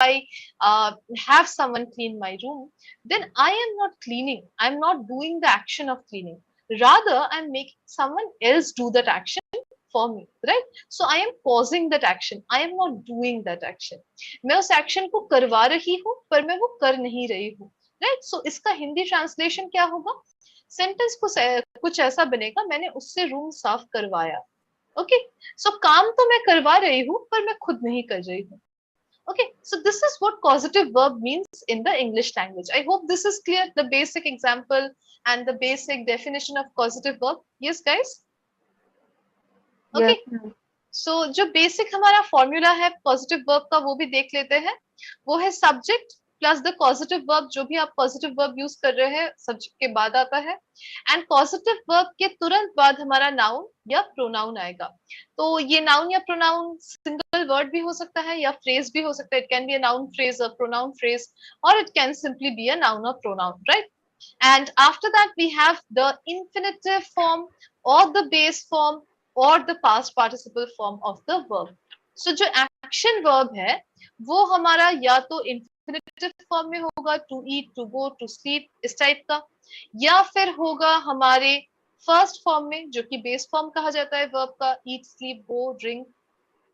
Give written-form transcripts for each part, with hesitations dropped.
I have someone clean my room, then I am not cleaning. I'm not doing the action of cleaning. Rather, I'm making someone else do that action for me, right? So I am causing that action. I am not doing that action. मैं उस action को करवा रही हूँ पर मैं वो कर नहीं रही हूँ, राइट? सो इसका हिंदी ट्रांसलेशन क्या होगा? सेंटेंस कुछ ऐसा बनेगा, मैंने उससे रूम साफ करवाया. ओके, सो काम तो मैं करवा रही हूँ पर मैं खुद नहीं कर रही हूँ. Okay, so this is what causative verb means in the English language. I hope this is clear, the basic example and the basic definition of causative verb. Yes, guys? Okay. Yes. So जो basic हमारा formula है causative verb का वो भी देख लेते हैं. वो है subject plus the causative verb, जो भी आप causative verb यूज कर रहे हैं subject के बाद आता है, एंड causative verb के तुरंत बाद हमारा noun या pronoun आएगा. तो ये noun या pronoun single word भी हो सकता है या phrase भी हो सकता है. It can be a noun phrase, a pronoun phrase, or it can simply be a noun or pronoun, right? And after that we have the infinitive form or the base form or the past participle form of the verb. So जो action verb है वो हमारा या तो infinitive form में होगा, to eat, to go, to sleep, इस type का, या फिर होगा हमारे फर्स्ट फॉर्म में जो कि बेस फॉर्म कहा जाता है वर्ब का, eat, sleep, go, drink,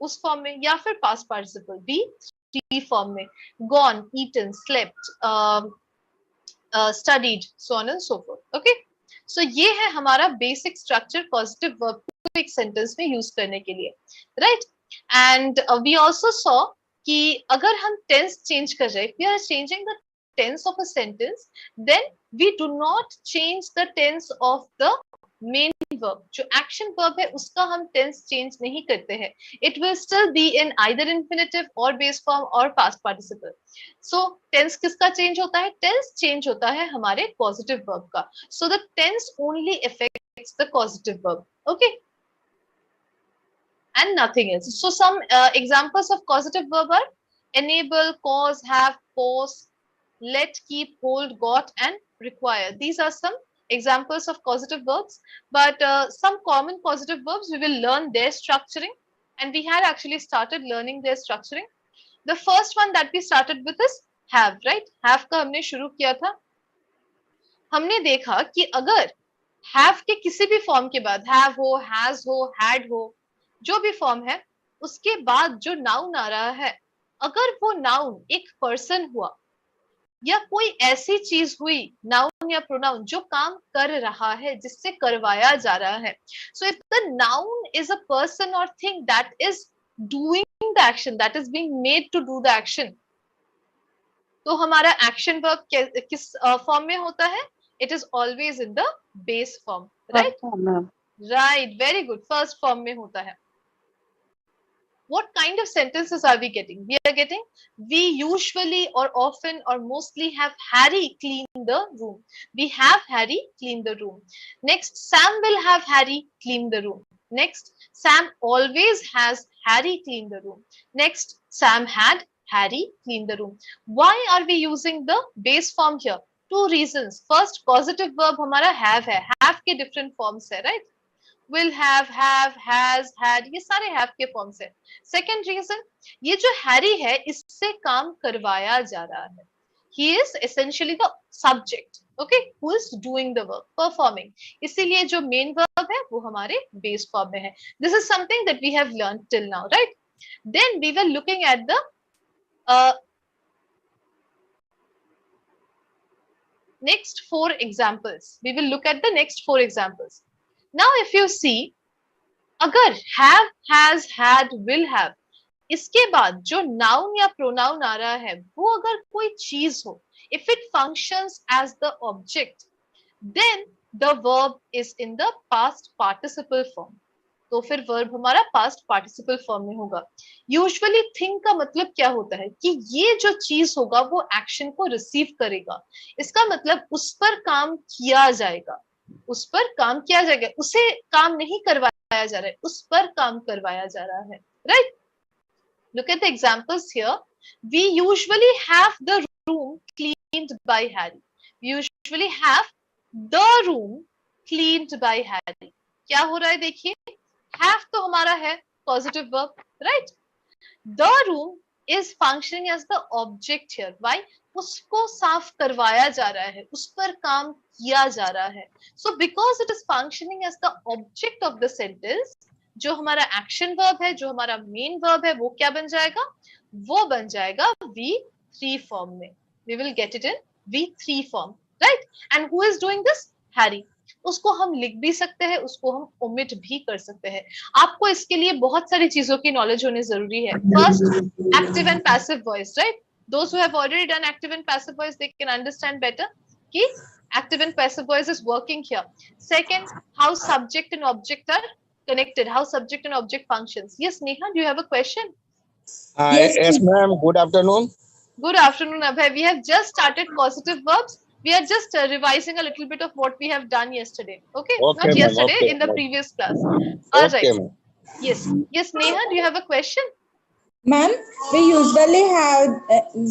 उस फॉर्म में, या फिर past participle B T form में, gone, eaten, slept, studied, so on and so forth. Okay, so ये है हमारा बेसिक स्ट्रक्चर पॉजिटिव वर्ब को एक सेंटेंस में यूज करने के लिए, right? And we also saw कि अगर हम टेंस चेंज कर रहे, we are changing the tense of a sentence, then we do not change the tense of the main verb. जो एक्शन वर्ब है उसका हम टेंस चेंज नहीं करते हैं. It will still be in either infinitive और बेस फॉर्म और past participle. So tense किसका चेंज होता है? टेंस चेंज होता है हमारे पॉजिटिव वर्ब का. So the tense only affects the positive verb. Okay, and nothing else. So some examples of causative verb are enable, cause, have, pause, let, keep, hold, got, and require. These are some examples of causative verbs, but some common causative verbs we will learn their structuring, and we had actually started learning their structuring. The first one that we started with is have, right? Have का हमने शुरू किया था. हमने देखा कि अगर have के किसी भी फॉर्म के बाद have हो, has हो, had हो, जो भी फॉर्म है, उसके बाद जो नाउन आ रहा है, अगर वो नाउन एक पर्सन हुआ या कोई ऐसी चीज हुई, नाउन या प्रोनाउन, जो काम कर रहा है, जिससे करवाया जा रहा है. So if the noun is a person और thing that is doing the action, that is being made to do the action, तो हमारा एक्शन वर्ब किस फॉर्म में होता है? It is always in the base form, right? Right, very good, first form में होता है. What kind of sentences are we getting? We are getting, we usually or often or mostly have Harry clean the room. We have Harry clean the room. Next, Sam will have Harry clean the room. Next, Sam always has Harry clean the room. Next, Sam had Harry clean the room. Why are we using the base form here? Two reasons. First, causative verb हमारा have है. Have के different forms है, right? will have, has, had, ये सारे have के forms है. Second reason, ये जो हैरी है इससे काम करवाया जा रहा है. he is essentially the subject, okay, who is doing the work, performing. इसीलिए जो मेन वर्ब है वो हमारे बेस फॉर्म में है. this is something that we have learned till now, right? then we were looking at the next 4 examples. We will look at the next 4 examples. Now if you see, अगर have, has, had, will have, इसके बाद जो noun या pronoun आ रहा है वो अगर कोई चीज हो, if it functions as the object, then the verb is in the past participle form. तो फिर verb हमारा past participle form में होगा. Usually think का मतलब क्या होता है कि ये जो चीज होगा वो action को receive करेगा. इसका मतलब उस पर काम किया जाएगा, उस पर काम किया जाएगा, उसे काम नहीं करवाया जा रहा है, उस पर काम करवाया जा रहा है, right? Look at the examples here. We usually have the room cleaned by Harry. We usually have the room cleaned by Harry. क्या हो रहा है देखिए, have तो हमारा है positive verb, right? The room is functioning as the object here. Why? उसको साफ करवाया जा रहा है, उस पर काम किया जा रहा है. So because it is functioning as the object of the sentence, जो हमारा action verb है, जो हमारा main verb है, वो क्या बन जाएगा? वो बन जाएगा V3 form में. We will get it in V3 form, right? And who is doing this? Harry. उसको हम लिख भी सकते हैं, उसको हम ओमिट भी कर सकते हैं. आपको इसके लिए बहुत सारी चीजों की नॉलेज होनी जरूरी है. First, active and passive voice, right? Those who have already done active and passive voice, they can understand better कि active and passive voice is working here. Second, how subject and object are connected, how subject and object functions. Yes, Neha, do you have a question? Yes, ma'am. Good afternoon. Good afternoon, Abhay. We have just started causative verbs. We are just revising a little bit of what we have done yesterday. Okay, Okay, not ma'am. yesterday, Okay, in the ma'am. previous class. All Okay, right. ma'am. Yes. Yes, Neha, do you have a question? Ma'am, we usually have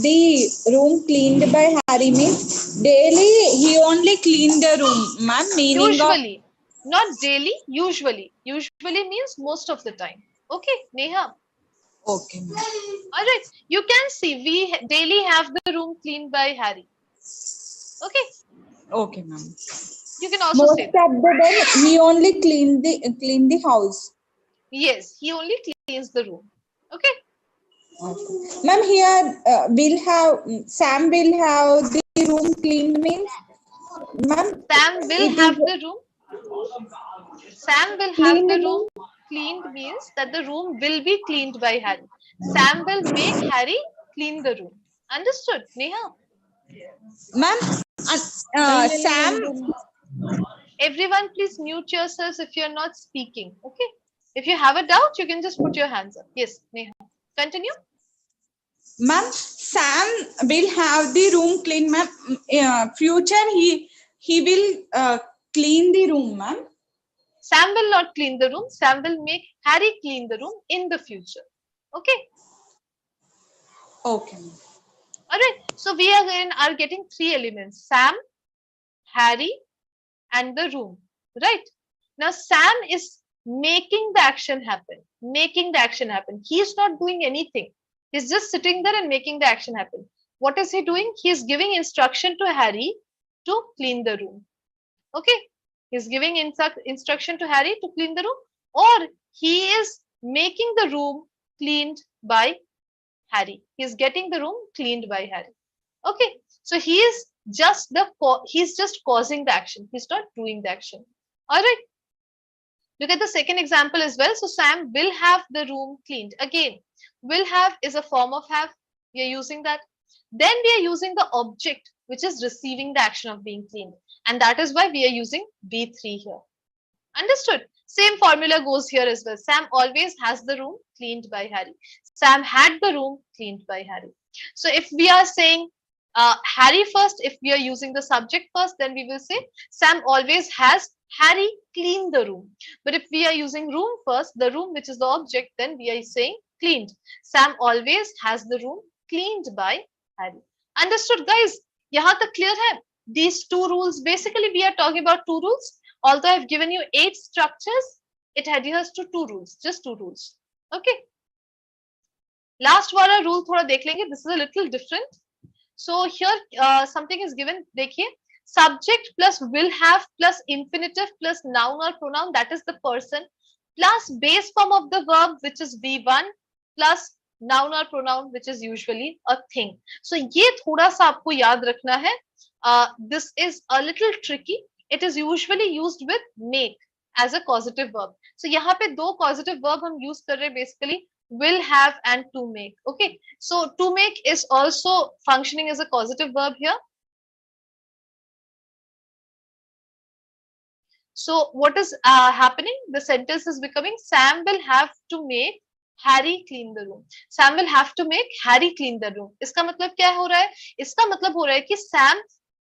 the room cleaned by Harry means daily he only clean the room, ma'am. Meaning Usually, not daily, usually. Usually means most of the time. Okay, Neha. of okay, ma'am. All right. You can see we daily have the room cleaned by Harry. Okay. Okay, ma'am. You can also Most say of that. the day he only clean the house. Yes, he only cleans the room. Okay. Okay. Ma'am, here Sam will have the room cleaned means, ma'am. Sam will It have is the room. Sam will have cleaned the means, room cleaned means that the room will be cleaned by Harry. Sam will make Harry clean the room. Understood, Neha? ma'am. Sam. Everyone, please mute yourselves if you're not speaking. Okay. If you have a doubt, you can just put your hands up. Yes, Neha. Continue. Ma'am, Sam will have the room clean, ma'am. Future he will clean the room, ma'am. Sam will not clean the room. Sam will make Harry clean the room in the future. Okay. Okay. All right. So we are getting three elements: Sam, Harry, and the room. Right. Now Sam is making the action happen. Making the action happen. He is not doing anything. He's just sitting there and making the action happen. What is he doing? He is giving instruction to Harry to clean the room. Okay. He's giving instruction to Harry to clean the room, or he is making the room cleaned by Harry. He's getting the room cleaned by Harry. Okay. So he's just causing the action. He's not doing the action. All right. Look at the second example as well. So Sam will have the room cleaned. Again, will have is a form of have. We are using that. Then we are using the object, which is receiving the action of being cleaned. And that is why we are using V3 here. Understood? Same formula goes here as well. Sam always has the room cleaned by Harry. Sam had the room cleaned by Harry. So if we are saying Harry first, if we are using the subject first, then we will say Sam always has Harry clean the room. But if we are using room first, the room which is the object, then we are saying cleaned. Sam always has the room cleaned by Harry. Understood, guys? Yahan tak clear hai? These two rules, basically we are talking about two rules. Although I've given you 8 structures, it adheres to 2 rules, just 2 rules. Okay. Last wala rule thoda dekh lenge. This is a little different. So here something is given. देखिए, subject plus will have plus infinitive plus noun or pronoun, that is the person, plus base form of the verb which is V1 plus noun or pronoun which is usually a thing. So ये थोड़ा सा आपको याद रखना है. This is a little tricky. It is usually used with make as a causative verb. So यहाँ पे दो causative verb हम use कर रहे हैं basically, will have and to make. Okay, so to make is also functioning as a causative verb here. So what is happening? The sentence is becoming Sam will have to make Harry clean the room. Sam will have to make Harry clean the room. इसका मतलब क्या हो रहा है? इसका मतलब हो रहा है कि Sam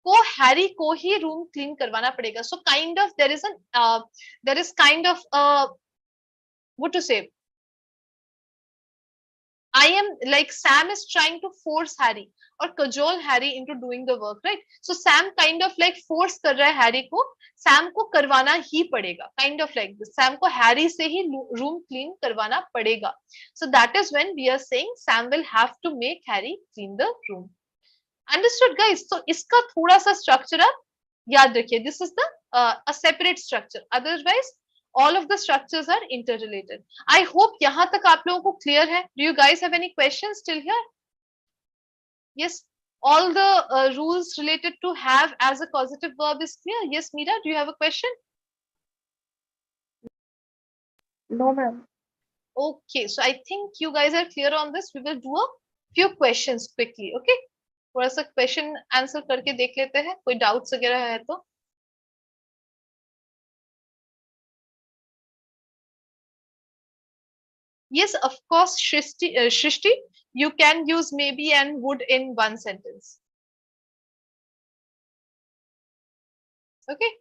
को हैरी को ही रूम क्लीन करवाना पड़ेगा. So kind of there is kind of what to say, I am like Sam is trying to force Harry or cajole Harry into doing the work, right? So Sam kind of like force कर रहा है Harry को, Sam को करवाना ही पड़ेगा, kind of like this. Sam को Harry से ही room clean करवाना पड़ेगा. So that is when we are saying Sam will have to make Harry clean the room. Understood, guys? So इसका थोड़ा सा structure आप याद रखिए. This is the a separate structure. Otherwise, all of the structures are interrelated. I hope यहाँ तक आप लोगों को clear है. Do you guys have any questions till here? Yes, all the rules related to have as a causative verb is clear. Yes, Meera, do you have a question? No, ma'am. Okay, so I think you guys are clear on this. We will do a few questions quickly. Okay, थोड़ा सा question answer करके देख लेते हैं. कोई doubts वगैरह है तो. Yes, of course, Shrishti, you can use maybe and would in one sentence. Okay.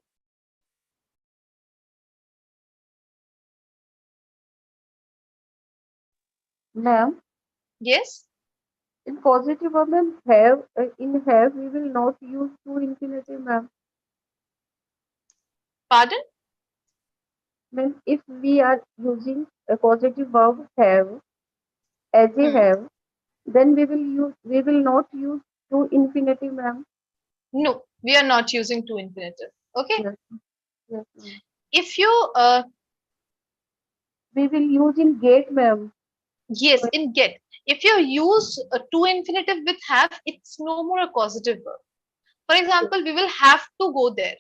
Ma'am, Yes. in positive verb, ma'am, have in have we will not use to infinitive, ma'am. Pardon? Ma'am, if we are using a positive verb have as a have, then we will not use to infinitive, ma'am. No, we are not using to infinitive. Okay. Yes. Yes, ma'am. If you We will use in get, ma'am. yes, in get, if you use a to infinitive with have, it's no more a causative verb. For example, we will have to go there.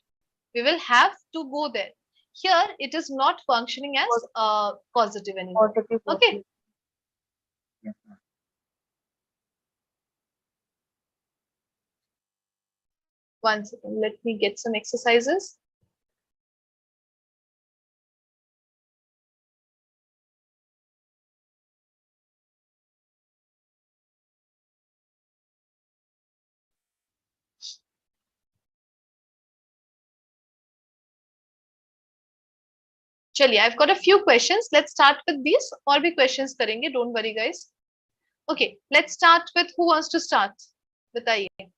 We will have to go there. Here, it is not functioning as causative anymore. Positive verb. Okay. Yes, ma'am. One second, let me get some exercises. चलिए, I've got a few questions. Let's start with these. और भी questions करेंगे. Don't worry, guys. Okay, let's start with who wants to start. बताइए.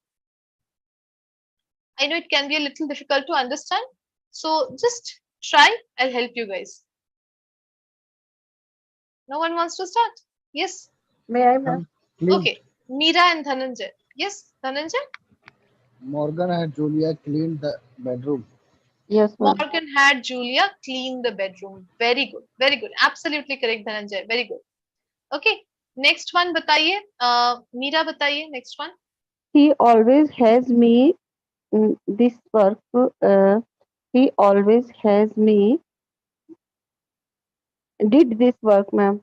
I know it can be a little difficult to understand, so just try. I'll help you guys. No one wants to start? Yes. May I, ma'am? Please. Okay. Meera and Dhananjay. Yes, Dhananjay. Morgan and Julia cleaned the bedroom. Yes, ma'am. Morgan had Julia clean the bedroom. Very good. Very good. Absolutely correct, Dhananjay. Very good. Okay. Next one बताइए. Meera बताइए. Next one. He always has me this work. He always has me did this work, ma'am.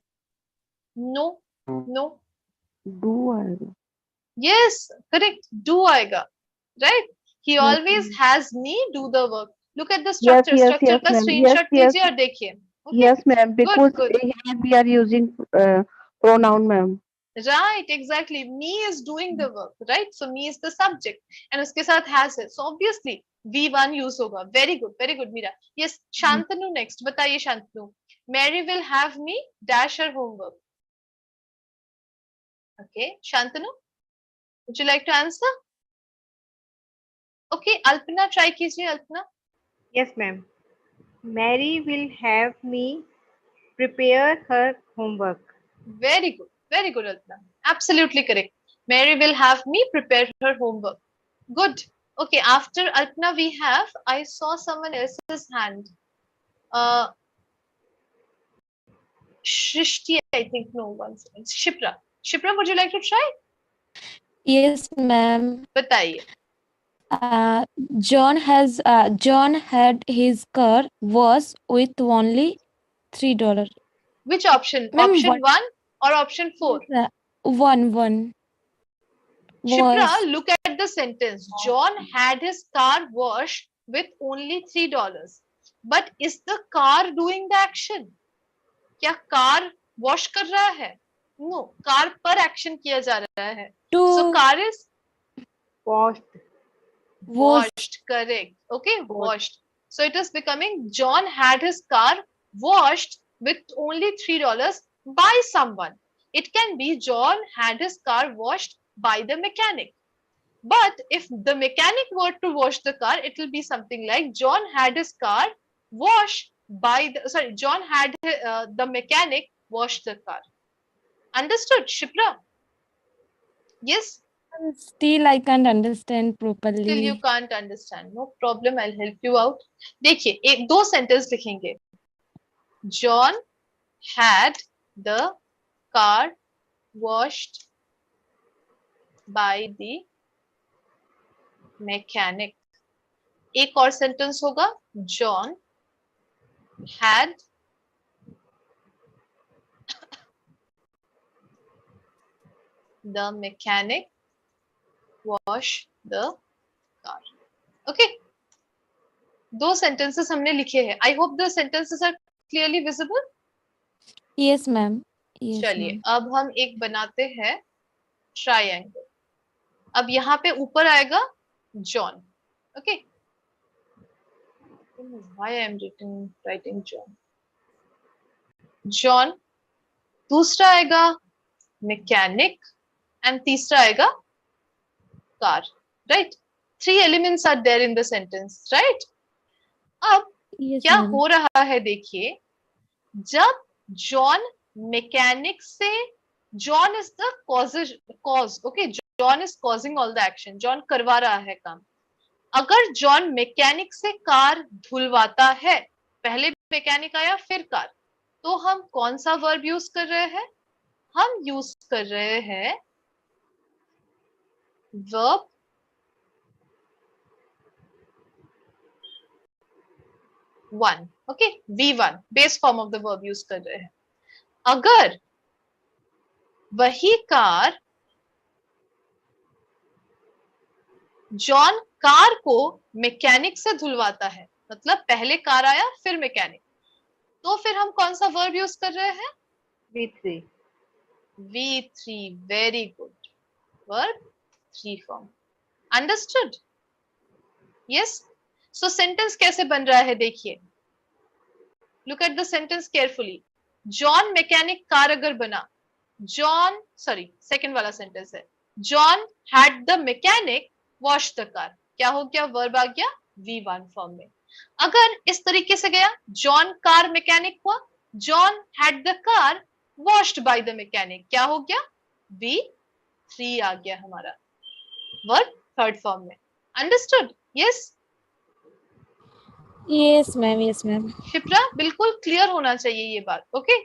No. No. Do आएगा. Yes, correct. Do आएगा. Right? He Yes, always ma'am. has me do the work. Look at the Yes, structure. yes, Structure yes, का ma'am. screenshot Yes, कीजिए और देखिए. Okay. Yes, ma'am. Because good. here we are using pronoun, ma'am. Right, exactly. Me is doing the work, right? So me is the subject, and उसके साथ has है. So obviously V1 use होगा. Very good, Meera. Yes, Shantanu next. बताइए Shantanu. Mary will have me dash her homework. Okay, Shantanu, would you like to answer? Okay, Alpana, try कीजिए Alpana. Yes, ma'am. Mary will have me prepare her homework. Very good, Alpana. Absolutely correct. Mary will have me prepare her homework. Good. Okay, after Alpana we have, I saw someone else's hand. Shrishti, I think, no, one second. Shipra. Shipra, would you like to try? Yes, ma'am. बताइए. John had his car wash with only $3. Which option? Ma'am, Option what- 1 or option 4? One. Shipra, Was look at the sentence. John had his car washed with only $3. But is the car doing the action? क्या car wash कर रहा है? No, car पर action किया जा रहा है. to So car is Washed. washed. Correct. Okay, washed. So it is becoming John had his car washed with only $3 by someone. It can be John had his car washed by the mechanic. But if the mechanic were to wash the car, it will be something like John had his car washed by the, sorry, John had the mechanic wash the car. Understood, Shipra? Yes? Still, I can't understand Till you properly. can't understand. No problem, I'll help you out. देखिए, एक दो sentence लिखेंगे. John had the car washed by the mechanic. एक और sentence होगा, John had the mechanic wash the car. Okay. दो sentences हमने लिखे हैं. I hope the sentences are clearly visible. Yes, ma'am. Yes, चलिए, ma'am. अब हम एक बनाते हैं ट्रायंगल. अब यहाँ पे ऊपर आएगा John. Okay. Why I am writing John? John. दूसरा आएगा mechanic and तीसरा आएगा car. Right? 3 elements are there in the sentence. Right? अब Yes, क्या ma'am. हो रहा है देखिए, जब जॉन मैकेनिक से, John is the cause, okay, John is causing all the action, John करवा रहा है काम. अगर जॉन मैकेनिक से कार धुलवाता है, पहले मैकेनिक आया फिर कार, तो हम कौन सा वर्ब यूज कर रहे हैं? हम यूज कर रहे हैं verb one. Okay, V1 base form of the verb use कर रहे हैं. अगर वही कार जॉन कार को मैकेनिक से धुलवाता है, मतलब पहले कार आया फिर मैकेनिक, तो फिर हम कौन सा वर्ब यूज कर रहे हैं? V3. V3. Very good. Verb 3 form. Understood? Yes. सो सेंटेंस कैसे बन रहा है देखिए. Look at the sentence carefully. John mechanic car अगर बना, जॉन, सॉरी सेकंड वाला सेंटेंस है, John had the mechanic wash the car. क्या हो गया? वर्ब आ गया V1 फॉर्म में. अगर इस तरीके से गया, जॉन कार मैकेनिक हुआ, John had the car washed by the mechanic, क्या हो गया? V3 आ गया हमारा, वर्ब थर्ड फॉर्म में. Understood? Yes. Yes, ma'am. Yes, ma'am. Shipra, बिल्कुल क्लियर होना चाहिए ये बात. Okay,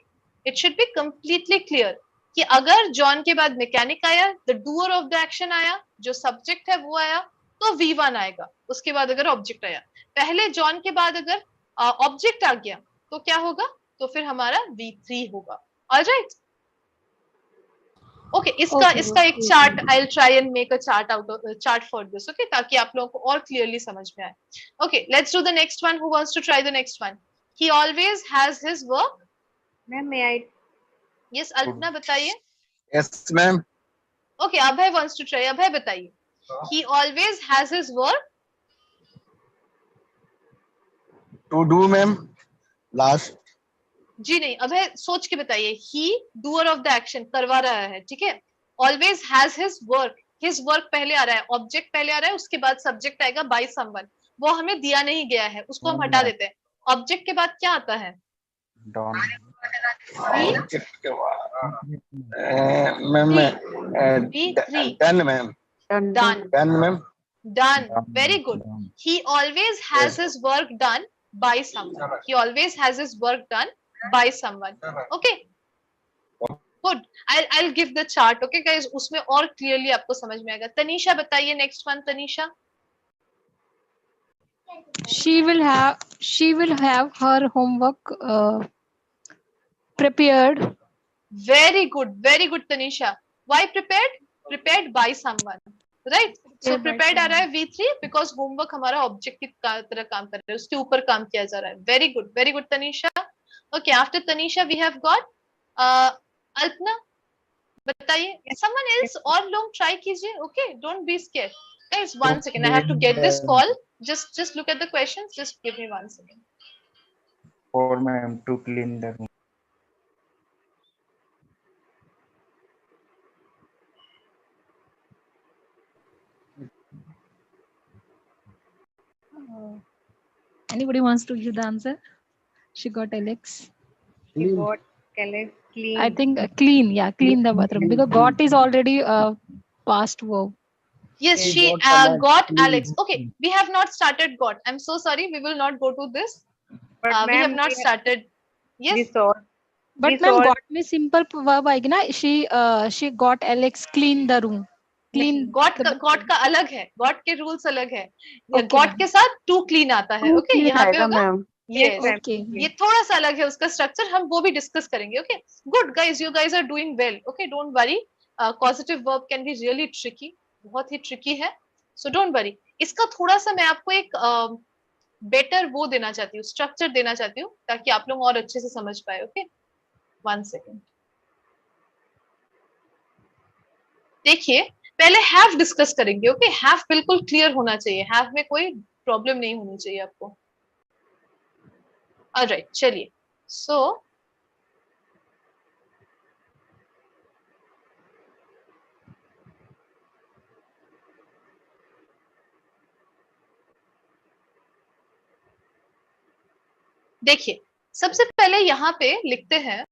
it should be completely clear कि अगर जॉन के बाद मैकेनिक आया, the doer of the action आया, जो सब्जेक्ट है वो आया, तो V1 आएगा. उसके बाद अगर ऑब्जेक्ट आया, पहले जॉन के बाद अगर ऑब्जेक्ट आ गया तो क्या होगा? तो फिर हमारा V3 होगा. ऑलराइट. ओके, इसका Okay, एक okay. Chart, I will try and make a chart for this. Okay, ताकि आप लोगों को और क्लियरली समझ में आए. Okay, let's do the next one. Who wants to try the next one? He always has his work. Ma'am, may I? Yes, Alpana बताइए. Yes, ma'am. Okay, Abhay wants to try. Abhay बताइए. He always has his work. To do, ma'am. Last. जी नहीं, अभय सोच के बताइए. ही doer of the action, करवा रहा है, ठीक है. Always has his work, his work पहले आ रहा है, ऑब्जेक्ट पहले आ रहा है, उसके बाद सब्जेक्ट आएगा बाय समवन. वो हमें दिया नहीं गया है, उसको हम हटा देते हैं. ऑब्जेक्ट के बाद क्या आता है? Done. V3. Ma'am. V3. Done, ma'am. Done. Done. Done, ma'am. Done. Very good. He always has his work done by someone. He always has his work done by someone. Okay. Good. I'll give the chart. Okay, guys. उसमें और clearly आपको समझ में आएगा. तनीषा बताइए next one. Tanisha. She will have her homework prepared. Very good. Very good, Tanisha. Why prepared? Prepared by someone. Right? So Prepared by prepared आ रहा है V3 because homework हमारा object की तरह काम कर रहा है, उसके ऊपर काम किया जा रहा है. Very good. Very good, Tanisha. Okay, after Tanisha we have got Alpna. बताइए. Someone else और लोग try कीजिए. Okay, don't be scared. Guys, one second. I have to get this call. Just look at the questions. Just give me 1 second. For ma'am to clean the room. Anybody wants to give the answer? She got Alex. She Clean. got Alex clean. I think clean. Yeah, clean the bathroom because got is already past verb. Yes, Yes. she got Alex, got clean. Alex. Okay, we have not started got. I'm so sorry. We will not go to this. But We have ma'am, not started. we Yes. saw. But We ma'am, saw. got में simple verb आएगी ना? She got Alex clean the room. नहीं, Clean got the का bathroom. अलग है, got के rules अलग है। Okay, got ma'am. के साथ टू क्लीन आता है। Too ओके, clean यहाँ पे आएगा होगा ma'am. Yes, yes, ma'am. Okay. ये थोड़ा सा अलग है उसका स्ट्रक्चर, हम वो भी डिस्कस करेंगे। Okay, good guys, you guys are doing well. Okay, don't worry, positive verb can be really tricky, बहुत ही ट्रिकी है, सो डोंट वरी। इसका थोड़ा सा मैं आपको एक बेटर वो देना चाहती हूँ, स्ट्रक्चर देना चाहती हूँ, ताकि आप लोग और अच्छे से समझ पाए। Okay, 1 second. देखिए, पहले हैव डिस्कस करेंगे। ओके, हैव बिल्कुल क्लियर होना चाहिए, हैव में कोई प्रॉब्लम नहीं होनी चाहिए आपको। ऑलराइट, चलिए। सो देखिए, सबसे पहले यहाँ पे लिखते हैं,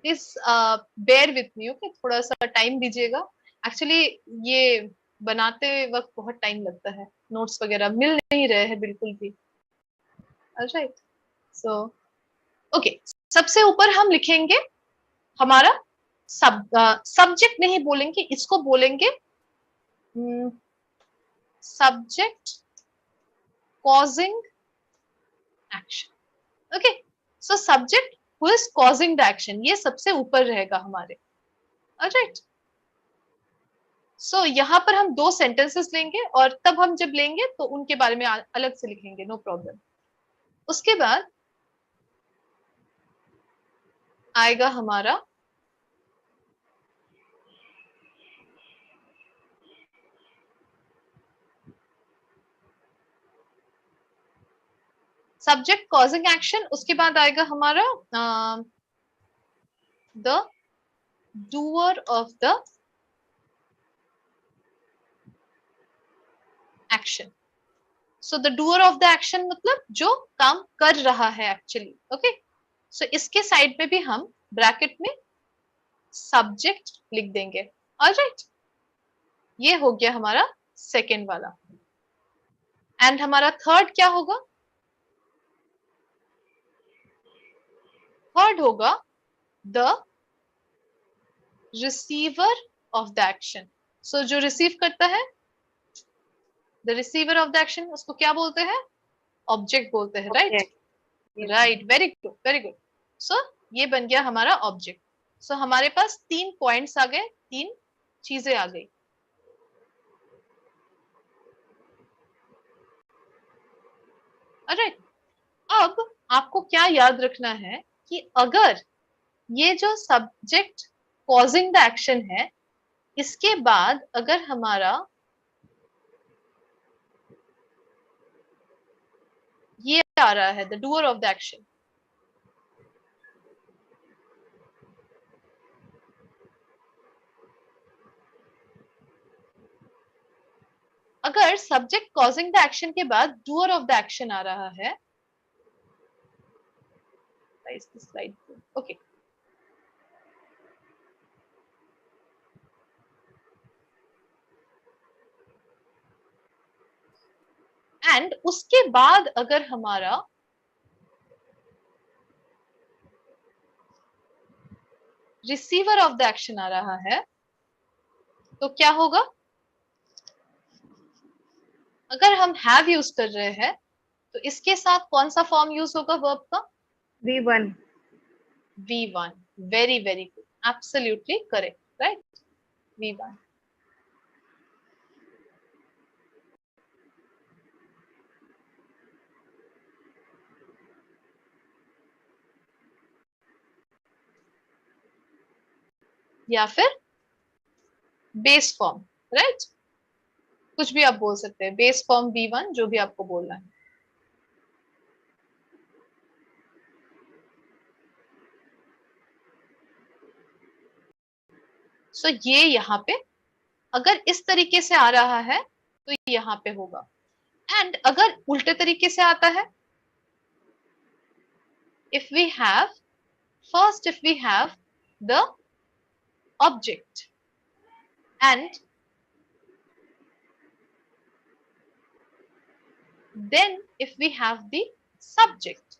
please bear with me. Okay, थोड़ा सा टाइम दीजिएगा। एक्चुअली ये बनाते वक्त बहुत टाइम लगता है, नोट्स वगैरह मिल नहीं रहे हैं बिल्कुल भी। ऑलराइट, सो ओके, सबसे ऊपर हम लिखेंगे हमारा सब्जेक्ट नहीं बोलेंगे, इसको बोलेंगे subject causing action. Okay, so subject who is causing the action, ये सबसे ऊपर रहेगा हमारे। ऑलराइट, सो यहाँ पर हम 2 सेंटेंसेस लेंगे, और तब हम जब लेंगे तो उनके बारे में अलग से लिखेंगे, नो प्रॉब्लम। उसके बाद आएगा हमारा सब्जेक्ट कॉजिंग एक्शन, उसके बाद आएगा हमारा the doer of the action. So the doer of the action मतलब जो काम कर रहा है एक्चुअली। ओके, सो इसके साइड में भी हम ब्रैकेट में सब्जेक्ट लिख देंगे। ऑलराइट, ये हो गया हमारा सेकेंड वाला। एंड हमारा थर्ड क्या होगा? थर्ड होगा the receiver of the action. So जो रिसीव करता है, the receiver of the action, उसको क्या बोलते हैं? ऑब्जेक्ट बोलते हैं। Right, Yes. Right, very good, very good. So ये बन गया हमारा ऑब्जेक्ट। सो हमारे पास 3 पॉइंट्स आ गए, 3 चीजें आ गई। ऑलराइट, अब आपको क्या याद रखना है कि अगर ये जो सब्जेक्ट कॉजिंग द एक्शन है, इसके बाद अगर हमारा ये आ रहा है the doer of the action, अगर सब्जेक्ट कॉजिंग द एक्शन के बाद डूअर ऑफ द एक्शन आ रहा है, स्लाइड, ओके, एंड उसके बाद अगर हमारा रिसीवर ऑफ द एक्शन आ रहा है, तो क्या होगा? अगर हम हैव यूज कर रहे हैं तो इसके साथ कौन सा फॉर्म यूज होगा वर्ब का? V1. V1, very very good, absolutely correct, right, V1। या फिर बेस फॉर्म, राइट, कुछ भी आप बोल सकते हैं, बेस फॉर्म V1, जो भी आपको बोलना है। सो ये यहाँ पे अगर इस तरीके से आ रहा है तो यहाँ पे होगा। एंड अगर उल्टे तरीके से आता है, if we have the object and then if we have the subject,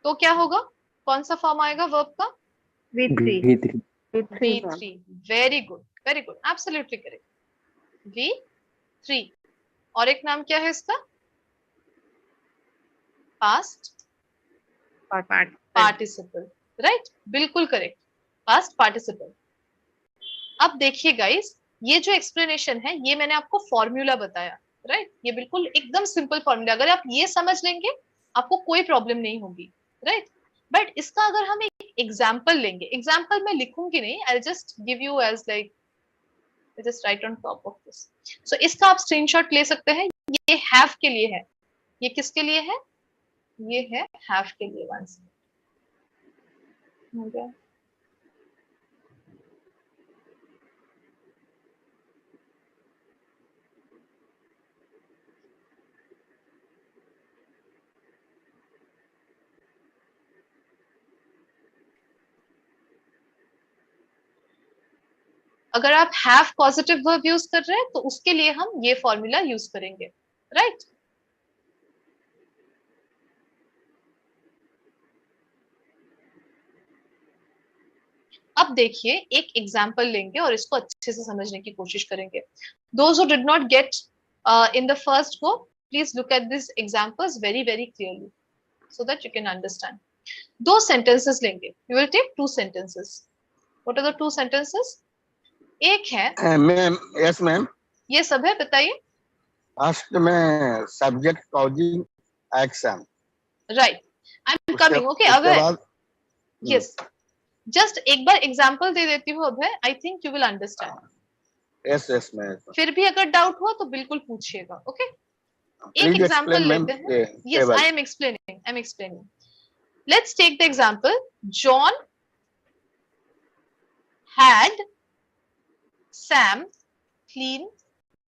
तो क्या होगा, कौन सा फॉर्म आएगा वर्ब का? V3. V3. Very good, very good, absolutely correct, V3। और एक नाम क्या है इसका? पास्ट पार्टिसिपल, राइट, बिल्कुल करेक्ट, पास्ट पार्टिसिपल। अब देखिए गाइस, ये जो एक्सप्लेनेशन है ये मैंने आपको फॉर्मूला बताया, राइट, ये बिल्कुल एकदम सिंपल फॉर्मूला, अगर आप ये समझ लेंगे आपको कोई प्रॉब्लम नहीं होगी, राइट। बट इसका अगर हम एक एग्जाम्पल लेंगे, एग्जाम्पल मैं लिखूंगी नहीं, I just give you as like just right on top of this. So इसका आप स्क्रीनशॉट ले सकते हैं, ये हैव के लिए है, ये किसके लिए है? ये है हैव के लिए। वंस हो गया, अगर आप हैव पॉजिटिव वर्ब यूज कर रहे हैं तो उसके लिए हम ये फॉर्मूला यूज करेंगे, राइट। अब देखिए एक एग्जाम्पल लेंगे और इसको अच्छे से समझने की कोशिश करेंगे। Those who did not get in the first go, please look at these examples very clearly so that you can understand. दो sentences लेंगे, we will take two sentences. What are the two sentences? एक है ma'am, yes ma'am, ये सब है, बताइए। First में subject causing action, right, I am coming, okay. अगर यस, जस्ट एक बार एग्जांपल दे देती हूँ अब है, I think you will understand. Yes yes ma'am, फिर भी अगर डाउट हो तो बिल्कुल पूछिएगा, ओके। एक एग्जांपल लेते हैं। Yes, I am explaining. Let's take the example, John had Sam clean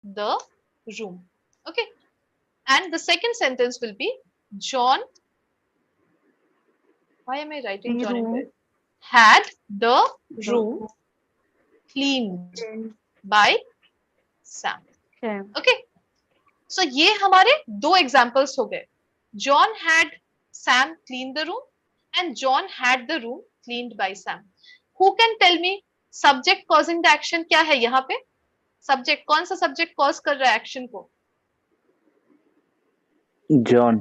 the room, okay, and the second sentence will be John, why am I writing John in there, had the room cleaned by Sam, okay। so ये हमारे दो examples हो गए, John had Sam clean the room and John had the room cleaned by Sam। who can tell me subject causing the action क्या है यहाँ पे? Subject, कौन सा सब्जेक्ट कॉज कर रहा है एक्शन को? John.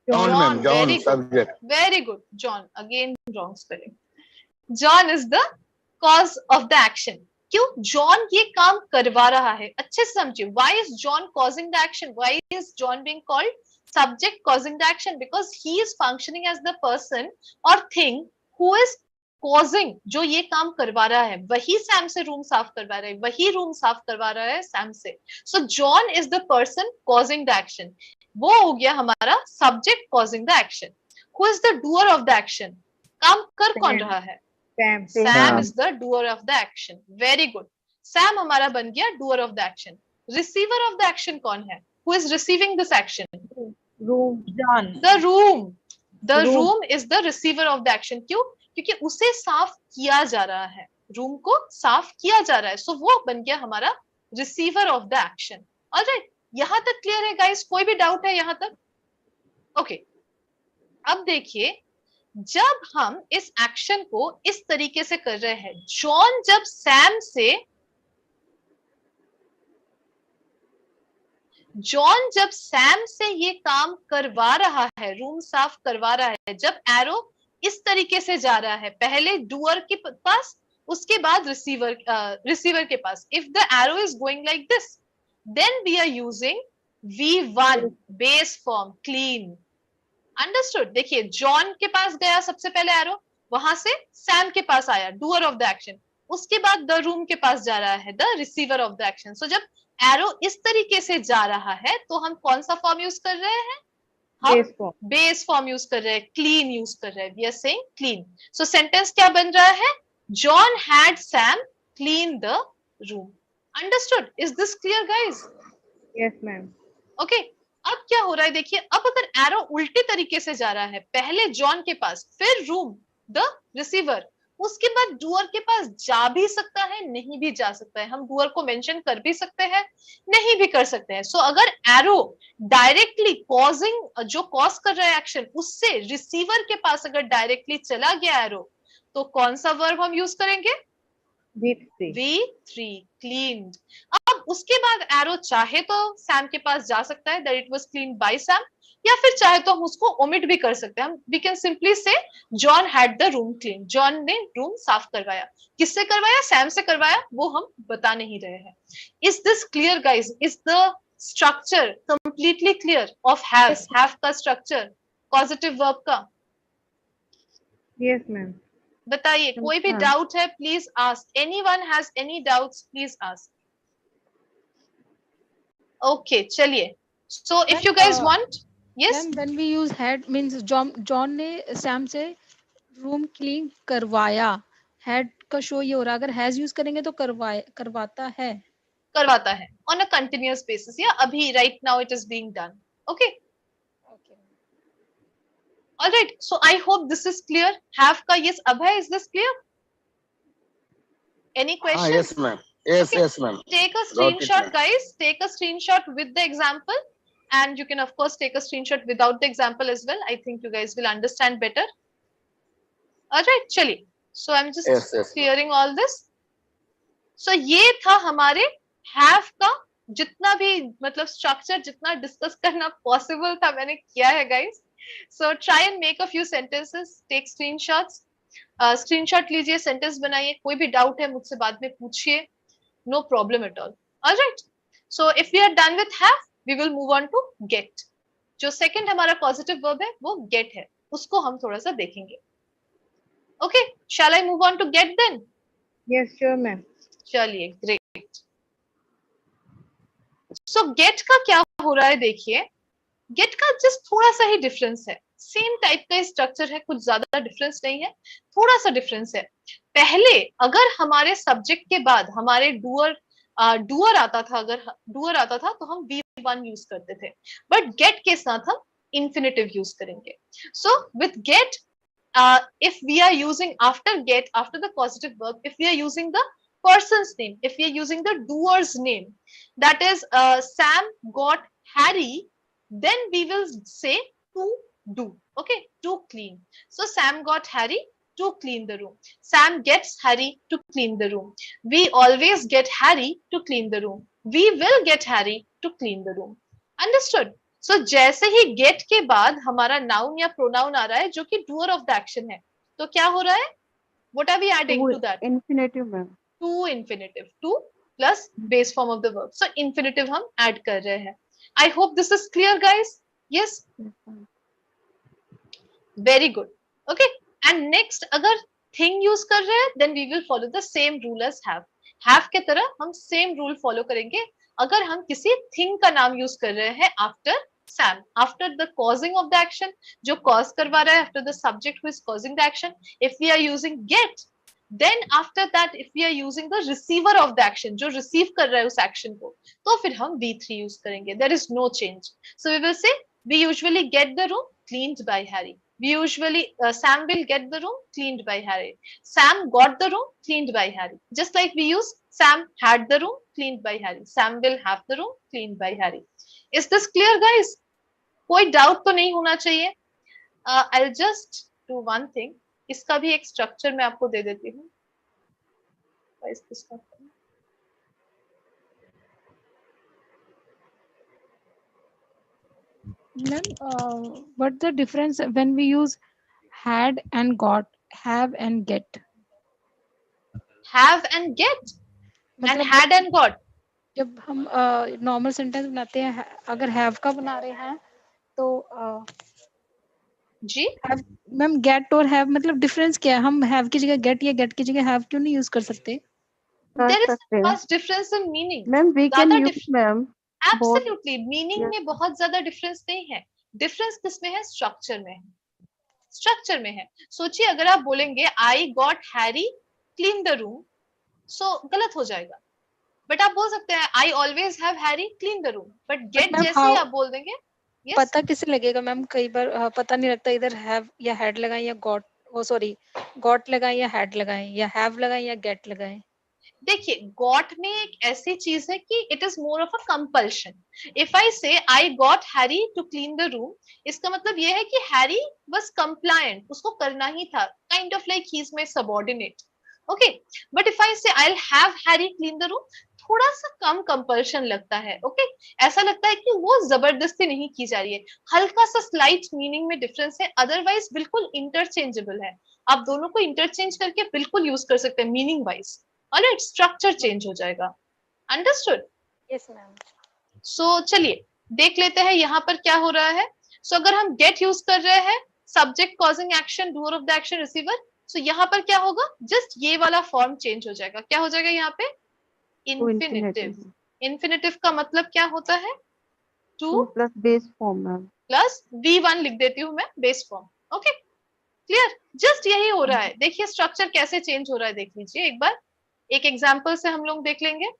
John, subject, very good, John, again wrong spelling. John is the cause of the action. क्यों? जॉन ये काम करवा रहा है, अच्छे से समझिए। Why is John causing the action? Why is John being called subject causing the action? Because he is functioning as the person और थिंग हु इज कॉजिंग, जो ये काम करवा रहा है। वही सैम से रूम साफ करवा रहा है, वही रूम साफ करवा रहा है सैम से। सो John is the person causing the action. वो हो गया हमारा subject causing the action. Who is the doer of the action? काम कर कौन रहा है? Sam is the doer of the action. Very good, Sam हमारा बन गया doer of the action. Receiver of the action कौन है? Who is receiving this action? Room. John. The room. The room is the receiver of the action. क्यों? क्योंकि उसे साफ किया जा रहा है, रूम को साफ किया जा रहा है। सो वो बन गया हमारा receiver of the action. Alright, यहां तक क्लियर है गाइस? कोई भी डाउट है यहां तक? ओके, अब देखिए, जब हम इस एक्शन को इस तरीके से कर रहे हैं, जॉन जब सैम से ये काम करवा रहा है, रूम साफ करवा रहा है, जब एरो इस तरीके से जा रहा है, पहले डूअर के पास, उसके बाद रिसीवर के पास। If the arrow is going like this, then we are using V1 base form, clean. Understood? देखिए, जॉन के पास गया सबसे पहले एरो, वहां से सैम के पास आया, डूअर ऑफ द एक्शन। उसके बाद द रूम के पास जा रहा है, the receiver of the action. So जब एरो इस तरीके से जा रहा है तो हम कौन सा फॉर्म यूज कर रहे हैं? हम Base form. Base form use कर रहे हैं, क्लीन यूज कर रहे हैं, we are saying clean. So sentence क्या बन रहा है? John had Sam clean the room. Understood? Is this clear guys? Yes, ma'am. Okay. अब क्या हो रहा है देखिए, अब अगर एरो उल्टे तरीके से जा रहा है, पहले जॉन के पास, फिर रूम, द रिसीवर, उसके बाद डूअर के पास जा भी सकता है, नहीं भी जा सकता है. हम डूअर को मेंशन कर भी सकते हैं, नहीं भी कर सकते हैं. सो अगर एरो डायरेक्टली कॉजिंग, जो कॉज कर रहा है एक्शन, उससे रिसीवर के पास अगर डायरेक्टली चला गया एरो, तो कौन सा वर्ब हम यूज करेंगे? V3. V3, cleaned. अब उसके बाद एरो चाहे तो सैम के पास जा सकता है, that it was cleaned by Sam, या फिर चाहे तो हम उसको ओमिट भी कर सकते हैं. हम वी कैन सिंपली से John had the room clean. John ने रूम साफ करवाया. किससे करवाया? सैम से करवाया, वो हम बता नहीं रहे हैं. Is this clear guys? Is the structure completely clear of have? Have का स्ट्रक्चर पॉजिटिव वर्ब का Yes, ma'am. बताइए. कोई भी हाँ. डाउट है please ask. Anyone has any doubts please ask. Okay चलिए. So if you guys want, yes. Ma'am, when we use had means John ने Sam से रूम क्लीन करवाया. Had का शो ये हो रहा है, अगर हैज यूज करेंगे तो करवाता है. करवाता है ऑन अ कंटिन्यूअस बेसिस, या अभी right now it is being done. Okay. Alright. So I hope this is clear. Have का yes. Abhay, is this clear? Any question? Yes, ma'am. Yes, Okay. yes, ma'am. Take a Got it, screenshot, ma'am. guys. Take a screenshot with the example, and you can of course take a screenshot without the example as well. I think you guys will understand better. All right, chaliye. So I'm just Yes, yes, ma'am. clearing all this. So ये था हमारे have का जितना भी मतलब structure जितना discuss करना possible था मैंने किया है guys. So try and make a few sentences, take screenshots. Screenshot लीजिए, सेंटेंस बनाइए. कोई भी डाउट है मुझसे बाद में पूछिए. No problem at all. All right. So if we are done with have, we will move on to get. जो second हमारा positive verb है वो get है, उसको हम थोड़ा सा देखेंगे. Okay, shall I move on to get then? Yes, sure, ma'am. चलिए, great. So get का क्या हो रहा है देखिए. Get का just थोड़ा सा ही difference है. सेम टाइप का स्ट्रक्चर है, कुछ ज्यादा डिफरेंस नहीं है, थोड़ा सा डिफरेंस है. पहले अगर हमारे सब्जेक्ट के बाद हमारे डूअर आता था, अगर डूअर आता था तो हम V1 यूज करते थे. बट गेट के साथ हम इंफिनिटिव यूज करेंगे. So with get, if we are using after get, after the positive verb, if we are using the person's name, if we are using the doer's name, that is Sam got Harry, then we will say to do. Okay, to clean. So Sam got Harry to clean the room. Sam gets Harry to clean the room. We always get Harry to clean the room. We will get Harry to clean the room. Understood? So जैसे ही get के बाद हमारा noun या pronoun आ रहा है जो कि doer of the action है, तो क्या हो रहा है? What are we adding to that? Infinitive, ma'am. To infinitive. To plus base form of the verb. So infinitive हम add कर रहे हैं. I hope this is clear, guys. Yes. Very good. Okay. And next, अगर thing use कर रहे हैं, then we will follow the same rule as have. Have के तरह हम same rule follow करेंगे. अगर हम किसी thing का नाम use कर रहे हैं after Sam, after the causing of the action, जो cause करवा रहा है, after the subject who is causing the action, if we are using get, then after that if we are using the receiver of the action, जो receive कर रहा है उस action को, तो फिर हम V3 use करेंगे. There is no change. So we will say we usually get the room cleaned by Harry. We usually Sam will get the room cleaned by Harry. Sam got the room cleaned by Harry. Just like we use Sam had the room cleaned by Harry. Sam will have the room cleaned by Harry. Is this clear, guys? कोई doubt तो नहीं होना चाहिए. I'll just do one thing. इसका भी एक structure मैं आपको दे देती हूँ. Ma'am, what's the difference when we use had and got, have and get? Have and get and मतलब had and got. जब हम नॉर्मल सेंटेंस बनाते हैं, अगर हैव का बना रहे हैं तो जी मैम गेट और हैव मतलब डिफरेंस क्या है? हम हैव की जगह गेट या गेट की जगह हैव क्यों नहीं यूज कर सकते? There is much difference in meaning. Ma'am, we can use, ma'am. Absolutely, meaning में बहुत ज्यादा difference नहीं है. डिफरेंस किसमें है? स्ट्रक्चर में है, स्ट्रक्चर में है। सोचिए अगर आप बोलेंगे I got Harry clean the room, so गलत हो जाएगा। बट आप बोल सकते हैं I always have Harry clean the room, but get ma'am जैसे ही आप बोल देंगे yes, पता किसे लगेगा मैम? कई बार पता नहीं लगता, इधर हैव या हैड लगाएं या गॉट, ओ सॉरी, गॉट लगाएं या हैड लगाएं, या हैव लगाएं या गेट लगाएं। देखिए गॉट में एक ऐसी चीज है कि it is more of a compulsion. If I say I got Harry to clean the room, इसका मतलब ये है कि हैरी वाज कंप्लायंट, उसको करना ही था, kind of like he is my subordinate. Okay, but if I say I will have Harry clean the room, थोड़ा सा कम कंपल्शन लगता है। ओके, ऐसा लगता है कि वो जबरदस्ती नहीं की जा रही है, हल्का सा स्लाइट मीनिंग में डिफरेंस है, अदरवाइज बिल्कुल इंटरचेंजेबल है। आप दोनों को इंटरचेंज करके बिल्कुल यूज कर सकते हैं meaning wise, alright, structure change हो जाएगा। अंडरस्टूड? Yes ma'am. सो चलिए देख लेते हैं यहाँ पर क्या हो रहा है। सो अगर हम गेट यूज कर रहे हैं, subject causing action, doer of the action, receiver, so यहाँ पर क्या होगा, जस्ट ये वाला फॉर्म चेंज हो जाएगा। क्या हो जाएगा यहाँ पे? To infinitive. इन्फिनिटिव का मतलब क्या होता है? To to plus base form ma'am. Plus V1 लिख देती हूँ मैं, base form. Okay, clear? Just यही हो रहा है। देखिए स्ट्रक्चर कैसे चेंज हो रहा है, देख लीजिए एक बार, एक एग्जाम्पल से हम लोग देख लेंगे।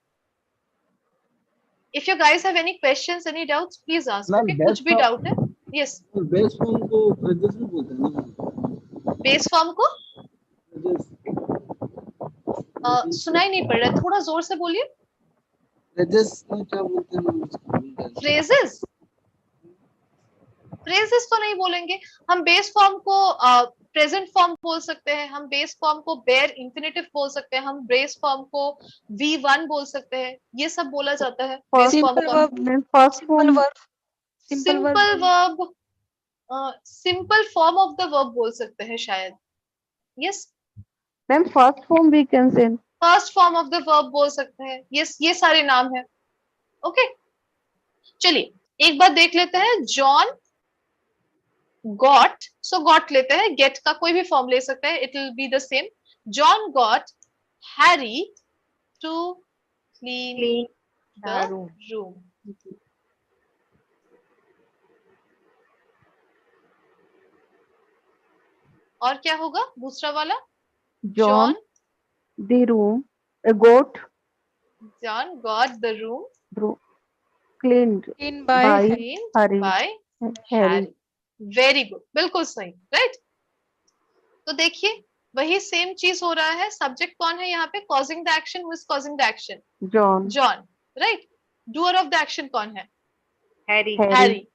If you guys have any questions, any doubts, please ask. Ma'am Okay, कुछ भी डाउट है? Yes, बेस फॉर्म को फ्रेजेस भी बोलते हैं ना? बेस फॉर्म को फ्रेजेस सुनाई नहीं पड़ रहा है, थोड़ा जोर से बोलिए। फ्रेजेस में क्या बोलते हैं मैम उसको? फ्रेजेस, फ्रेजेस तो नहीं बोलेंगे हम। बेस फॉर्म को प्रेजेंट फॉर्म बोल सकते हैं, हम बेस फॉर्म को बेयर इंफिनिटिव बोल सकते हैं, हम बेस फॉर्म को V1 बोल सकते हैं, ये सब बोला जाता है बेस फॉर्म सिंपल को। Verb, ma'am first simple form verb, simple simple verb. Verb, simple form of the verb बोल सकते हैं शायद। Yes, ma'am first form we can say. First form of the verb बोल सकते हैं। यस, ये सारे नाम है। ओके, चलिए एक बार देख लेते हैं। जॉन गॉट, सो गॉट लेते हैं, गेट का कोई भी फॉर्म ले सकते हैं, it will be the same. John got Harry to clean the room. और क्या होगा दूसरा वाला? John the room got John got the room cleaned in by by cleaned Harry. By Harry Harry. Very good, बिल्कुल सही, right. तो देखिए वही सेम चीज हो रहा है। सब्जेक्ट कौन है यहाँ पे? Causing the action, who is causing the action? John. John, right. Doer of the action कौन है? Harry. Harry,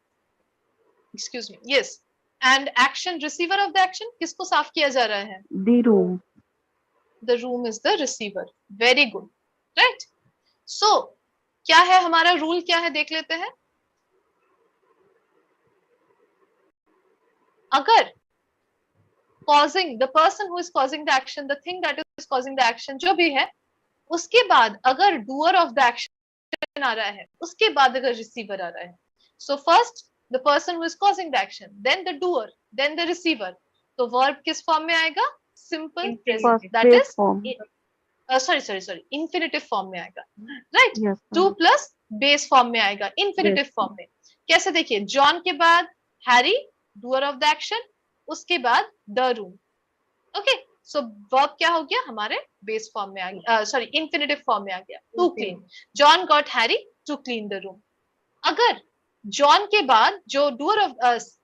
excuse me, yes. And action, receiver of the action, किसको साफ किया जा रहा है? The room. The room is the receiver. Very good, right. So क्या है हमारा रूल, क्या है देख लेते हैं। अगर causing, the person who is causing the action, the thing that is causing the action, जो भी है, उसके बाद अगर doer of the action आ रहा है, उसके बाद अगर receiver आ रहा है, so first the person who is causing the action, then the doer, then the receiver, तो verb किस फॉर्म में आएगा? Simple present, that is sorry, infinitive form में आएगा, right? Yes, to plus base form में आएगा, infinitive Yes. फॉर्म में। कैसे? देखिए जॉन के बाद Harry, doer of the action, उसके बाद the room. Okay, so verb क्या हो गया हमारे? बेस फॉर्म में आ गया, सॉरी इंफिनिटिव फॉर्म में आ गया, to clean. John got Harry to clean the room. अगर जॉन के बाद जो doer of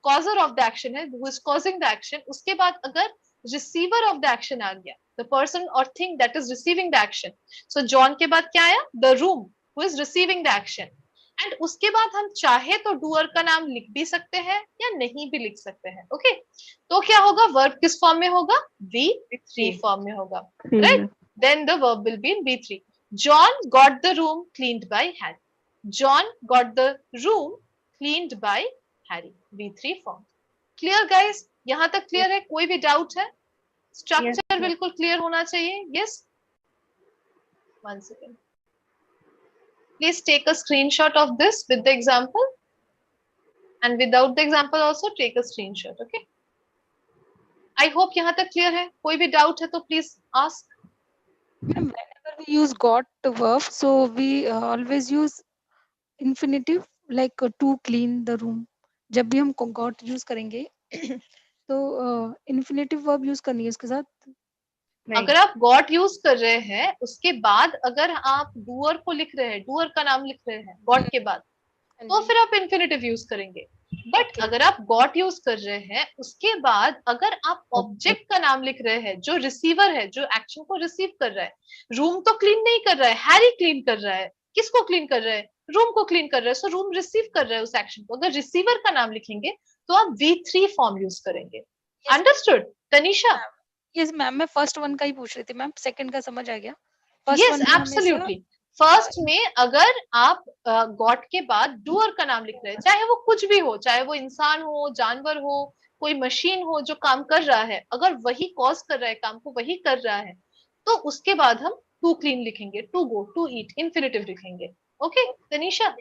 causer of the action है, who is causing the action, उसके बाद अगर रिसीवर ऑफ द एक्शन आ गया, द पर्सन और thing that is receiving the action, so John के बाद क्या आया? The room, who is receiving the action. And उसके बाद हम चाहे तो डूअर का नाम लिख भी सकते हैं या नहीं भी लिख सकते हैं। ओके, तो क्या होगा? वर्ब किस फॉर्म में होगा? V3 फॉर्म में होगा, right? Then the verb will be in V3। John got the room cleaned by Harry, John got the room cleaned by Harry, V3 form. Clear guys? यहां तक क्लियर है? कोई भी डाउट है? स्ट्रक्चर बिल्कुल clear होना चाहिए। Yes, one second, please take a screenshot of this with the example, and without the example also take a screenshot. Okay, I hope यहाँ तक clear है। कोई भी doubt है तो please ask. Whenever we use got verb, so we always use infinitive, like to clean the room. जब भी हम गॉट यूज करेंगे तो इन्फिनेटिव वर्ब यूज करनी है इसके साथ। नहीं। अगर आप गॉट यूज कर रहे हैं उसके बाद अगर आप डूअर को लिख रहे हैं, डूअर का नाम लिख रहे हैं गॉट के बाद, हाँ तो जी। फिर आप इन्फिनेटिव यूज करेंगे। But Okay. अगर आप गॉट यूज कर रहे हैं उसके बाद अगर आप ऑब्जेक्ट का नाम लिख रहे हैं जो रिसीवर है, जो एक्शन को रिसीव कर रहा है, रूम तो क्लीन नहीं कर रहा है, हैरी क्लीन कर रहा है, किसको क्लीन कर रहा है, रूम को क्लीन कर रहा है, सो रूम रिसीव कर रहा है उस एक्शन को, अगर रिसीवर का नाम लिखेंगे तो आप V3 फॉर्म यूज करेंगे। अंडरस्टूड तनीषा? यस मैम, मैं फर्स्ट वन का ही पूछ रही थी मैम, सेकंड का समझ आ गया। फर्स्ट यस वन में हमेशा एब्सोल्युटली। फर्स्ट में अगर आप गॉड के बाद डूअर का नाम लिख रहे हैं, चाहे वो कुछ भी हो, चाहे वो इंसान हो, जानवर हो, कोई मशीन हो जो काम कर रहा है, अगर वही कॉज कर रहा है काम को, वही कर रहा है, तो उसके बाद हम टू क्लीन लिखेंगे, to go, to eat, infinitive लिखेंगे। Okay Tanisha,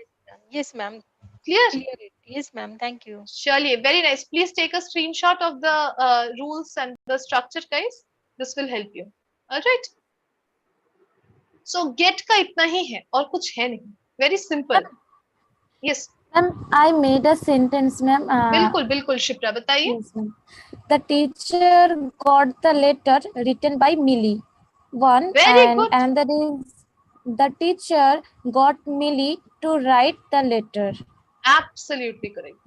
yes ma'am, clear? Clear it. Yes ma'am, thank you. चलिए, very nice. Please take a screenshot of the rules and the structure guys, this will help you. Alright, so get का इतना ही है और कुछ है नहीं, very simple. Yes Ma'am, I made a sentence, ma'am. बिल्कुल बिल्कुल, शिप्रा बताइए। Yes, ma'am. The teacher got the letter written by Millie. One, very and good, another is the teacher got Millie to write the letter. Absolutely correct,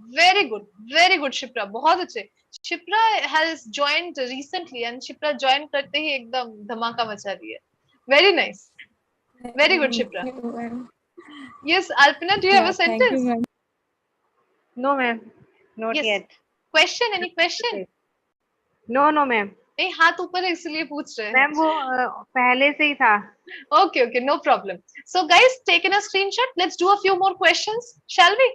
very good Shipra, बहुत अच्छे। Shipra has joined recently and Shipra join करते ही एकदम धमाका मचा रही है। Very nice, very good Shipra. Thank you, ma'am. Yes Alpana, do you have a Yeah, thank you, sentence? ma'am. No, ma'am. Not yes, yet. Question, any question? No, no, ma'am. नहीं, हाथ ऊपर है इसलिए पूछ रहे हैं। मैम वो पहले से ही था। Okay, okay, no problem. So guys, taken a screenshot. Let's do a few more questions, shall we?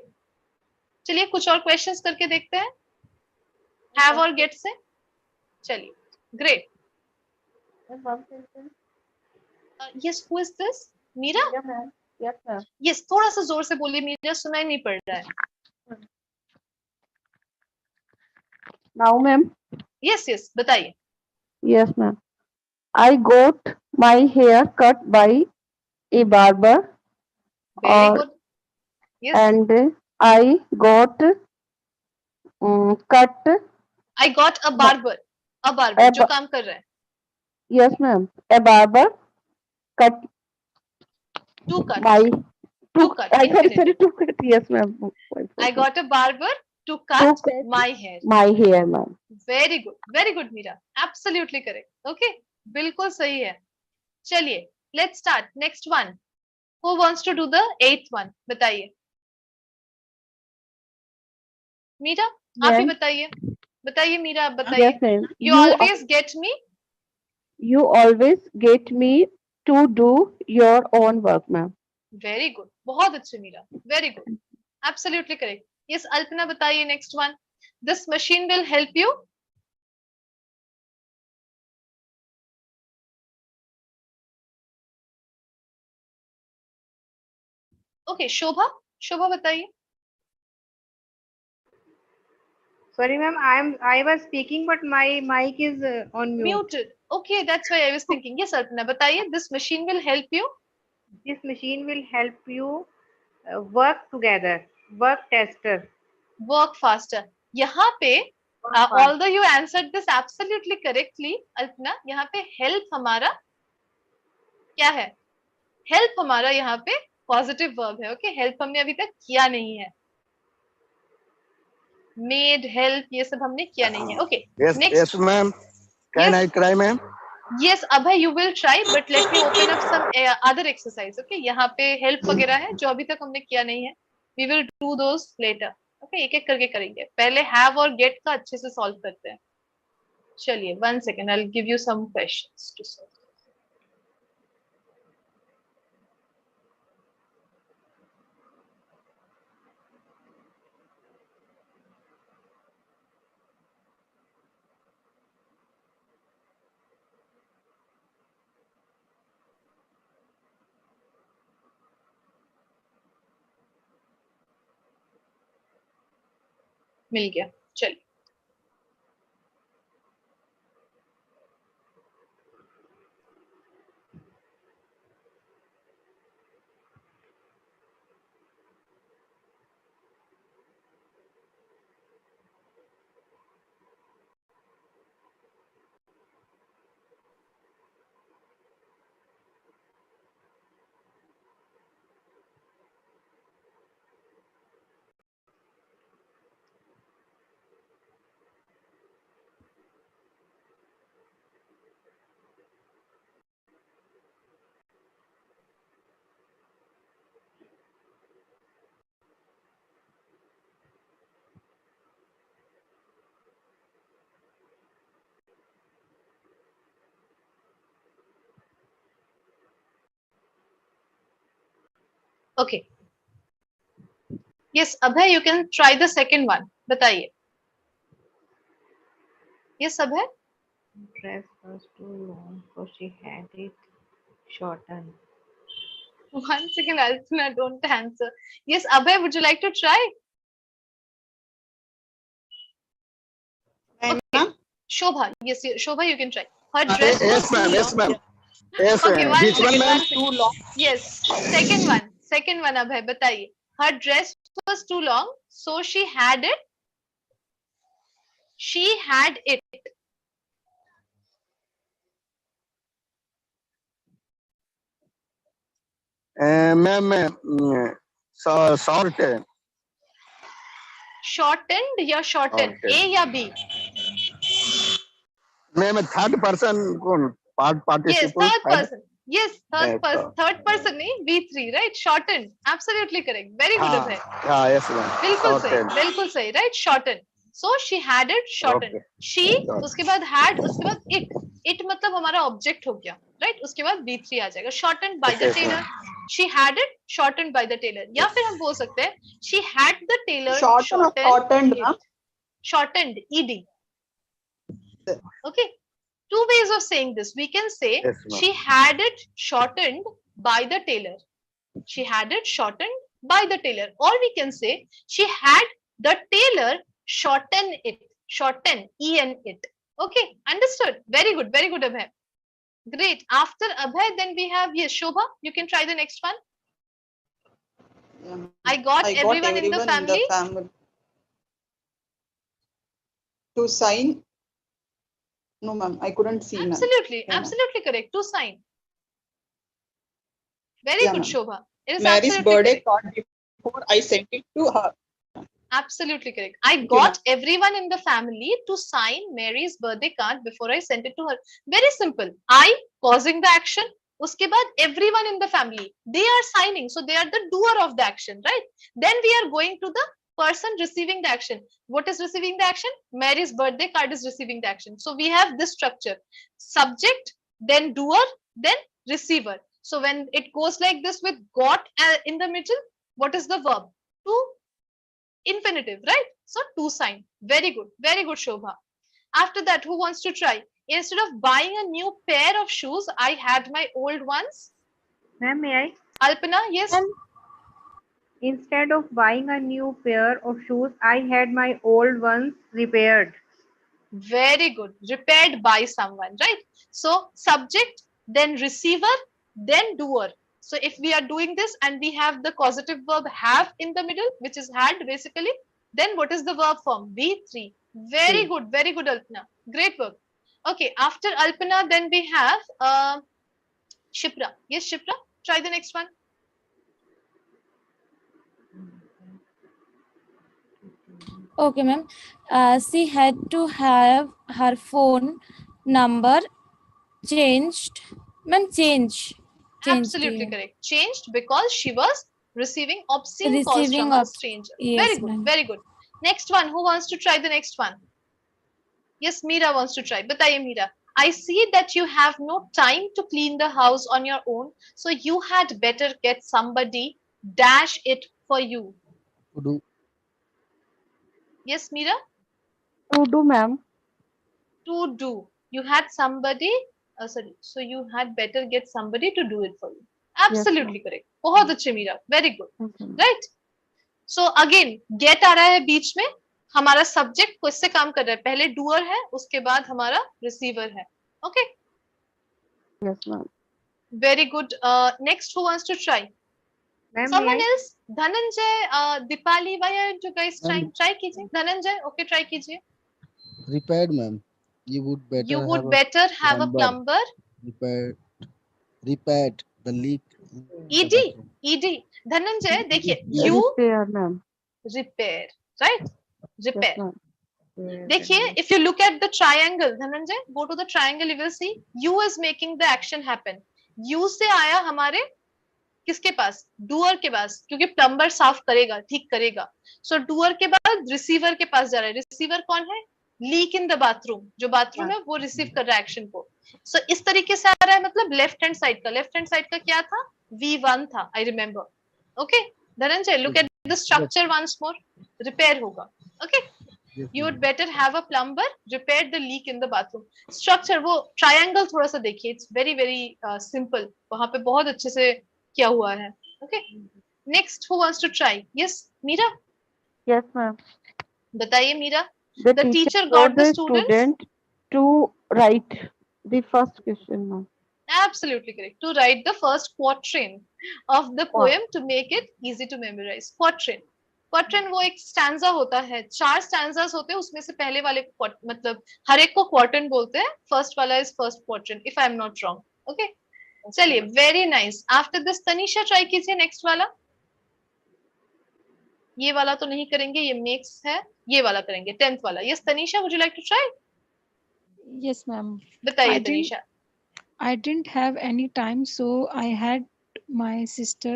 चलिए कुछ और questions करके देखते हैं, have और get से। चलिए, great. Yes, who is this? Meera? Yeah, ma'am. Yes, ma'am. Yes, थोड़ा सा जोर से बोलिए, मीरा सुनाई नहीं पड़ रहा है। Now, ma'am. Yes, yes, बताइए। Yes, ma'am. I got my hair cut by a barber. Very और good. Yes, and I got cut. I got a barber. A barber जो काम कर रहा है। Yes, ma'am. A barber cut To cut. my To cut. sorry, Infinitive. to cut. Yes, ma'am. I got a barber to cut my hair. My hair, ma'am. Very good Meera, absolutely correct. Okay, बिल्कुल सही है। चलिए, let's start next one. Who wants to do the 8th वन? बताइए मीरा, आप ही Ma'am. बताइए। बताइए मीरा, आप Yes, बताइए। ma'am. You always get me. You always get me to do your own work, ma'am. Very good, बहुत अच्छे Meera, very good, absolutely correct. Yes Alpana, बताइए next one. This machine will help you. Okay, Shobha, Shobha बताइए। Sorry, ma'am. I was speaking, but my mic is on mute. Muted, okay, that's why I was thinking. Yes Alpana बताइए, this machine will help you. This machine will help you work together. Work tester. Work faster. यहाँ पे although you answered this absolutely correctly Alpana, यहाँ पे help हमारा क्या है? Help हमारा यहाँ पे पॉजिटिव वर्ब है। ओके, हेल्प हमने अभी तक किया नहीं है, मेड, हेल्प, ये सब हमने किया नहीं है। Okay, Yes, next. yes, ma'am. Can I try, ma'am? Yes Abhay, you will try, but let me open up some other exercise. Okay, यहाँ पे हेल्प वगैरह है जो अभी तक हमने किया नहीं है, we will do those letter. Okay, एक एक करके करेंगे, पहले हैव और गेट का अच्छे से सॉल्व करते हैं। चलिए, 1 second, I will give you some questions to solve. मिल गया, चलिए। Okay. Yes, Abhay, you can try the second one. बताइए. Yes, Abhay. Dress was too long, so she had it shortened. 1 second, Alpana, don't answer. Yes, Abhay, would you like to try? Okay. Shobha, yes, Shobha, you can try. Her dress was Yes, too ma'am. Yes, long. ma'am. Yes, Okay, one which one, second, ma'am? one second. Yes, second one, Abhay, बताइए. Her dress was too long, so she had it. She had it. Ma'am, short. Shortened या shortened? Okay. A या B? Ma'am, third person कौन? Yes, Participle. third person. Yes, Yes, third person नहीं, V3, right? Shortened. Absolutely correct. Very good, Abhay. हाँ, yes, ma'am. बिल्कुल सही, right? Shortened. So she had it shortened. Okay. She, उसके बाद had, उसके बाद it. It मतलब हमारा object हो गया, right? उसके बाद V3 आ जाएगा. Shortened by the Yes, tailor. She had it shortened by the tailor. या फिर हम बोल सकते हैं, she had the tailor shortened it. Shortened, ED. Okay. Two ways of saying this. We can say Yes, ma'am. she had it shortened by the tailor. She had it shortened by the tailor. Or we can say she had the tailor shorten it. Shorten, EN it. Okay, understood. Very good, Abhay. Great. After Abhay, then we have, yes, Shobha, you can try the next one. I got everyone in the family. To sign. No, ma'am, I couldn't see. Absolutely, Yeah, absolutely correct. To sign. Very Yeah, good, ma'am. Shobha. It is Mary's absolutely birthday correct. card before I sent it to her. Absolutely correct. I you, got everyone in the family to sign Mary's birthday card before I sent it to her. Very simple. I causing the action. Uske baad everyone in the family, they are signing. So they are the doer of the action, right? Then we are going to the person receiving the action. What is receiving the action? Mary's birthday card is receiving the action. So we have this structure. Subject, then doer, then receiver. So when it goes like this with got in the middle, what is the verb? To infinitive, right? So to sign. Very good, Shobha. After that, who wants to try? Instead of buying a new pair of shoes, I had my old ones. Ma'am, may I? Alpana, yes. Instead of buying a new pair of shoes, I had my old ones repaired. Very good. Repaired by someone, right? So subject, then receiver, then doer. So if we are doing this and we have the causative verb have in the middle, which is had basically, then what is the verb form? V3. Very good, Alpana. Great work. Okay, after Alpana, then we have Shipra. Yes, Shipra, try the next one. Okay, ma'am. She had to have her phone number changed. Ma'am, changed. Absolutely correct. Changed because she was receiving obscene calls from a stranger. Yes, Very good. Next one. Who wants to try the next one? Yes, Meera wants to try. Bataiye, Meera. I see that you have no time to clean the house on your own, so you had better get somebody dash it for you. To do. Yes, Meera? To do, ma'am. To do. You had somebody, sorry, so you had better get somebody to do it for you. Absolutely correct. बहुत अच्छे Meera. Very good. Right? So again, get आ रहा है बीच में. हमारा subject किससे काम कर रहा है? पहले डूअर है, उसके बाद हमारा रिसीवर है. Okay? Yes, ma'am. Very good. Next, who wants to try? Ma'am, Someone may I? else? Dhananjay, Dipali, why aren't you guys trying? Try कीजिए. Dhananjay, okay, try कीजिए. Repaired, ma'am. You would better have a plumber. Repaired the leak. ED. Dhananjay, देखिए, you Repair, ma'am. repair, right? Repair. Yes, ma'am. देखिए, if you look at the triangle, Dhananjay, go to the triangle, you will see you is making the action happen. You से आया हमारे किसके पास? Doer के पास, क्योंकि plumber साफ करेगा, ठीक करेगा. सो डूअर के बाद रिसीवर के पास जा रहा है. रिसीवर कौन है? Leak in the bathroom. जो बाथरूम है वो रिसीव कर रहा है एक्शन को. सो इस तरीके से आ रहा है, मतलब लेफ्ट हैंड साइड का क्या था? V1 था, I remember. Okay, Dhananjay, look at the structure once more. Repair होगा. Okay, Yes, you would ma'am. better have a plumber repair the leak in the bathroom. Structure वो triangle थोड़ा सा देखिए. It's very very simple. वहाँ पे बहुत अच्छे से किया हुआ है. Okay. Next, who wants to try? Yes, Meera. Yes, ma'am. बताइए Meera. The The teacher teacher got got the the students. student to write the first question, ma'am. Absolutely correct. To write the first quatrain of the Wow. poem to make it easy to memorize. Quatrain. क्वार्टरन वो एक stanza होता है, 4 stanzas होते हैं, उसमें से पहले वाले मतलब हर एक को क्वार्टरन बोलते हैं. फर्स्ट वाला इज फर्स्ट क्वार्टरन if I am not wrong. Okay, चलिए, very nice. After this Tanisha try कीजिए नेक्स्ट वाला. ये वाला तो नहीं करेंगे, ये मेक्स है. ये वाला करेंगे, 10th वाला. Yes Tanisha, would you like to try? Yes, ma'am. बताइए I didn't Tanisha. I didn't have any time, so I had my sister.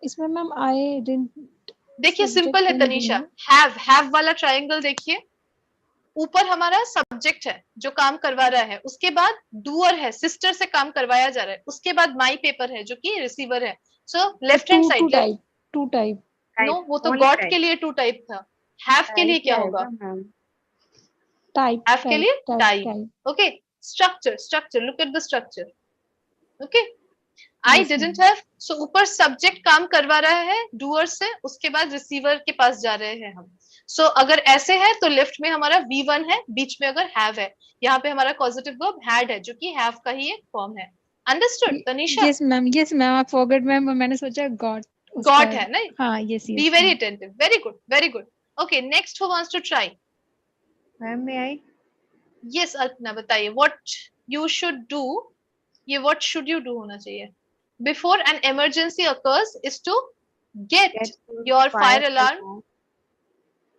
इसमें मैम I didn't देखिए सिंपल subject है तो नहीं तनिषा. है. हैव वाला ट्रायंगल देखिए. ऊपर हमारा सब्जेक्ट है जो काम करवा रहा है, उसके बाद डूअर है, सिस्टर से काम करवाया जा रहा है, उसके बाद माई पेपर है जो कि रिसीवर है. So left hand Two side. type. Two type. No, वो तो Only गॉट type. के लिए 2 टाइप था. हैव के लिए Type क्या आएगा, होगा? ma'am. हैव के लिए type. Type. Okay, structure, look at the structure. Okay, I Yes, didn't ma'am. Have. So ऊपर सब्जेक्ट काम करवा रहा है डूअर से, उसके बाद रिसीवर के पास जा रहे हैं हम. सो अगर ऐसे है तो लेफ्ट में हमारा V1 है, बीच में अगर हैव है, यहाँ पे हमारा पॉजिटिव वर्ब हैड है जो कि हैव का ही एक फॉर्म है. Understood Tanisha? Yes, ma'am. Yes, ma'am. I forgot, ma'am. मैंने सोचा got उसका. गॉट है ना? हाँ, yes, be yes, very ma'am. Attentive. Very good, very good. Okay, next who wants to try? Ma'am, may I? Yes Alpana, बताइए. What you should do. ये what should you do होना चाहिए. Before an emergency occurs is to Get get your fire fire alarm alarm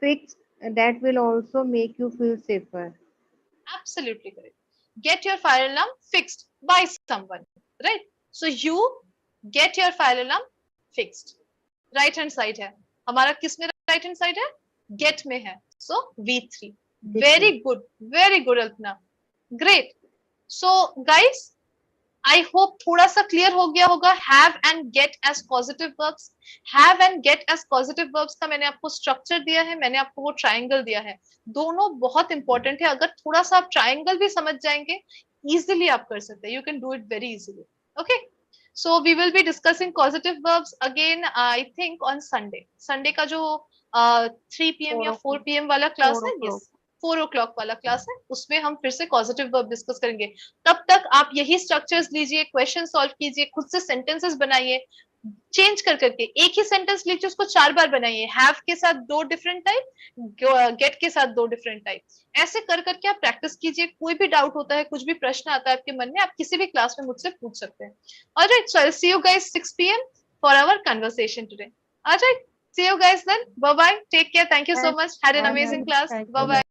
fixed. That will also make you feel safer. absolutely correct. Get your fire alarm fixed by someone, right? So you get your fire alarm fixed. Right hand side है हमारा, किस में right hand side है? Get में है. So V3. Very good, very good Alpana. Great. So guys, I hope थोड़ा सा clear हो गया होगा. Have and get as positive verbs. Have and get as positive verbs का मैंने आपको स्ट्रक्चर दिया है, मैंने आपको वो ट्राइंगल दिया है. दोनों बहुत इंपॉर्टेंट है. अगर थोड़ा सा आप ट्राइंगल भी समझ जाएंगे, इजीली आप कर सकते हैं. You can do it very easily. Okay, so we will be discussing positive verbs again I think on Sunday. Sunday का जो 3 PM या 4 PM वाला क्लास है, यस 4 o'clock वाला क्लास है, उसमें हम फिर से पॉजिटिव वर्ब डिस्कस करेंगे. तब तक आप यही स्ट्रक्चर्स लीजिए, क्वेश्चन सॉल्व कीजिए, खुद से सेंटेंसेस बनाइए, चेंज कर करके. एक ही सेंटेंस लीजिए, उसको 4 बार बनाइए. हैव के साथ 2 डिफरेंट टाइप, गेट के साथ 2 डिफरेंट टाइप. ऐसे कर करके आप प्रैक्टिस कीजिए. कोई भी डाउट होता है, कुछ भी प्रश्न आता है आपके मन में, आप किसी भी क्लास में मुझसे पूछ सकते हैं. Alright, so I see you guys 6 PM for our conversation today. Alright, see you guys then. Bye bye, take care, thank you so much, had an amazing class. Bye bye.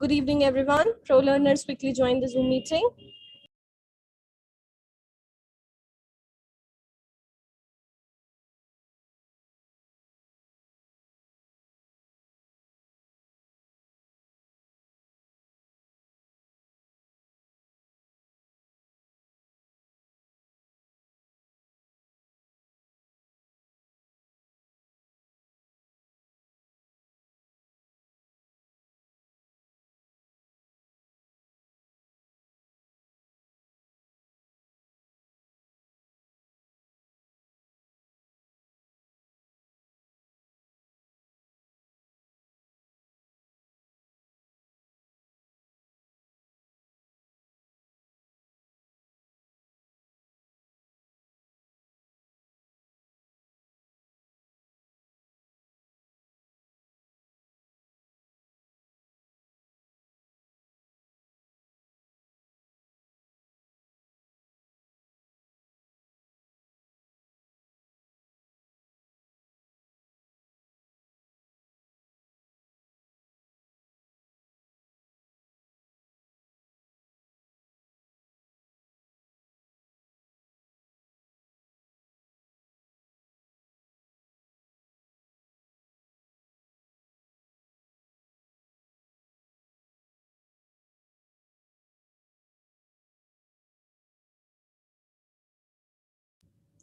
Good evening, everyone. Pro learners quickly join the Zoom meeting.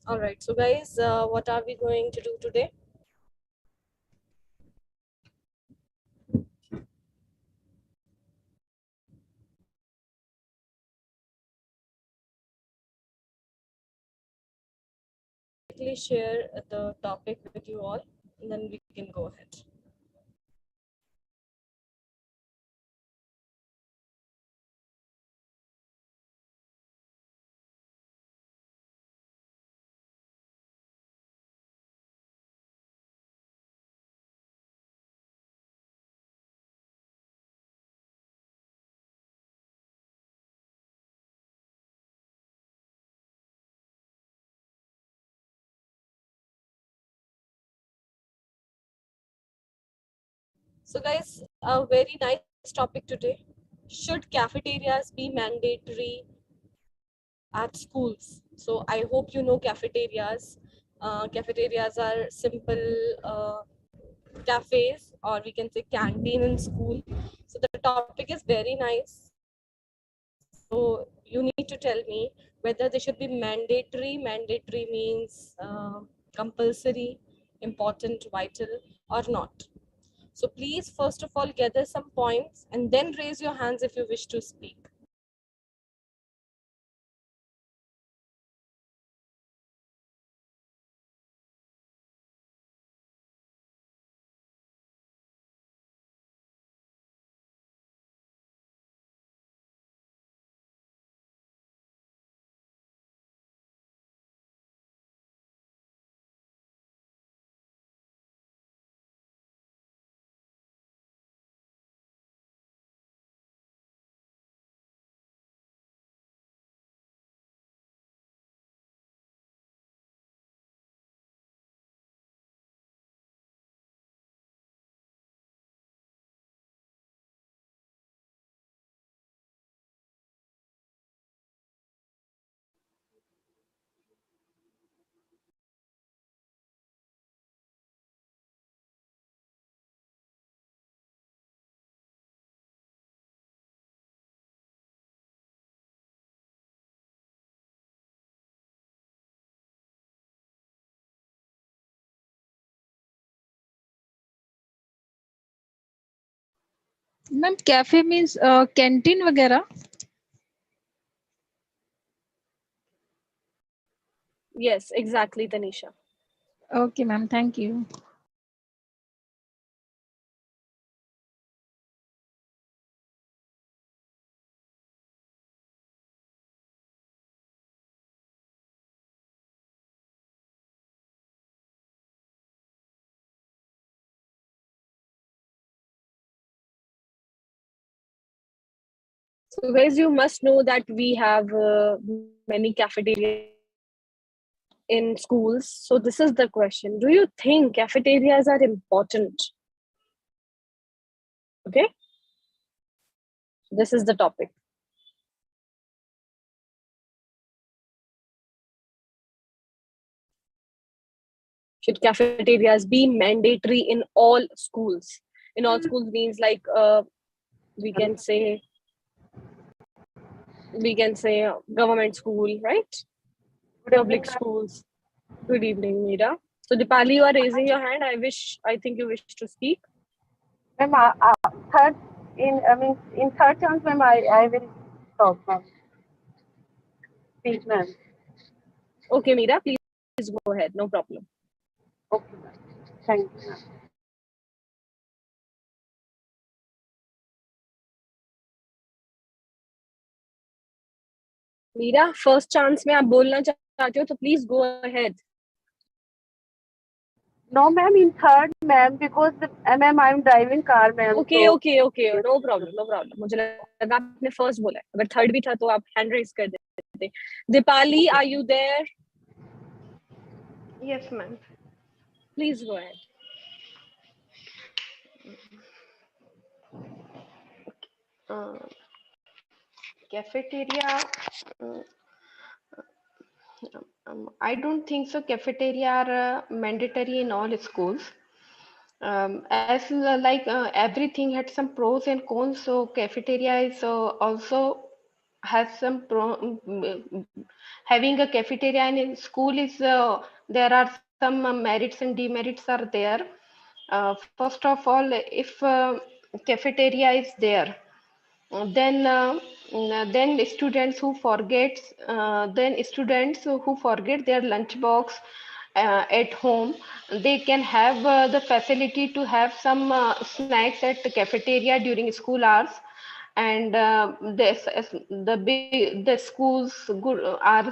All right, so guys, what are we going to do today? Quickly share the topic with you all, and then we can go ahead. So guys, a very nice topic today. Should cafeterias be mandatory at schools? So I hope you know cafeterias. Cafeterias are simple cafes, or we can say canteen in school. So the topic is very nice. So you need to tell me whether they should be mandatory. Mandatory means compulsory, important, vital, or not. So please, first of all, gather some points and then raise your hands if you wish to speak. Ma'am cafe means canteen वगैरह. Yes, exactly, Tanisha. Okay, ma'am. Thank you. So guys, you must know that we have many cafeterias in schools. So this is the question. Do you think cafeterias are important? Okay. This is the topic. Should cafeterias be mandatory in all schools? In all schools means like we can say government school, right? Public schools. Good evening, Meera. So Dipali, you are raising your hand. I think you wish to speak. Ma'am, third in third chance, ma'am, I will talk, ma'am. Speak, ma'am. Okay, Meera, please go ahead. No problem. Okay, ma'am. Thank you, ma'am. Meera first chance में आप बोलना चाहते हो तो please go ahead. No, ma'am, in third, ma'am, because ma'am, I'm driving car, ma'am. Okay, no problem. मुझे लगा आपने first बोला है. अगर थर्ड भी था तो आप हैंड रेज कर देते. Deepali, are you there? Yes, ma'am. Please go ahead. Cafeteria. I don't think so. Cafeteria are mandatory in all schools. As everything had some pros and cons, so cafeteria is also has some having a cafeteria in school is there are some merits and demerits are there. First of all, if cafeteria is there, then students who forget their lunch box at home, they can have the facility to have some snacks at the cafeteria during school hours. And the schools are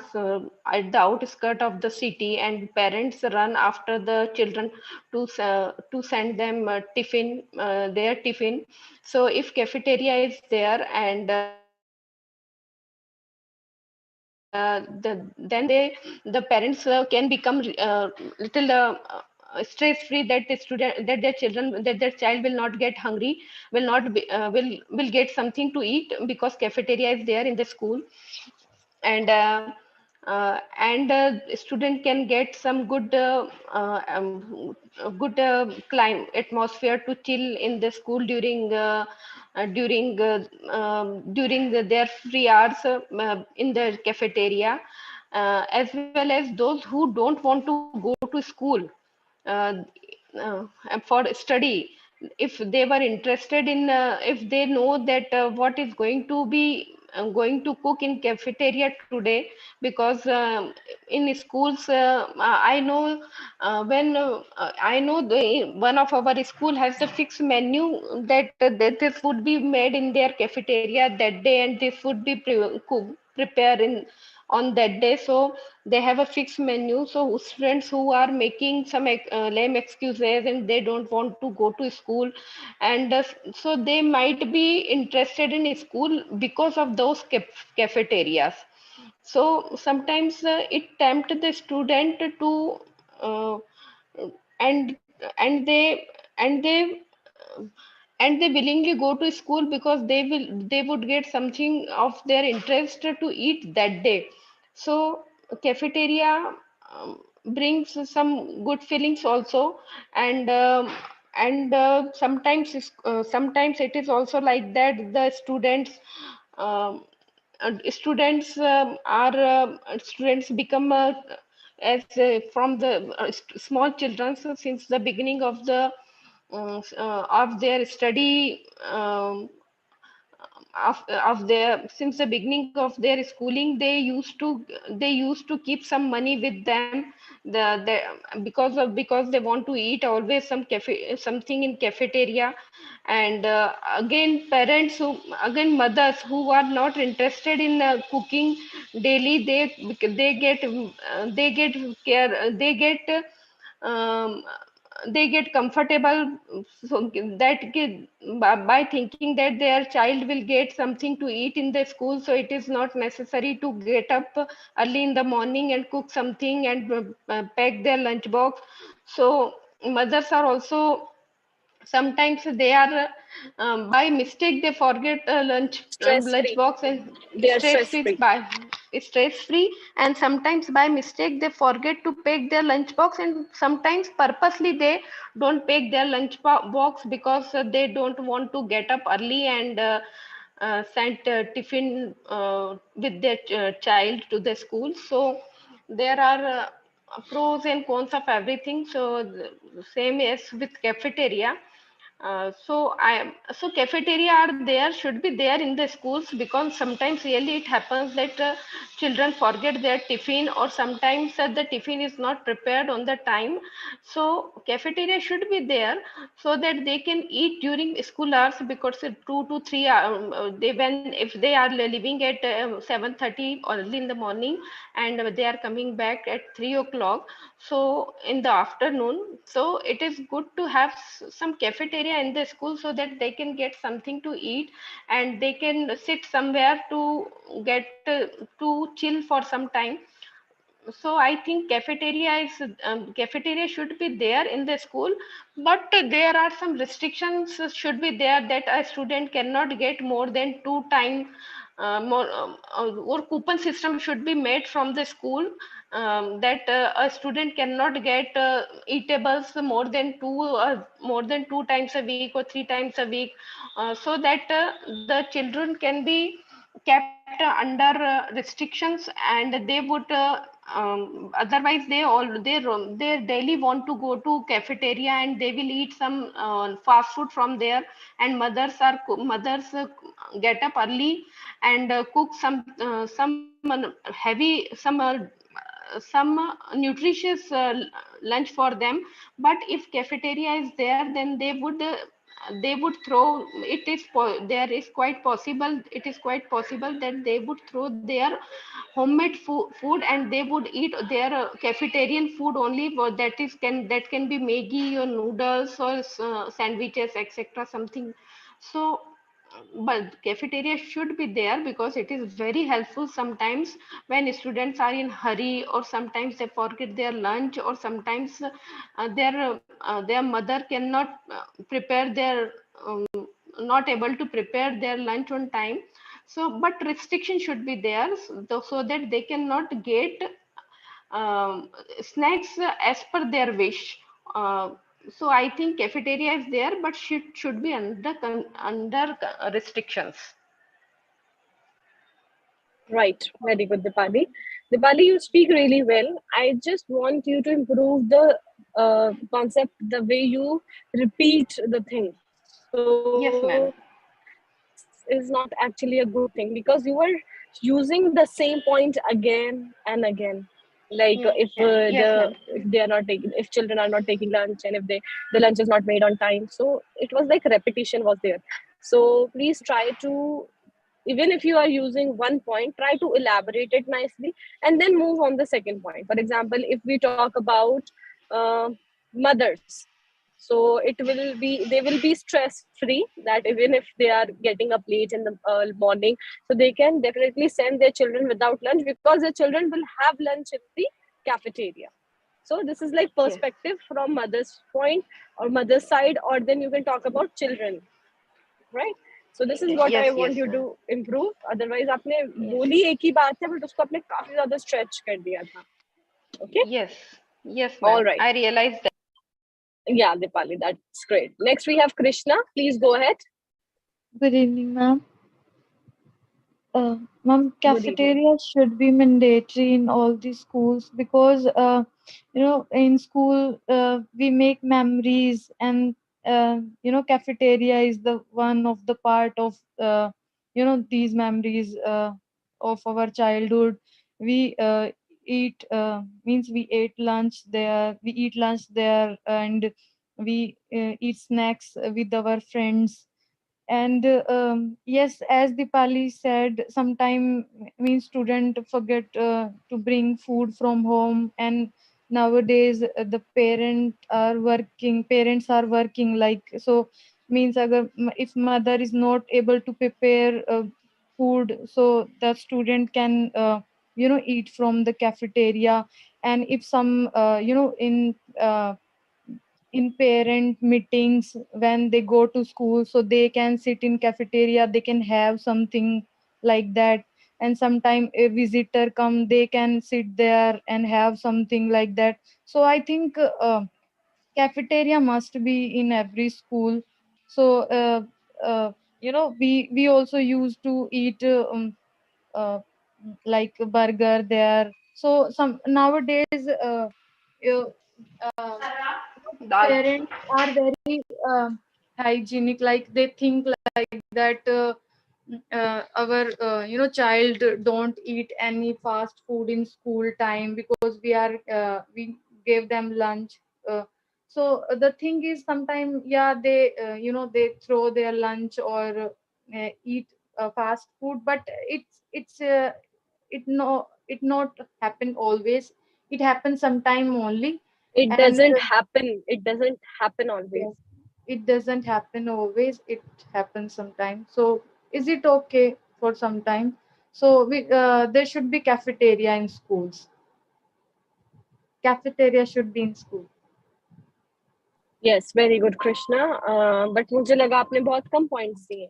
at the outskirts of the city, and parents run after the children to send them their tiffin. So if cafeteria is there, and the parents can become little stress free, that the student that their child will not get hungry, will not be, will get something to eat, because cafeteria is there in the school. And student can get some good climate atmosphere to chill in the school during their free hours in the cafeteria, as well as those who don't want to go to school uh, for study. If they were interested in if they know that what is going to be going to cook in cafeteria today, because in schools I know when I know one of our school has a fixed menu that this would be made in their cafeteria that day, and this would be prepared in on that day. So they have a fixed menu. So students who are making some lame excuses and they don't want to go to school, and so they might be interested in school because of those cafeterias. So sometimes it tempts the student to uh, and and they and they and they willingly go to school, because they would get something of their interest to eat that day. So cafeteria brings some good feelings also. And sometimes it is also like that the um, students become as from the small children, so since the beginning of their study, of their since the beginning of their schooling, they used to keep some money with them, because they want to eat always something in cafeteria. And mothers who are not interested in cooking daily, um, they get comfortable, so by thinking that their child will get something to eat in the school, so it is not necessary to get up early in the morning and cook something and pack their lunch box. So mothers are also sometimes they are by mistake they forget Stress lunch free. box and They are stress stress free free. by stress free, and sometimes by mistake they forget to pack their lunch box, and sometimes purposely they don't pack their box because they don't want to get up early and send tiffin with their child to the school. So there are pros and cons of everything. So same as with cafeteria. So cafeteria are there, should be there in the schools, because sometimes really it happens that children forget their tiffin, or sometimes the tiffin is not prepared on the time. So cafeteria should be there so that they can eat during school hours, because 2 to 3 they, when if they are living at 7:30 early in the morning, and they are coming back at 3 o'clock, so in the afternoon, so it is good to have some cafeteria in the school so that they can get something to eat, and they can sit somewhere to get to chill for some time. So I think cafeteria should be there in the school, but there are some restrictions should be there, that a student cannot get more than 2 time more or coupon system should be made from the school, that a student cannot get eatables more than 2 times a week or 3 times a week, so that the children can be kept under restrictions, and they would otherwise they daily want to go to cafeteria, and they will eat some fast food from there, and mothers get up early and cook some heavy some nutritious lunch for them. But if cafeteria is there, then they would throw it is there is quite possible it is quite possible that they would throw their homemade food, and they would eat their cafeterian food only, that can be Maggi or noodles or sandwiches, etc., something. So but cafeteria should be there because it is very helpful sometimes when students are in hurry, or sometimes they forget their lunch, or sometimes their mother cannot prepare their not able to prepare their lunch on time. So but restriction should be there, so that they cannot get snacks as per their wish. So I think cafeteria is there, but should be under restrictions. Right. Very good, Dipali. Dipali, you speak really well. I just want you to improve the concept, the way you repeat the thing. Yes, So ma'am. is not actually a good thing, because you are using the same point again and again. Like if Yes, ma'am. if they are not taking, if children are not taking lunch, and if the lunch is not made on time, so it was like repetition was there. So please try to, even if you are using one point, try to elaborate it nicely and then move on the second point. For example, if we talk about uh, mothers, so it will be, they will be stress free, that even if they are getting up late in the morning, so they can definitely send their children without lunch, because their children will have lunch in the cafeteria. So this is like Yes. perspective from mother's point or mother's side, or then you can talk about children, right? So this is what I Yes, want yes, you to ma'am. improve. Otherwise आपने Yes. बोली एक ही बात है, but उसको आपने काफी ज्यादा stretch कर दिया था. Okay. Yes. Yes, All ma'am. right. I realized that. Yeah, Dipali, that's great. Next we have Krishna. Please go ahead. Good evening, ma'am. Ma'am, Good evening. cafeteria should be mandatory in all the schools because, in school we make memories, and cafeteria is the one of the part of these memories of our childhood. We eat means we ate lunch there. We eat lunch there, and we eat snacks with our friends. And yes, as Dipali said, sometime means student forget to bring food from home, and nowadays the parents are working, like, so means if mother is not able to prepare food, so the student can eat from the cafeteria. And if some in parent meetings when they go to school, so they can sit in cafeteria, they can have something like that. And sometime a visitor come, they can sit there and have something like that. So I think cafeteria must be in every school. So we also used to eat uh, like a burger there. So some nowadays you- uh, Dal. parents are very hygienic, like they think like that our child don't eat any fast food in school time, because we gave them lunch. The thing is, sometimes, yeah, they they throw their lunch or eat fast food, but it not happen always. It happens sometime only. It And doesn't happen. It doesn't happen always. yes, it doesn't happen always, it happens sometimes. So is it okay for some time? So there should be cafeteria in schools. Cafeteria should be in school. Yes, very good, Krishna. But मुझे लगा आपने बहुत कम points दिए.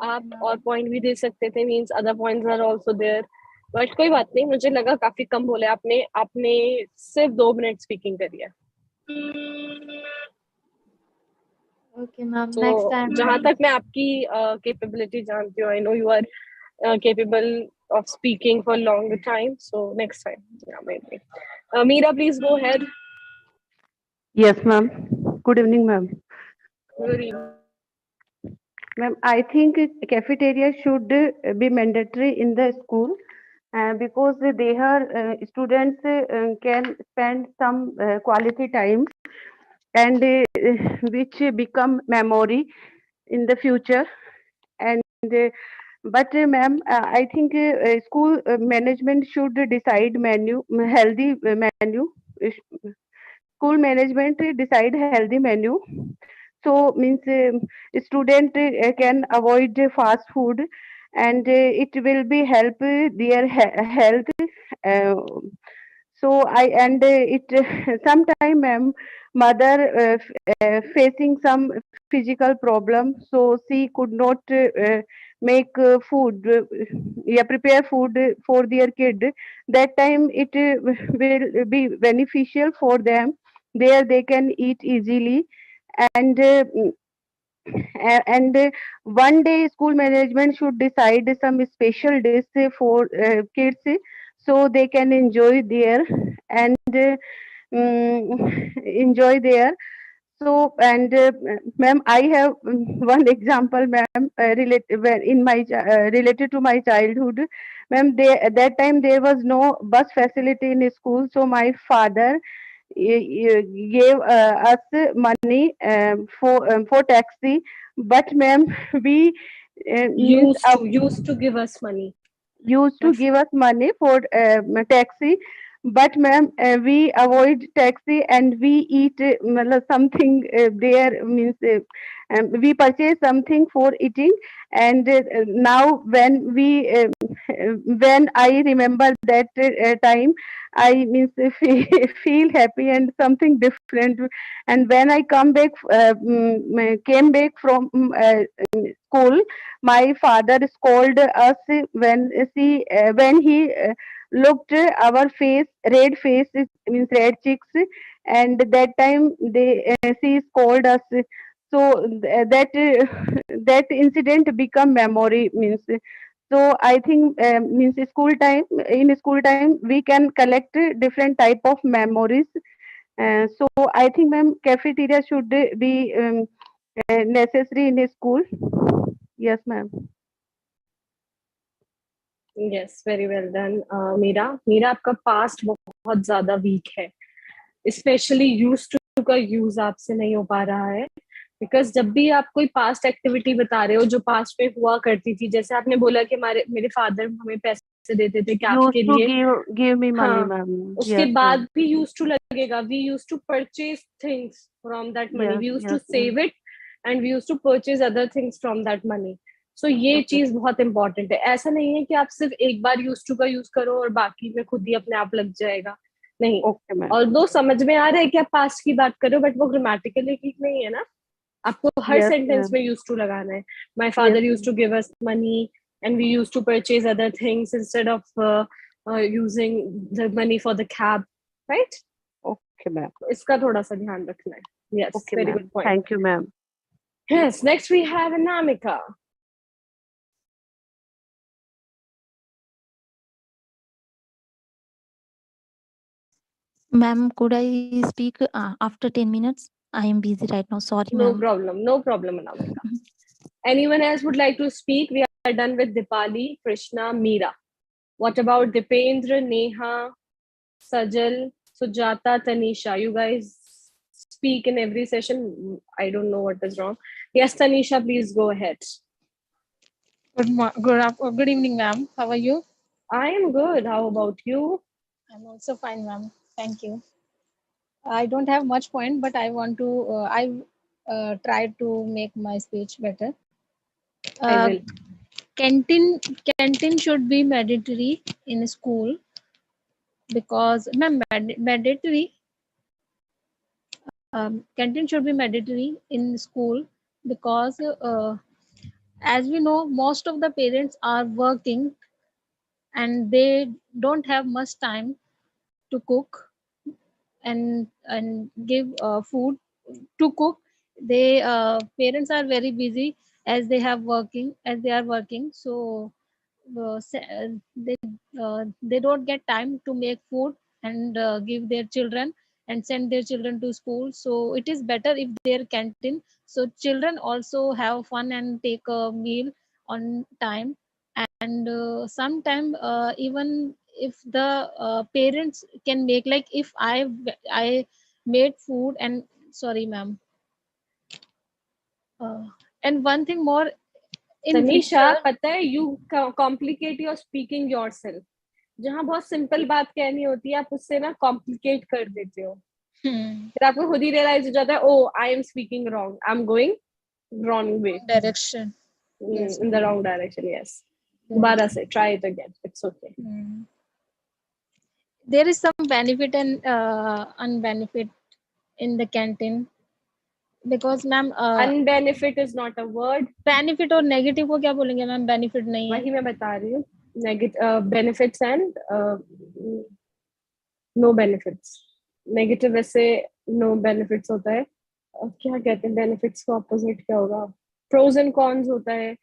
आप और point भी दे सकते थे, means other points are also there. But कोई बात नहीं, मुझे लगा काफी कम बोले आपने सिर्फ 2 मिनट स्पीकिंग करी है. Okay, ma'am. So Next time. जहाँ तक मैं आपकी capability जानती हूँ, I know you are capable of speaking for longer time. So next time, yeah, maybe. Meera, please go ahead. Yes, ma'am. Good evening, ma'am. Good evening. Ma'am, I think cafeteria should be mandatory in the school because they are students can spend some quality time and which become memory in the future. And ma'am, I think school management should decide healthy menu. School management decide healthy menu. So means student can avoid fast food, and it will be help their health. Uh, so I and it sometime, ma'am, mother facing some physical problem, so she could not make food, yeah, prepare food for their kid. That time it will be beneficial for them. There they can eat easily. And one day school management should decide some special days for kids, so they can enjoy there and enjoy there. So, and ma'am, I have one example, ma'am, related to my childhood. Ma'am, at that time there was no bus facility in school, so my father gave us money for taxi. But ma'am, we means Used to give us money. used to give us money for taxi. But ma'am, we avoid taxi and we eat matlab something there, means we purchase something for eating. And now when I remember that time, I means feel happy and something different. And when I came back from school, my father scolded us when he looked our face, red face, it means red cheeks. And that time she scolded us. So that incident become memory, means. So I think means school time we can collect different type of memories. So I think, ma'am, cafeteria should be necessary in a school. Yes, ma'am. Yes, very well done, Meera आपका past बहुत ज्यादा week है, specially use to का use आपसे नहीं हो पा रहा है. बिकॉज जब भी आप कोई पास्ट एक्टिविटी बता रहे हो जो पास्ट में हुआ करती थी, जैसे आपने बोला कि मेरे फादर हमें पैसे देते थे कैब के Used to लिए, give me money, हाँ, ma'am. उसके Yes, बाद ma'am. भी यूज टू लगेगा. We use to purchase things from that money, Yes, we use to yes, ma'am. Save it, and we used to purchase other things from that money. सो ये Okay. चीज बहुत important है. ऐसा नहीं है कि आप सिर्फ एक बार यूज टू का यूज करो और बाकी में खुद ही अपने आप लग जाएगा. नहीं. Okay, ma'am. और दो समझ में आ रहा है कि आप पास्ट की बात करो, बट वो ग्रामेटिकली ठीक नहीं है ना. आपको हर Yes, सेंटेंस ma'am. में यूज टू लगाना है. My Yes, father use ma'am. To give us money and we used to purchase other things instead of using the money for the cab, right? Okay, ma'am. इसका थोड़ा सा ध्यान रखना है. Yes, Okay, very ma'am. good point. Thank you, ma'am. Yes, next we have Anamika. Ma'am, could I speak after 10 minutes? I am busy right now. Sorry, No ma'am. problem. No problem, Anamika. Anyone else would like to speak? We are done with Dipali, Krishna, Meera. What about Dipendra, Neha, Sajal, Sujata, Tanisha? You guys speak in every session. I don't know what is wrong. Yes, Tanisha, please go ahead. Good evening, ma'am. How are you? I am good. How about you? I'm also fine, ma'am. Thank you. I don't have much point, but I want to. I try to make my speech better. I will. Canteen should be mandatory in school because ma'am, mandatory. Canteen should be mandatory in school because as we know, most of the parents are working and they don't have much time to cook and give food to cook. They parents are very busy as they are working, so they they don't get time to make food and give their children and send their children to school. So it is better if their canteen, so children also have fun and take a meal on time. And sometime even if the parents can make, like if I made food and sorry ma'am, and one thing more, in Tanisha, winter पता है you complicate your speaking yourself. जहाँ बहुत simple बात कहनी होती है आप उससे ना कॉम्प्लिकेट कर देते हो. फिर आपको खुद ही रियलाइज हो जाता है, oh I am speaking wrong, I am going wrong way, direction. Yes, in the wrong direction. Yes. दोबारा से try it again. It's okay. There is some benefit and unbenefit in the canteen because ma'am Unbenefit is not a word. benefit और negative को क्या बोलेंगे ma'am? benefit नहीं है. वही मैं बता रही हूँ. Benefits and no benefits. Negative वैसे no benefits होता है. क्या कहते हैं benefits का opposite क्या होगा? Pros and cons होता है.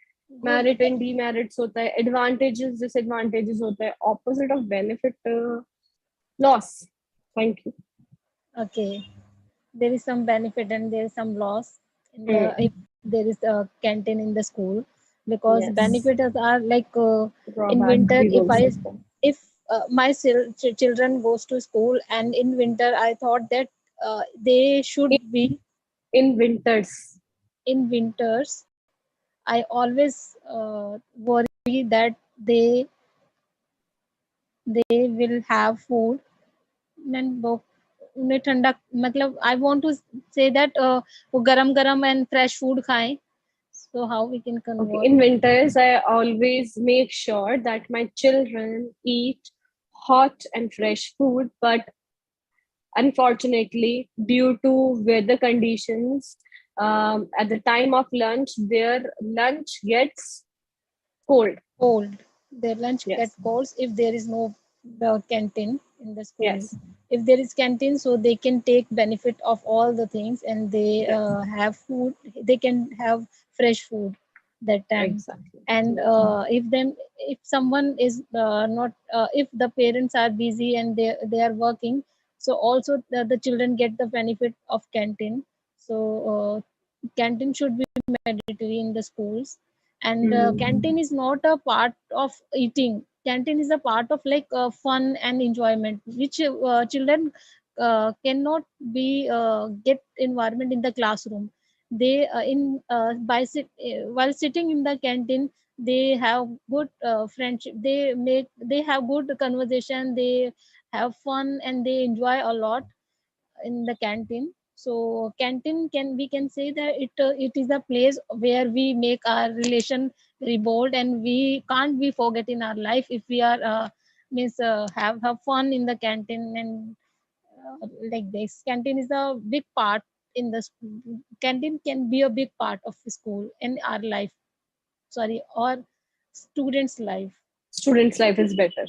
Merit and demerits होता है. Advantages, disadvantages होता है. Opposite of benefit, loss. Thank you. Okay, there is some benefit and there is some loss in the, if there is a canteen in the school, because Yes. benefits are like in Drawback winter भी बोल if सकते हैं. if my children goes to school and in winter I thought that they should be in winters. In winters, I always worry that they will have food and उन्हें ठंडा, मतलब I want to say that वो गरम गरम and fresh food खाएं. So how we can convert? Okay. In winters, I always make sure that my children eat hot and fresh food, but unfortunately, due to weather conditions, at the time of lunch, their lunch gets cold. Their lunch Yes. gets cold if there is no canteen in the school. Yes. If there is canteen, so they can take benefit of all the things and they have food. They can have fresh food that time. Exactly. And if someone is not, if the parents are busy and they are working, so also the children get the benefit of canteen. So canteen should be mandatory in the schools. And canteen is not a part of eating. Canteen is a part of like fun and enjoyment, which children cannot be get environment in the classroom. They while sitting in the canteen, they have good friendship. They have good conversation. They have fun and they enjoy a lot in the canteen. So canteen we can say that it is a place where we make our relation very bold, and we can't be forget in our life if we are have fun in the canteen. And like this, canteen is a big part in the canteen can be a big part of the school in our life, sorry, or students life. Students' life is better.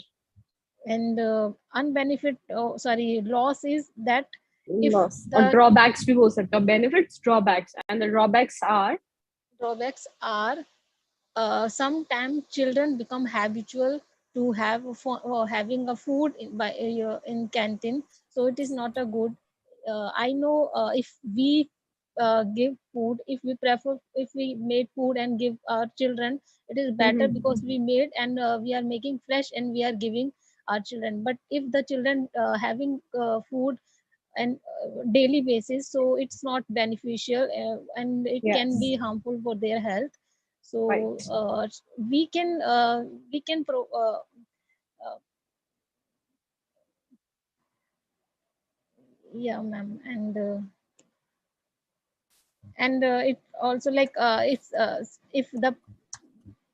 And unbenefit, oh, sorry, loss is that if Loss or the drawbacks भी हो सकता है. Benefits, drawbacks, and the drawbacks are drawbacks are sometimes children become habitual to have having a food in canteen, so it is not a good. I know if we give food, if we prefer, if we made food and give our children, it is better because we made and we are making fresh and we are giving our children. But if the children having food and daily basis, so it's not beneficial, and it can be yes, harmful for their health. So right. we can uh, yeah, ma'am. And it also like if the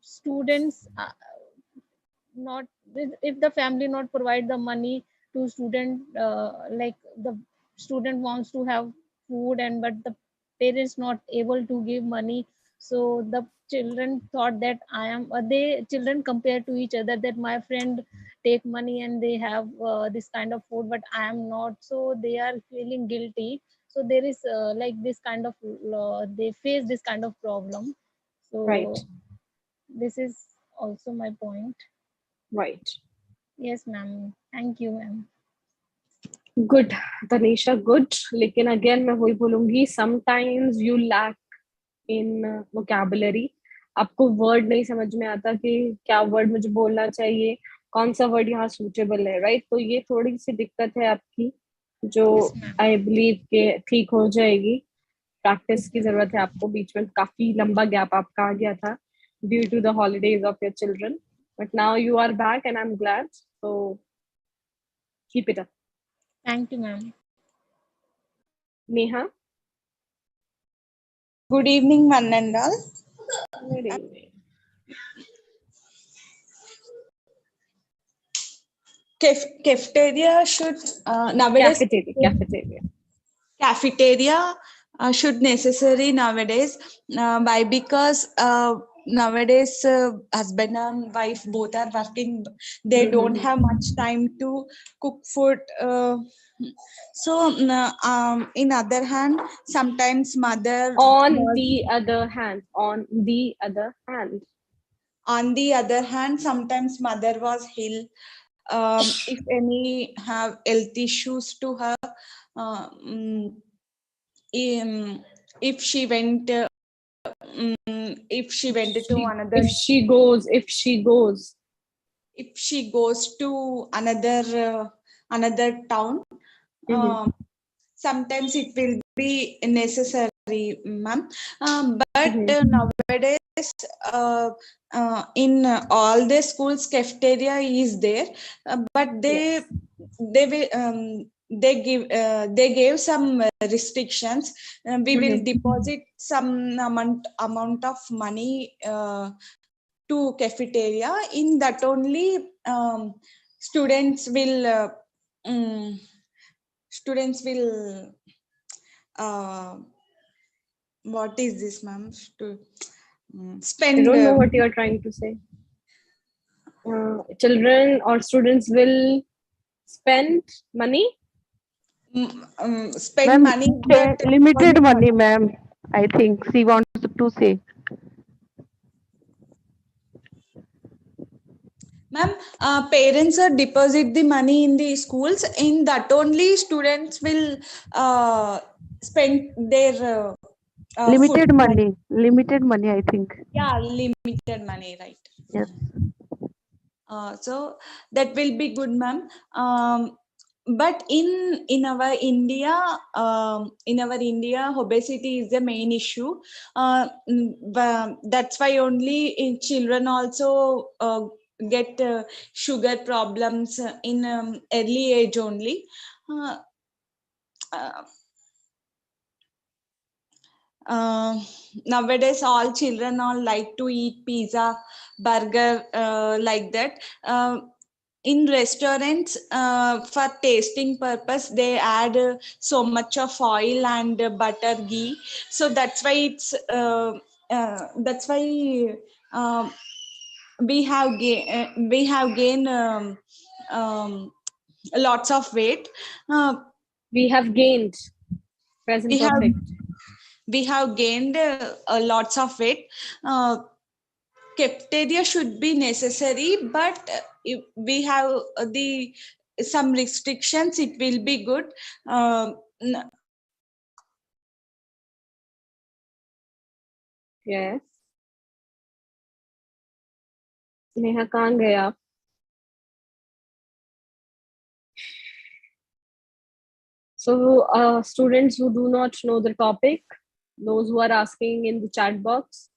students not, if the family not provide the money to student, like the student wants to have food and but the parents not able to give money, so the children thought that I am they children compare to each other that my friend take money and they have this kind of food but I am not, so they are feeling guilty. So there is like this kind of they face this kind of problem. Right. So this is also my point. Right. Yes, ma'am. Thank you, ma'am. Good, Tanisha, good. लेकिन again मैं वही बोलूंगी, sometimes you lack in vocabulary. आपको word नहीं समझ में आता कि क्या word मुझे बोलना चाहिए, कौन सा word यहाँ suitable है, right? तो ये थोड़ी सी दिक्कत है आपकी, जो I believe के ठीक हो जाएगी. प्रैक्टिस की जरूरत है आपको. बीच में काफी लंबा गैप आपका आ गया था due to the holidays of your children, but now you are back and I'm glad. So keep it up. Thank you, ma'am. Neha. Good evening, one and all. Good evening. Cafeteria should nowadays. Cafeteria should necessary nowadays. Why? Because nowadays husband and wife both are working. They don't have much time to cook food. So in other hand, sometimes mother. On the other hand, sometimes mother was ill. If any have health issues to her, if she went to another, if she goes to another town, sometimes it will be necessary, ma'am. But nowadays in all the schools cafeteria is there, but they gave some restrictions. We will deposit some amount of money to cafeteria. In that only students will what is this, ma'am? Spend. I don't know what you are trying to say. Children or students will spend money. Spend money, but limited money, ma'am. I think she wants to say. Ma'am, parents deposit the money in the schools. In that only students will spend their limited food. Limited money, I think. Yeah, limited money, right? Yes. So that will be good, ma'am. But in our India, obesity is the main issue. That's why only in children also get sugar problems in early age only. nowadays all children all like to eat pizza, burger, like that. In restaurants, for tasting purpose, they add so much of oil and butter, ghee. So that's why that's why we have gained lots of weight. We have gained. Present we have perfect. we have gained lots of weight. Cafeteria should be necessary, but if we have the some restrictions, it will be good. Yes. Neha कहाँ गए आप? So students who do not know the topic, those who are asking in the chat box,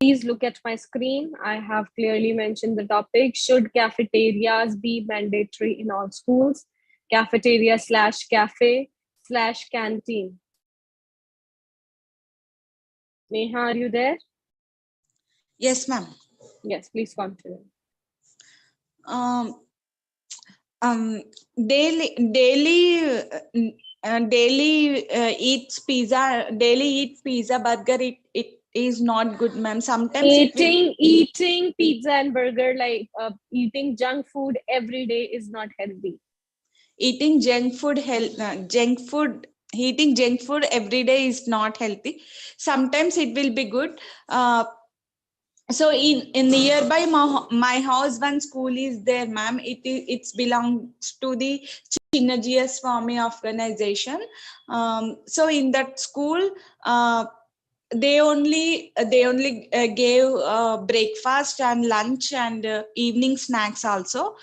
please look at my screen. I have clearly mentioned the topic. Should cafeterias be mandatory in all schools? Cafeteria / cafe / canteen. Neha, are you there? Yes, ma'am. Yes, please continue. Daily eats pizza, burger. It is not good, ma'am. Sometimes Eating pizza and burger, like eating junk food every day, is not healthy. Eating junk food every day is not healthy. Sometimes it will be good. So in nearby my house, one school is there, ma'am. It belongs to the Chinnajia Swami organization. So in that school, they only gave breakfast and lunch and evening snacks also.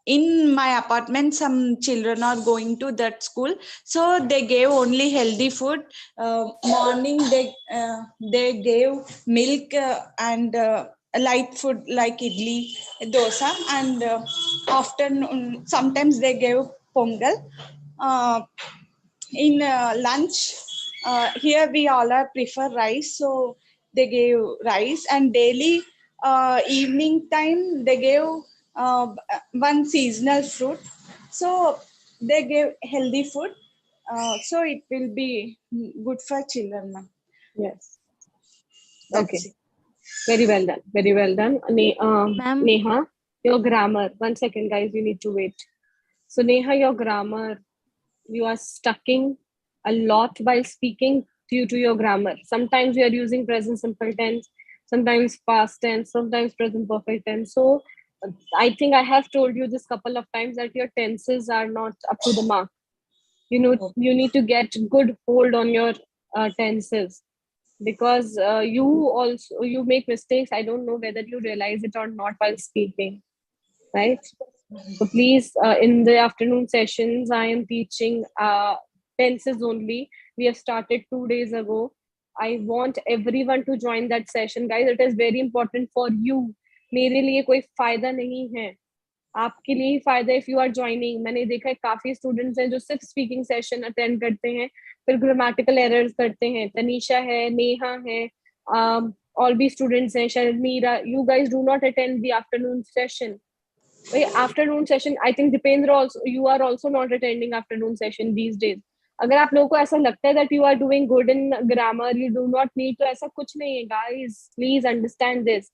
In my apartment, some children are going to that school, so they gave only healthy food. Morning they gave milk and light food like idli, dosa, and afternoon sometimes they gave pongal. In lunch, here we all are prefer rice, so they gave rice, and daily evening time they gave one seasonal fruit. So they gave healthy food, so it will be good for children, ma'am. Yes. That's Okay. it. Very well done. Very well done. Ma'am. Neha, your grammar. 1 second, guys. You need to wait. So Neha, your grammar, you are stucking a lot while speaking due to your grammar. Sometimes you are using present simple tense, sometimes past tense, sometimes present perfect tense. So I think I have told you this couple of times that your tenses are not up to the mark. You know, you need to get good hold on your tenses, because you make mistakes. I don't know whether you realize it or not while speaking, right? So please, in the afternoon sessions, I am teaching tenses only. We have started 2 days ago. I want everyone to join that session, guys. It is very important for you. मेरे लिए कोई फायदा नहीं है, आपके लिए ही फायदा if you are joining. मैंने देखा है काफी स्टूडेंट्स हैं जो सिर्फ स्पीकिंग सेशन अटेंड करते हैं, फिर ग्रामेटिकल एरर्स करते हैं. तनीषा है, नेहा है, और भी स्टूडेंट्स हैं, Sharmira. You guys do not attend the afternoon session. Afternoon session, I think Dipendra also, you are also not attending afternoon session these days. अगर आप लोगों को ऐसा लगता है that you are doing good in grammar, you do not need, तो ऐसा कुछ नहीं है गाइज. Please understand this.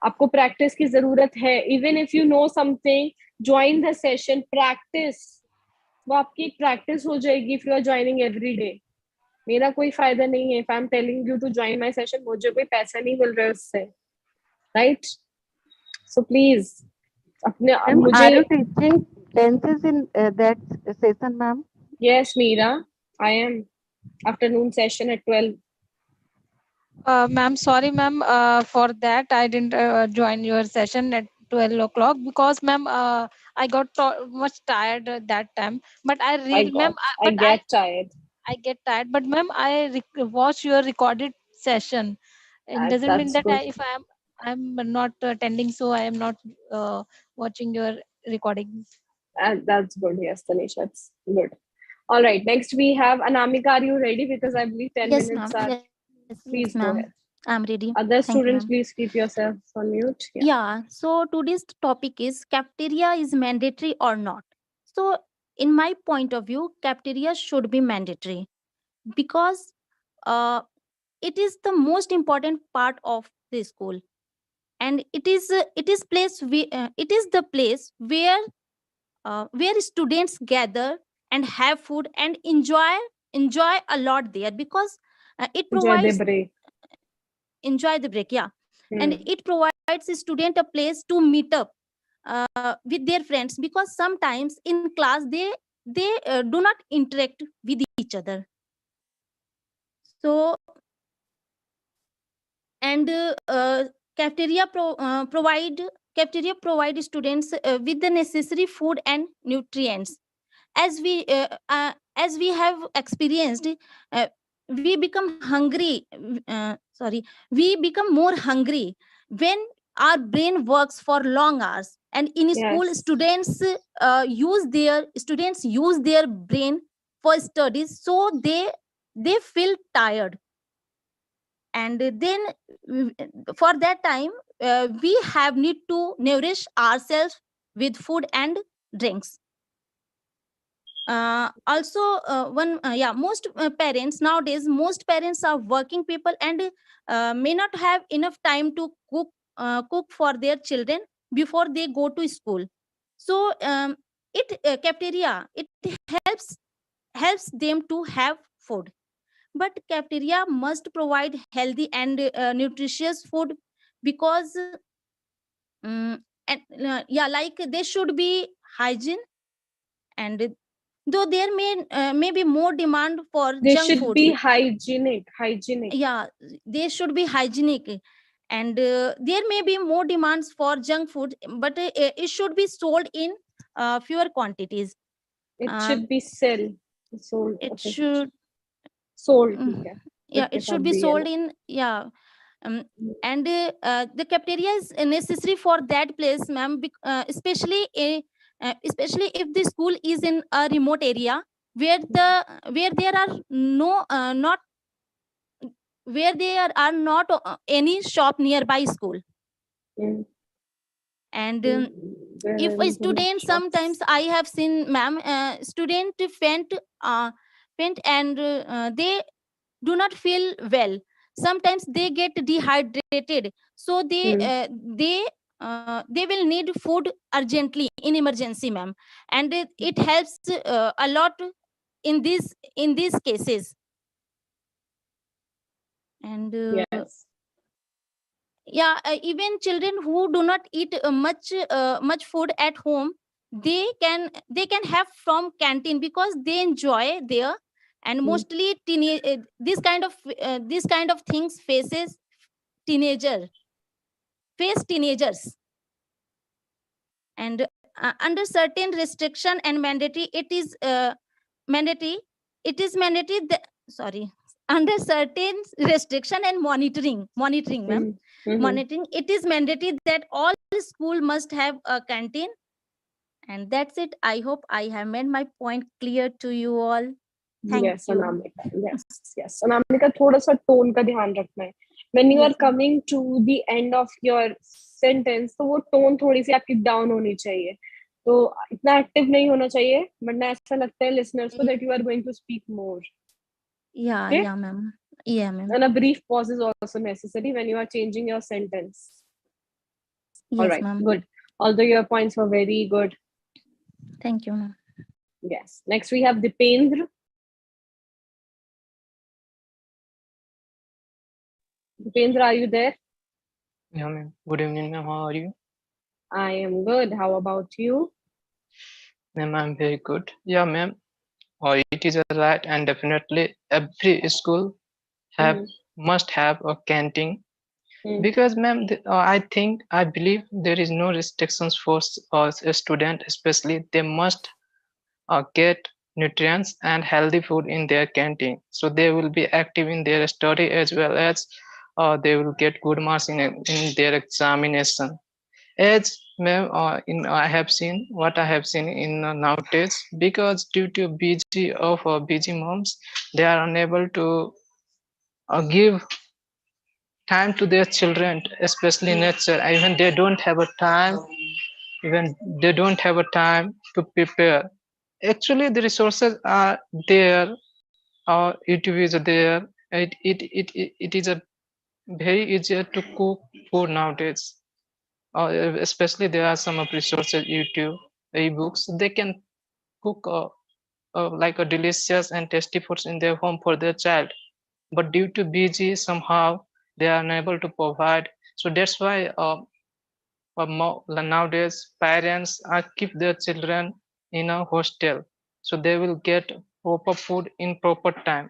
आपको प्रैक्टिस की जरूरत है. Even if you know something, join the session, practice. वो आपकी एक प्रैक्टिस हो जाएगी if you are joining every day. मेरा कोई फायदा नहीं है if I am telling you to join my session, मुझे कोई पैसा नहीं मिल रहा है उससे, राइट? सो प्लीज अपने मुझे. Are you teaching tenses in that session, ma'am? Yes, Meera, I am. Afternoon session at 12. Ma'am, sorry, ma'am, for that I didn't join your session at 12 o'clock because, ma'am, I got much tired at that time. But I read, ma'am, I get tired. I get tired. But, ma'am, I watch your recorded session. It doesn't mean That's that good. if I'm not attending, so I am not watching your recordings. That's good. Yes, Tanisha, it's good. All right, next we have Anamika. Are you ready? Because I believe 10 Yes, minutes ma'am. are. Yes, Please go ma'am. ahead. I'm ready. Other Thank you, students, ma'am. please keep yourselves on mute. Yeah. Yeah. So today's topic is cafeteria is mandatory or not. So in my point of view, cafeteria should be mandatory because it is the most important part of the school, and it is it is the place where students gather and have food and enjoy a lot there, because it Enjoy the provides break. enjoy the break, yeah. And it provides a student a place to meet up with their friends, because sometimes in class they do not interact with each other. So, and cafeteria provide students with the necessary food and nutrients. As we have experienced, uh, we become hungry sorry we become more hungry when our brain works for long hours, and in school Yes. students use their brain for studies, so they feel tired. And then for that time we have need to nourish ourselves with food and drinks. Also one yeah most parents nowadays, most parents are working people, and may not have enough time to cook for their children before they go to school. So it cafeteria, it helps helps them to have food. But cafeteria must provide healthy and nutritious food, because and, yeah, like they should be hygiene. And though there may be more demand for They junk should foods, be hygienic. yeah, they should be hygienic. And there may be more demands for junk food, but it should be sold in fewer quantities. It uh, should be sold. it Okay. should Sold. mm, ठीक है. yeah, it should be sold in, yeah. And the cafeteria is necessary for that place, ma'am, especially if the school is in a remote area where there are no not where there are not any shop nearby school. And if a student, sometimes I have seen, ma'am, student faint and they do not feel well. Sometimes they get dehydrated, so they will need food urgently in emergency, ma'am. And it helps a lot in these cases. And yes, yeah, even children who do not eat much food at home, they can have from canteen, because they enjoy there. And mostly this kind of things face teenagers. And under certain restriction and mandatory, it is mandatory that, sorry, under certain restriction and monitoring, ma'am, monitoring, it is mandatory that all school must have a canteen. And that's it. I hope I have made my point clear to you all. Thank yes, you. Anamika. Yes. Anamika, थोड़ा सा tone का ध्यान रखना है. When you are coming to the end of your sentence, तो वो tone थोड़ी सी आपकी down होनी चाहिए. तो इतना active नहीं होना चाहिए. वरना ऐसा लगता है listeners को that you are going to speak more. Yeah, Okay? yeah, ma'am. Yeah, ma'am. And a brief pause is also necessary when you are changing your sentence. All Yes, right, ma'am. good. Although your points were very good. Thank you, ma'am. Yes. Next we have Dipendra. Dipendra, are you there? Yeah, ma'am. Good evening, ma'am. How are you? I am good. How about you? Ma'am, I'm very good. Yeah, ma'am. It is a right, and definitely every school must have a canteen, because, ma'am, I believe there is no restrictions for a student, especially they must get nutrients and healthy food in their canteen, so they will be active in their study, as well as they will get good marks in their examination. As Ma'am, I have seen what I have seen in nowadays, because due to busy moms, they are unable to give time to their children, especially nature. Even they don't have a time, even they don't have a time to prepare. Actually, the resources are there, or YouTube is there. It is a very easier to cook food nowadays. Especially there are some of resources, YouTube, ebooks. They can cook like a delicious and tasty foods in their home for their child. But due to busy, somehow they are unable to provide. So that's why nowadays parents are keep their children in a hostel, so they will get proper food in proper time.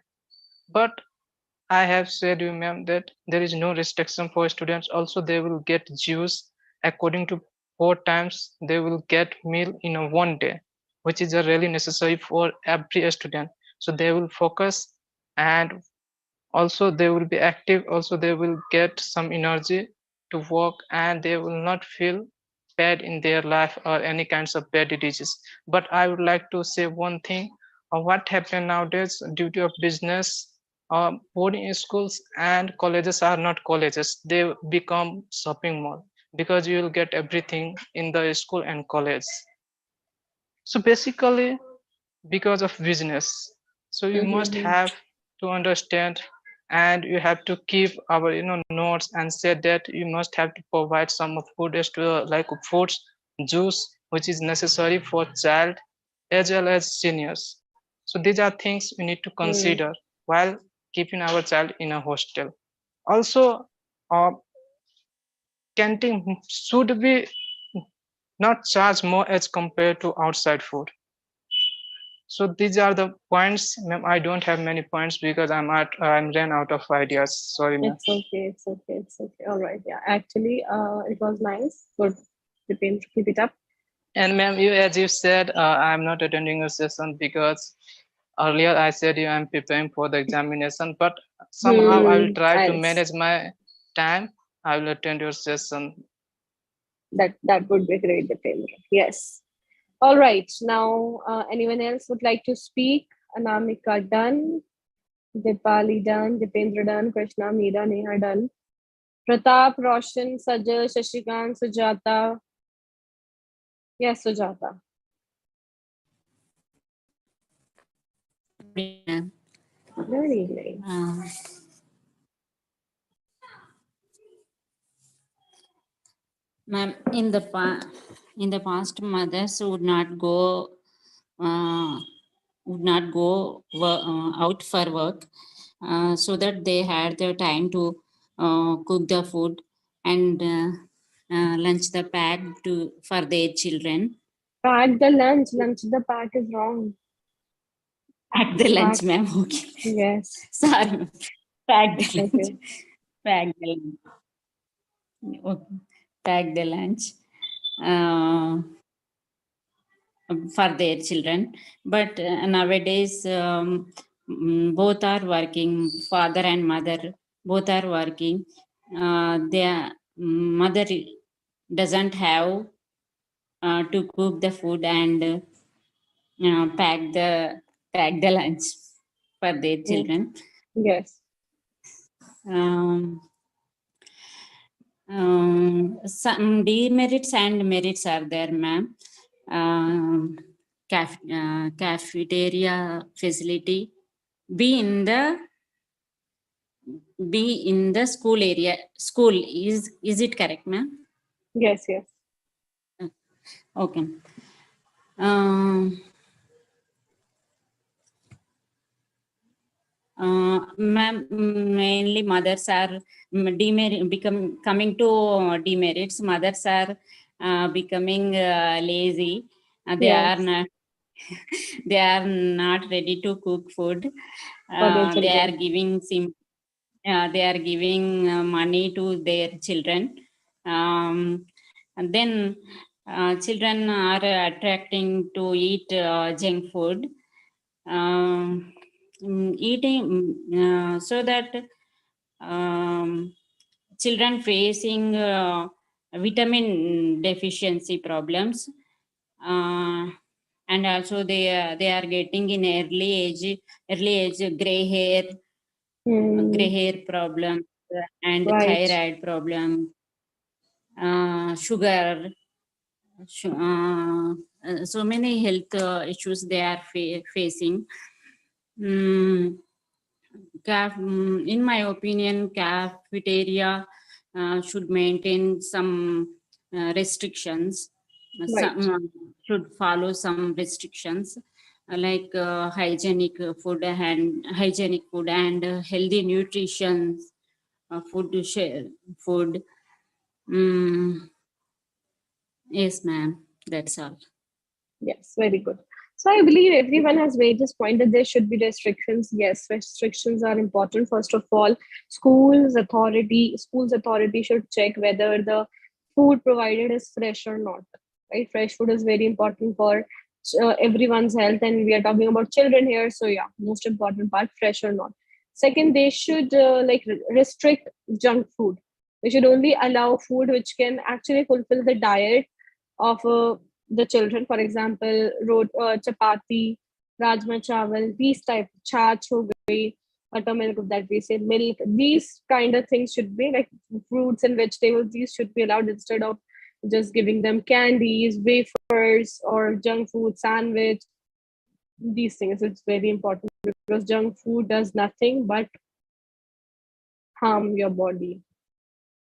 But I have said you, ma'am, that there is no restriction for students. Also, they will get juice according to 4 times. They will get meal in a one day, which is really necessary for every student. So they will focus, and also they will be active. Also, they will get some energy to work, and they will not feel bad in their life or any kinds of bad diseases. But I would like to say one thing. What happened nowadays due to business, boarding schools and colleges are not colleges, they become shopping mall, because you will get everything in the school and college. So basically, because of business, so you must have to understand, and you have to keep our notes, and say that you must have to provide some of food as to like fruits, juice, which is necessary for child as well as seniors. So these are things we need to consider while keeping our child in a hostel. Also, canteen should be not charge more as compared to outside food. So these are the points, ma'am. I don't have many points because I'm ran out of ideas. Sorry, ma'am. It's okay. It's okay. It's okay. All right. Yeah. Actually, it was nice. Good. Dipendra, keep it up. And ma'am, as you said, I'm not attending a session because earlier I said I'm preparing for the examination, but somehow I will try to manage my time. I will attend your session. That would be great, Dipendra. Yes. All right. Now, anyone else would like to speak? Anamika done. Dipali done. Dipendra done. Krishna, Meera, Neha done. Pratap, Roshan, Sajal, Shashikant, Sujata. Yes, Sujata. Good evening. Ma'am, in the past, mothers would not go out for work, so that they had the time to cook the food and lunch the pack for their children. Pack the lunch. Lunch the pack is wrong. Pack the lunch, ma'am. Okay. Yes. Sorry. Pack the lunch. Okay. Pack the lunch. Okay. Pack the lunch for their children. But nowadays, both are working. Father and mother both are working. Their mother doesn't have to cook the food and pack the lunch for their children. Yes. Some demerits and merits are there, ma'am. Cafeteria facility be in the school area. School, is it correct, ma'am? Yes. Okay. Ma'am, mainly mothers are coming to demerits. Mothers are becoming lazy. They are not. They are not ready to cook food. They are giving money to their children. And then children are attracting to eat junk food. Eating so that children facing vitamin deficiency problems, and also they are getting in early age gray hair problem and Right. thyroid problem, sugar, so many health issues they are facing. In my opinion, cafeteria should maintain some restrictions. Right. Some should follow some restrictions like hygienic food and healthy nutrition food. Mm, yes, ma'am. That's all. Yes, very good. So I believe everyone has made this point that there should be restrictions. Yes, restrictions are important. First of all, schools authority should check whether the food provided is fresh or not. Right, fresh food is very important for everyone's health, and we are talking about children here. So yeah, most important part, fresh or not. Second, they should restrict junk food. They should only allow food which can actually fulfill the diet of the children. For example, chapati, rajma chawal, these type, chaach ho gayi, buttermilk that we say, milk, these kind of things should be like fruits and vegetables. These should be allowed instead of just giving them candies, wafers, or junk food, sandwich. These things, it's very important because junk food does nothing but harm your body.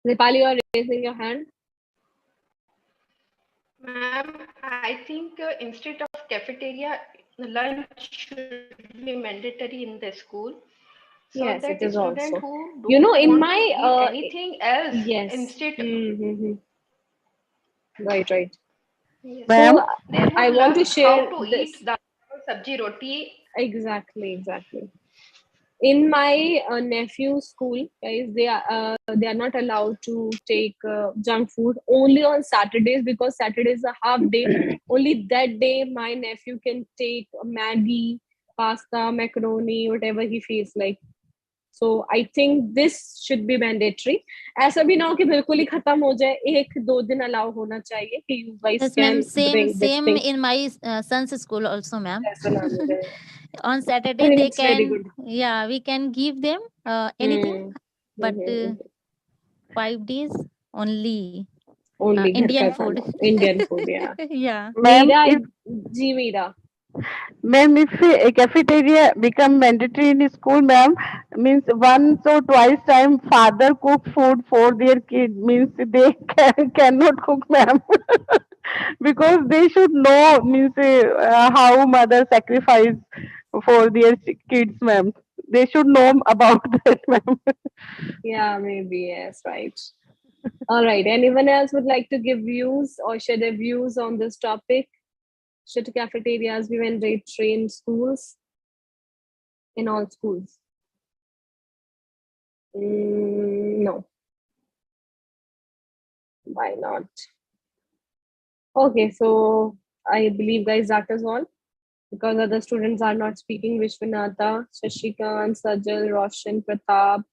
Dipali, you are raising your hand. Ma'am, I think instead of cafeteria, lunch should be mandatory in the school, so Yes, that it the is student also. who You know, don't in want my to eat anything else yes. instead, Right, right. yes, Ma'am, So they would I want learn to share how to this. eat dal, sabji, roti. Exactly. In my nephew's school, guys, they are not allowed to take junk food only on Saturdays, because Saturday is a half day. Only that day my nephew can take Maggie, pasta, macaroni, whatever he feels like. So I think this should be mandatory. ऐसा भी ना हो कि बिल्कुल ही खत्म हो जाए, एक दो दिन allow होना चाहिए कि you guys Yes, can ma'am. Same, bring this same thing. in my son's school also, ma'am. ऐसा ना हो जाए. On Saturday, I think they it's very can, good. yeah, we can give them anything, but Mhm. 5 days only Only घर Indian का food. खाना, Indian food, yeah. Yeah. ma'am, Meera, if Meera. ma'am, if a cafeteria become mandatory in school, ma'am, means once or twice time father cook food for their kid, means they cannot cook, ma'am. Because they should know, means how mother sacrifice for their kids, ma'am. They should know about that, ma'am. Yeah, maybe, yes, right. All right. Anyone else would like to give views or share their views on this topic? Should cafeterias be mandatory in schools? In all schools? No. Why not? Okay, so I believe, guys, that is all. Because other students are not speaking. Vishwanatha, Shashikant, Sajal, Roshan, Pratap,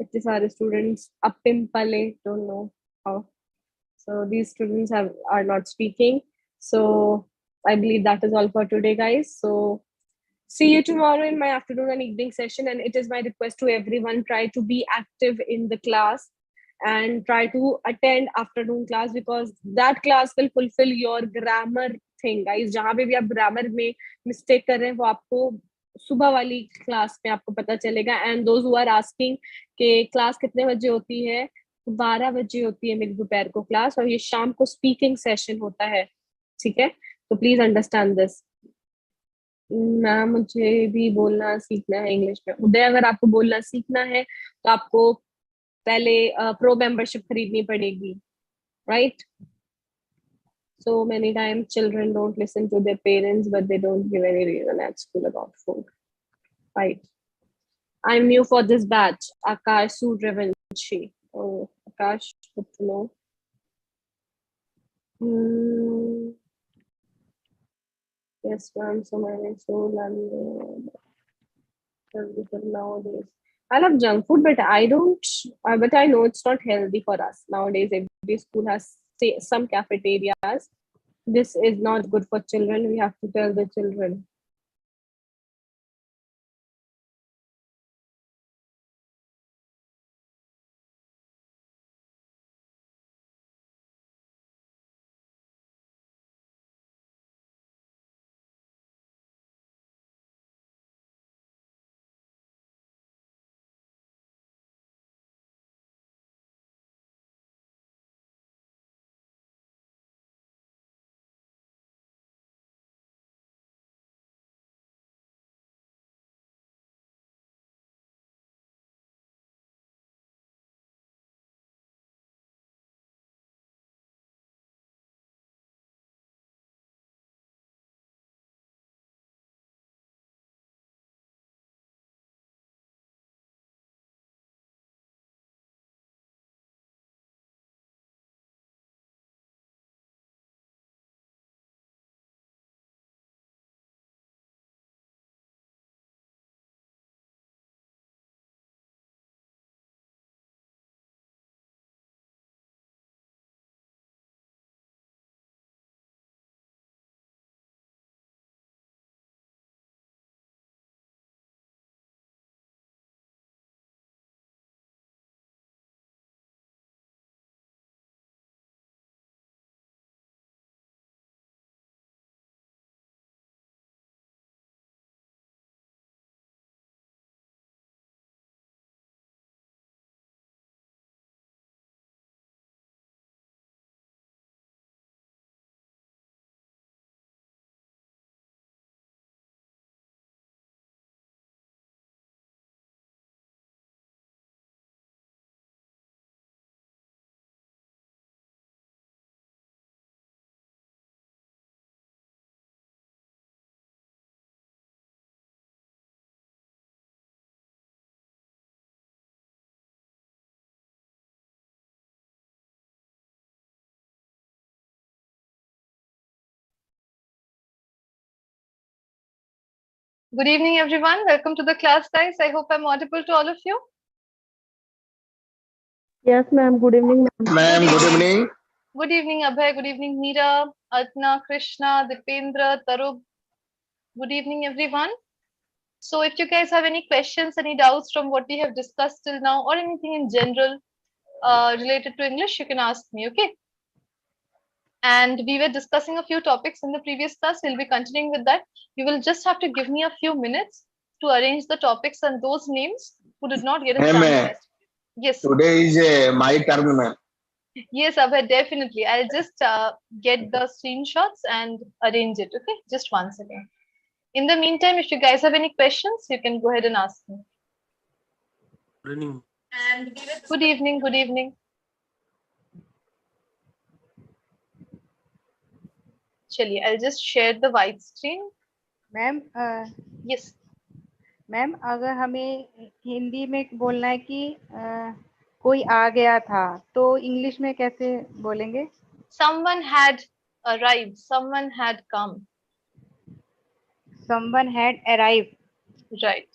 इतने सारे students, Appim Pale, don't know how. So these students are not speaking. So I believe that is all for today, guys. So see you tomorrow in my afternoon and evening session. And it is my request to everyone, try to be active in the class and try to attend afternoon class, because that class will fulfill your grammar thing, guys. जहाँ पे भी आप grammar में mistake कर रहे हैं, वो आपको सुबह वाली क्लास में आपको पता चलेगा. And those who are asking कि क्लास कितने बजे होती है, 12 बजे होती है मेरी दोपहर को क्लास, और ये शाम को स्पीकिंग सेशन होता है. ठीक है, तो प्लीज अंडरस्टैंड दिस. मैम, मुझे भी बोलना सीखना है इंग्लिश में. उदय, अगर आपको बोलना सीखना है तो आपको पहले प्रो मेंबरशिप खरीदनी पड़ेगी, right? So many times children don't listen to their parents, but they don't give any reason at school about food, right? I'm new for this batch. Akash Suryavanshi. Oh, Akash, good to know. Yes, ma'am. So many so nowadays. I love junk food, but I don't. But I know it's not healthy for us nowadays. Every school has some cafeterias. This is not good for children. We have to tell the children. Good evening, everyone. Welcome to the class, guys. I hope I'm audible to all of you. Yes, ma'am. Good evening, ma'am. Ma'am, good evening. Good evening, Abhay. Good evening, Meera, Artna, Krishna, Dipendra, Tarub. Good evening, everyone. So if you guys have any questions, any doubts from what we have discussed till now, or anything in general related to English, you can ask me, okay? And we were discussing a few topics in the previous class. We'll be continuing with that. You will just have to give me a few minutes to arrange the topics and those names who did not get a chance Ma'am, yet. Yes. today is my turn, ma'am. Yes, Abhay, definitely. I'll just get the screenshots and arrange it. Okay, just one second. In the meantime, if you guys have any questions, you can go ahead and ask me. Good evening. Good evening. Good evening. Chaliye, I'll just share the white screen. Ma'am Yes. Ma'am अगर हमें हिंदी में बोलना है कि कोई आ गया था तो इंग्लिश में कैसे बोलेंगे? Someone had arrived. Someone had come. Someone had arrived. Right.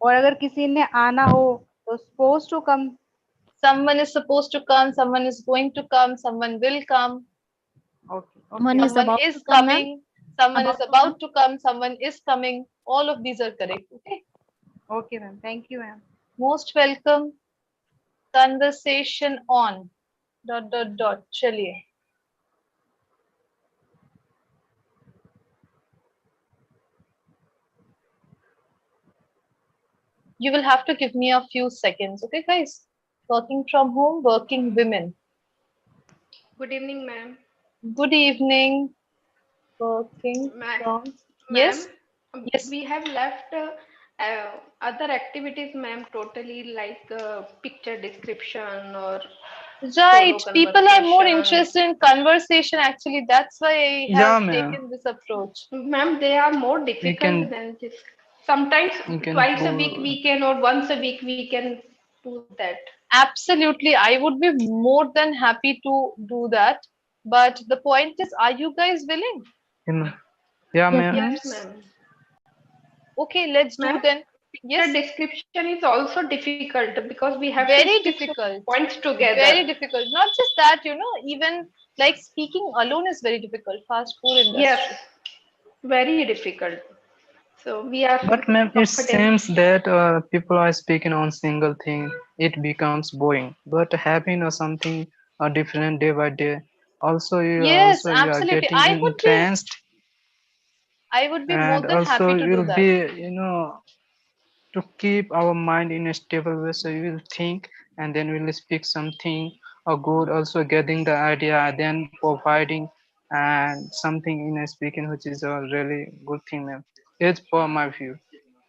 और अगर किसी ने आना हो तो supposed to come. Someone is supposed to come. Someone is going to come. Someone will come. Okay. Someone is Someone about is to come, ma'am. coming. Someone is about to come. Someone is coming. All of these are correct. Okay. Okay, ma'am. Thank you, ma'am. Most welcome. Conversation on. ... Chaliye. You will have to give me a few seconds, okay, guys? Working from home, working women. Good evening, ma'am. Good evening. Working from. Yes. Yes. We have left other activities, ma'am, totally like picture description or Right. solo People are more conversation. interested in conversation, actually. That's why I have taken this approach. Ma'am, they are more difficult than this. Sometimes twice a week we can, or once a week we can do that. Absolutely. I would be more than happy to do that. But the point is, are you guys willing? Yeah, ma'am. Yes, ma'am. Okay, let's do then. picture description is also difficult because we have Very to stick difficult. points together. Very difficult. Not just that, even like speaking alone is very difficult. Fast food industry. Yes, very difficult. So we are But ma'am, it comfortable. seems that people are speaking on single thing. It becomes boring. But having something different day by day, also Yes, you are absolutely. getting entranced, I would be more and than also happy to do you'll that. be to keep our mind in a stable way. So you will think, and then we'll speak something good. Also getting the idea, then providing and something in a speaking, which is a really good thing, ma'am. It's for my view.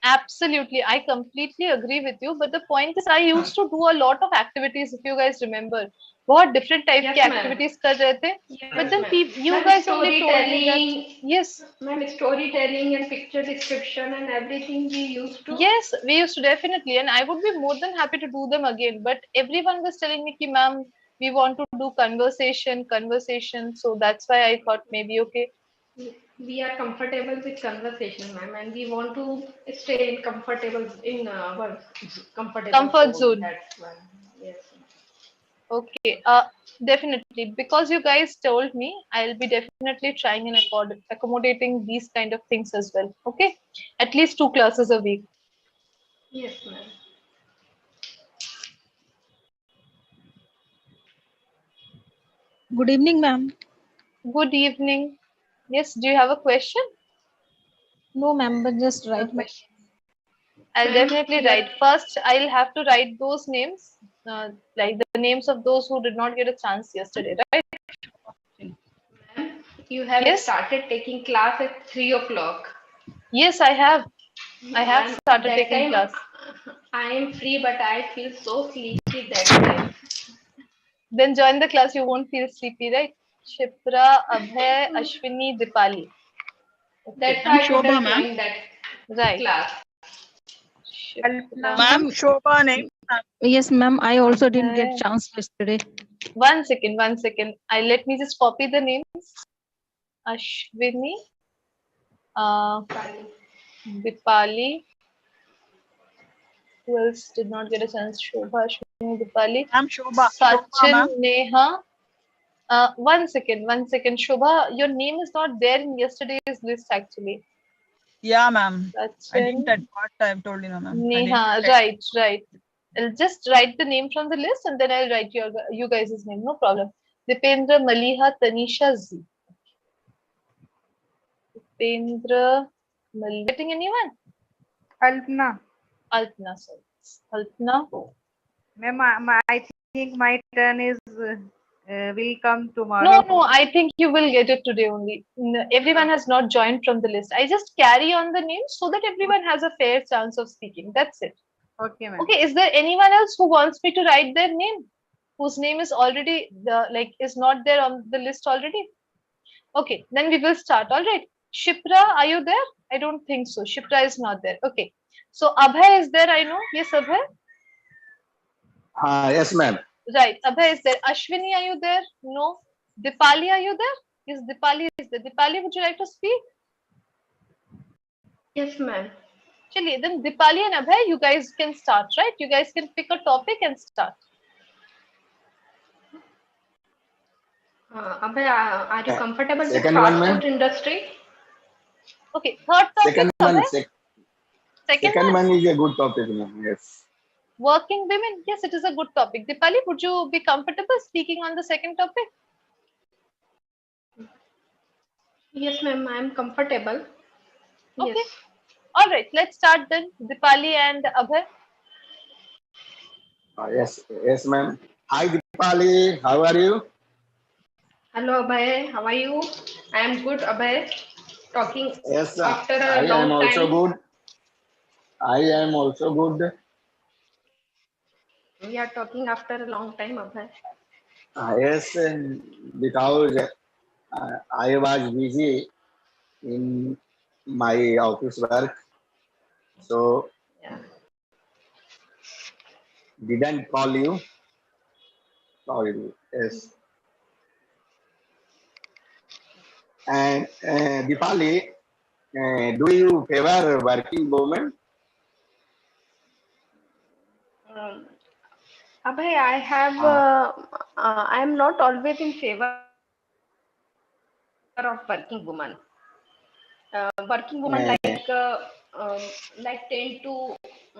Absolutely. I completely agree with you. But the point is, I used to do a lot of activities, if you guys remember. बहुत different type Yes, के ma'am. activities कर रहे थे. But Yes, then ma'am. you Ma'am, guys only told me that. storytelling. Yes. Ma'am, storytelling and picture description and everything we used to. Yes, we used to definitely. And I would be more than happy to do them again. But everyone was telling me, ki, ma'am, we want to do conversation. So that's why I thought maybe, okay. We are comfortable with conversation, ma'am, and we want to stay in our comfortable Comfort zone. That's why. Yes. Okay, definitely. Because you guys told me, I'll be definitely trying and accommodating these kind of things as well. Okay, at least 2 classes a week. Yes, ma'am. Good evening, ma'am. Good evening. Yes, do you have a question? No, ma'am, but just write my. I'll definitely write. First, I'll have to write those names, like the names of those who did not get a chance yesterday, right? You have Yes. started taking class at 3 o'clock. Yes, I have. I have Ma'am, started that taking time, class. I am free, but I feel so sleepy that time. Then join the class, you won't feel sleepy, right? Shipra, Abhay, Ashwini, Dipali. That's why I couldn't join that Right. class. Ma'am, Shobha name. Yes, ma'am. I also didn't get chance yesterday. One second. Let me just copy the names. Ashwini, Dipali. Who else did not get a chance? Shobha, Ashwini, Dipali. I'm Shobha. Sachin, Neha. One second. Shobha, your name is not there in yesterday's list actually. Yeah, ma'am. I Sachin, didn't what I've told you, ma'am. Neha, right. I'll just write the name from the list and then I'll write you guys' name. No problem. Dipendra, Maliha, Tanisha, Z. Dipendra, Maliha. Getting anyone? Alpna. Altna, sorry. Altna. Ma'am, I think my turn is will come tomorrow. No, I think you will get it today only. Everyone has not joined from the list. I just carry on the names so that everyone has a fair chance of speaking. That's it. Okay, ma'am. Okay, is there anyone else who wants me to write their name? Whose name is already is not there on the list already? Okay, then we will start. All right. Shipra, are you there? I don't think so. Shipra is not there. Okay. So Abhay is there, I know. Yes, Abhay. Yes, ma'am. Right. Abhay is there. Ashwini, are you there? No. Dipali, are you there? Yes, Dipali is there. Dipali, would you like to speak? Yes, ma'am. Chaliye, then Dipali and Abhay, you guys can start, right? You guys can pick a topic and start. Abhay, are you comfortable with Second fast one, ma'am. food industry? Okay, third topic. Second one. Abhay? Second one is a good topic, ma'am. Yes. Working women, yes, it is a good topic. Dipali, would you be comfortable speaking on the second topic? Yes, ma'am, I am comfortable. Okay. Yes. All right, let's start then. Dipali and Abhay. Yes, ma'am. Hi, Deepali. How are you? Hello, Abhay. How are you? I am good, Abhay. Talking Yes, sir. after I a long am also time. good. I am also good. We are talking after a long time, Abhay. Yes, because I was busy in my office work, so didn't call you. Sorry. Yes. And Deepali, do you favor working women? Abhay, I am not always in favor of working woman. Working woman like 10 to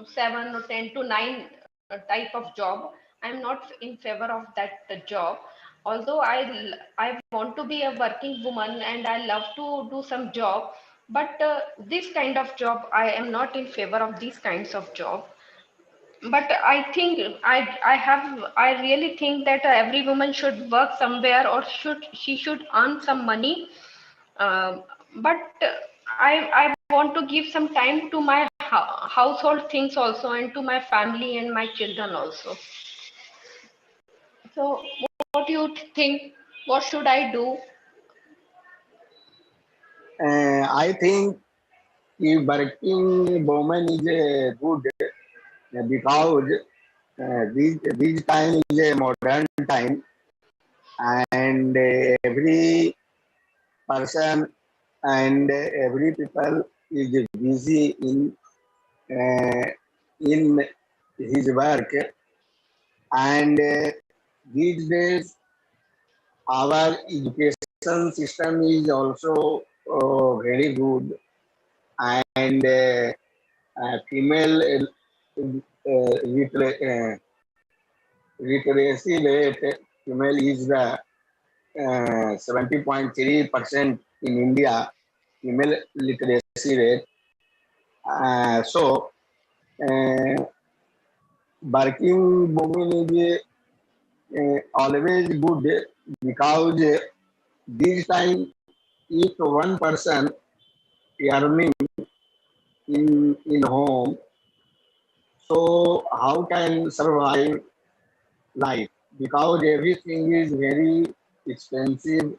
7 or 10 to 9 type of job. I'm not in favor of that job. Although I want to be a working woman and I love to do some job, but this kind of job I am not in favor of these kinds of job. But I think I really think that every woman should work somewhere, or she should earn some money. Um, but I want to give some time to my household things also, and to my family and my children also. So what do you think? What should I do? I think if working woman is good because this time is a modern time, and every person and every people is busy in his work, and these days our education system is also very good, and female literacy rate, female is the 70.3% in India, female literacy rate. So, working women is always good because this time, if one person earning in home, so how can survive life? Because everything is very expensive,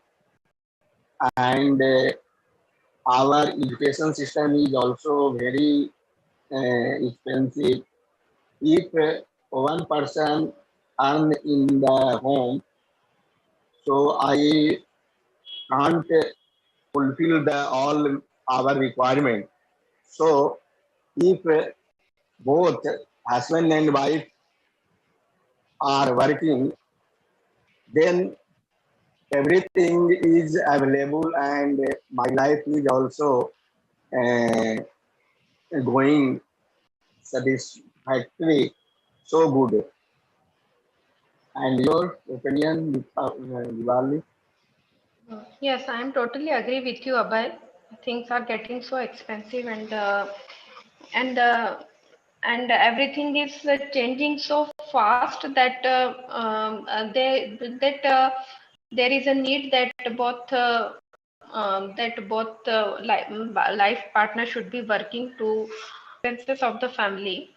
and our education system is also very expensive. If one person earn in the home, so I can't fulfill the all our requirement. So if both husband and wife are working, then everything is available, and my life is also uh, going satisfactory, so good. And your opinion, Diwali? Yes, I am totally agree with you, Abhay. Things are getting so expensive, and and everything is changing so fast that there is a need that both life partner should be working to expenses of the family,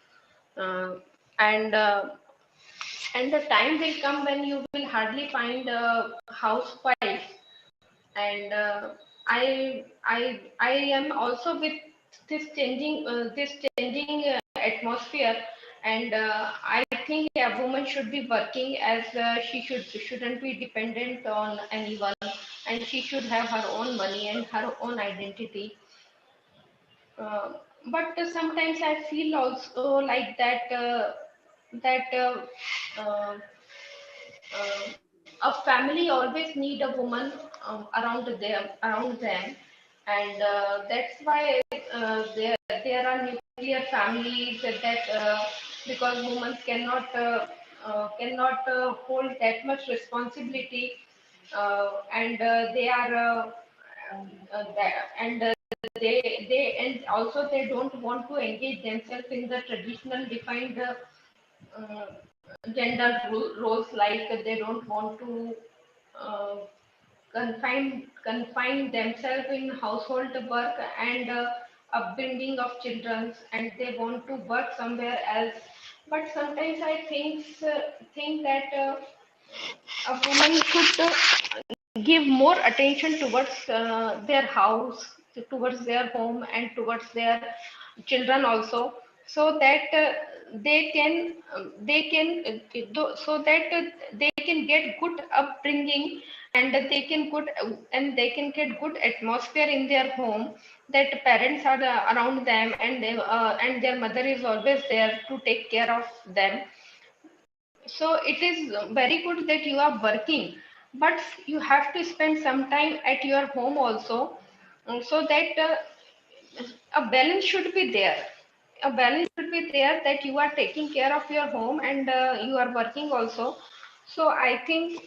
uh, and uh, and the time will come when you will hardly find a housewife. And I am also with this changing atmosphere, and I think a woman should be working, as shouldn't be dependent on anyone, and she should have her own money and her own identity. uh, but sometimes I feel also like that uh, a family always need a woman around them, and that's why there are nuclear families that because women cannot hold that much responsibility, and they are and and also they don't want to engage themselves in the traditional defined uh, roles, like they don't want to uh, confine themselves in household work and upbringing of children, and they want to work somewhere else. But sometimes I think that a woman should give more attention towards their house, towards their home, and towards their children also, so that they can so that they can get good upbringing, and they can get good atmosphere in their home, that parents are around them, and and their mother is always there to take care of them. So it is very good that you are working, but you have to spend some time at your home also, so that a balance should be there. A balance should be there, that you are taking care of your home and you are working also. So I think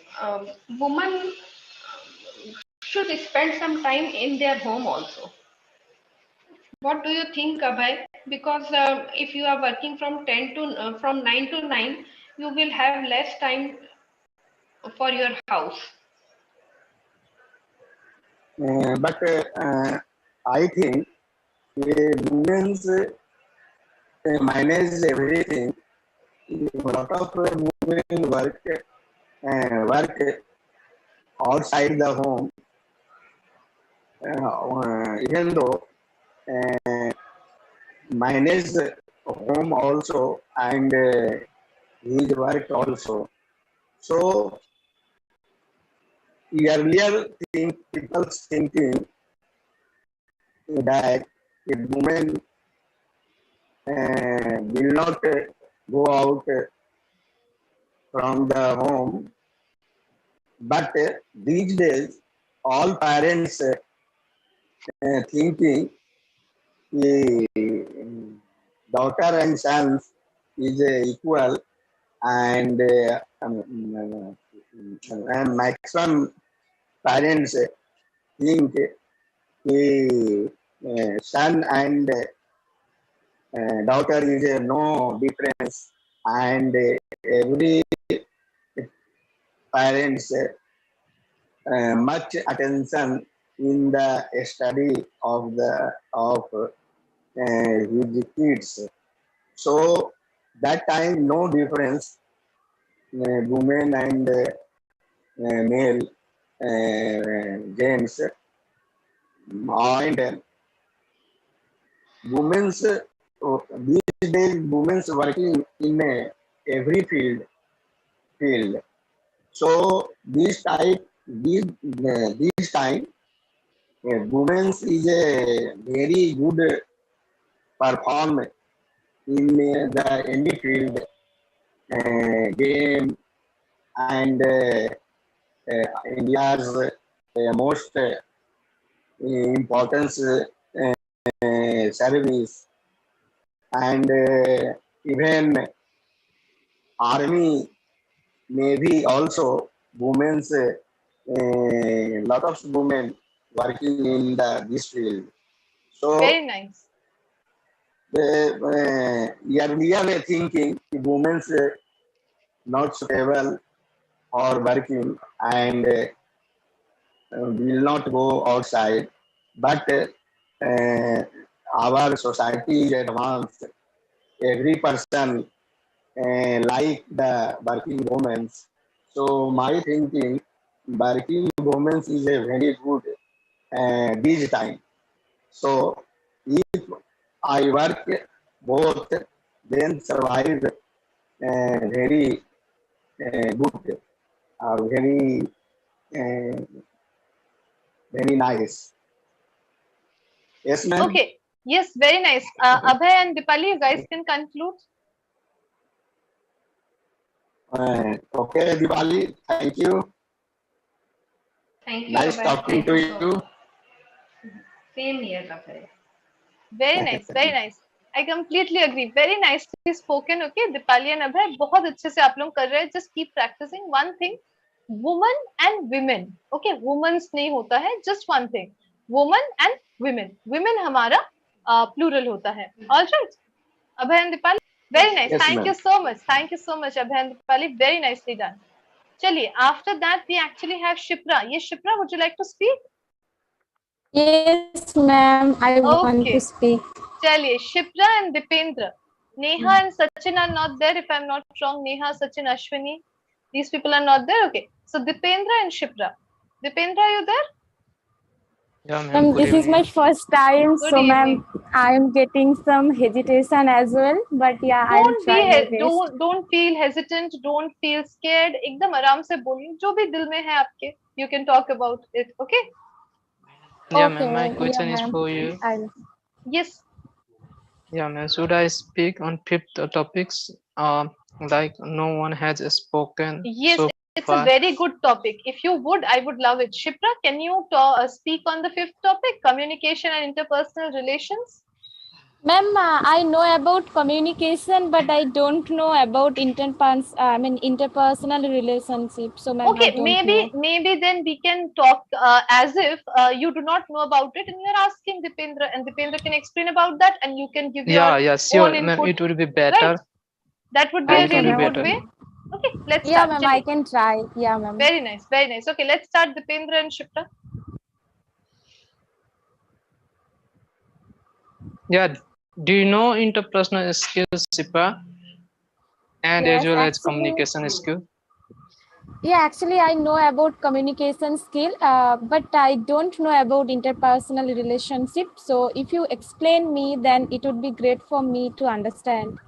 women should spend some time in their home also. What do you think, Abhay? Because if you are working from 9 to 9, you will have less time for your house. But I think women's manage everything. A lot of women work outside the home, even though manage home also and his work also. So earlier people thinking that a woman will not go out from the home, but these days all parents thinking daughter and son is equal, and maximum parents think son and daughter is no difference, and every parents much attention in the study of his kids. So that time no difference, women and male gents, and women's these days women's working in every field. So this time women's is a very good perform in the any field, game, and India's most important service, and even army, navy also women's lot of women working in this field. So Very nice. Earlier thinking women's not suitable or working and will not go outside, but our society is advanced. Every person like the working women. So my thinking, working women is a very good this time. So if I work both, then survive very good, very nice. Yes, ma'am. Okay. Yes, very nice. Abhay and Dipali, you guys can conclude. Okay, Diwali, thank you. Thank you. Nice Abhay. talking Thank to you so you. much. Same here, Abhay. Very nice, very nice. I completely agree. Very nicely spoken. Okay, Dipali and Abhay, बहुत अच्छे से आप लोग कर रहे हैं. Just keep practicing. One thing, woman and women. Okay, women's नहीं होता है. Just one thing, woman and women. Women हमारा plural होता है. All right, Abhay and Dipali. Very nice. Yes, Thank ma'am. you so much. Thank you so much, Abhay and Dipali. Very nicely done. चलिए, after that we actually have Shipra. Yes, Shipra, would you like to speak? Yes, ma'am. I want to speak. चलिए, Shipra and Dipendra. Neha and Sachin are not there, if I'm not wrong. Neha, Sachin, Ashwini. These people are not there. Okay. So Dipendra and Shipra. Dipendra, are you there? Yeah, ma'am. Ma'am, Good this is my evening. first time, Good so ma'am, evening. I am getting some hesitation as well. But yeah, I'll Don't try my be best. don't feel hesitant, don't feel scared. एकदम आराम से बोलिए जो भी दिल में है आपके. You can talk about it. Okay? Yeah, Okay, ma'am. My ma'am. Yeah, question is ma'am. for you. I'll. Yes. Yeah, ma'am. Should I speak on fifth topics? Like no one has spoken Yes, so it's a far. very good topic. If you would, I would love it. Shipra, can you speak on the fifth topic, communication and interpersonal relations? Ma'am, I know about communication, but I don't know about interpersonal relationship. So, ma'am, I Okay, don't know. maybe then we can talk as if you do not know about it, and you're asking Dipendra, and Dipendra can explain about that, and you can give your Yeah, own sure, ma'am. input. It would be Right? better. That would be a It Okay, would be really ma'am. good better. way. Okay, let's Yeah, start. ma'am, I Chaliye. can try. Yeah, ma'am. Very nice, very nice. Okay, let's start Dipendra and Shipra. Yeah. Do you know interpersonal skills, Sipa, and as Yes, well as actually, communication skill? yeah, actually, I know about communication skill, but I don't know about interpersonal relationship. So, if you explain me, then it would be great for me to understand.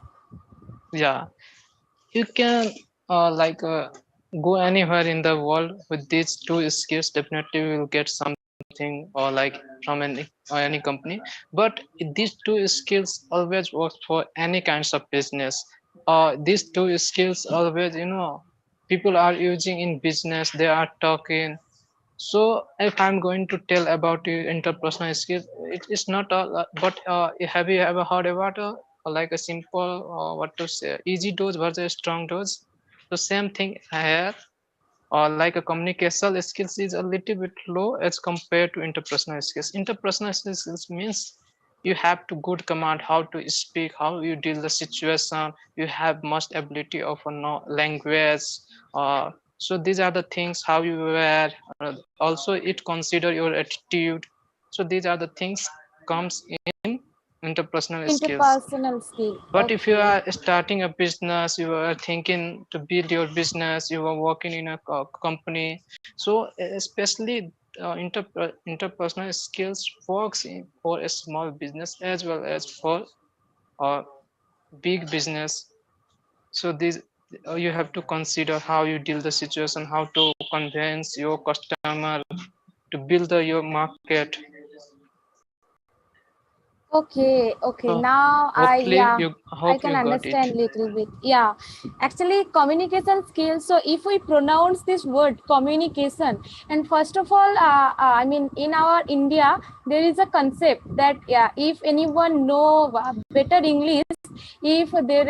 Yeah, you can go anywhere in the world with these two skills. Definitely, you will get something or like from any company. But these two skills always works for any kinds of business. These two skills always, people are using in business. They are talking. So if I'm going to tell about interpersonal skills, it is not all, but have you ever heard about like a simple, what to say, easy dose versus strong dose? The same thing here, or like a communication skills is a little bit low as compared to interpersonal skills. Interpersonal skills means you have to good command how to speak, how you deal the situation, you have most ability of a language, so these are the things how you wear, also it consider your attitude. So these are the things comes in interpersonal skills. Interpersonal skill. But if you Okay. are starting a business, you are thinking to build your business, you are working in a company, so especially interpersonal skills works for a small business as well as for a big business. So these you have to consider how you deal the situation, how to convince your customer to build your market. Okay, okay. So Now hopefully yeah, you I hope can you got it. understand little bit. Yeah, actually communication skills. So if we pronounce this word communication, and first of all, I mean in our India there is a concept that yeah, if anyone know better English, if there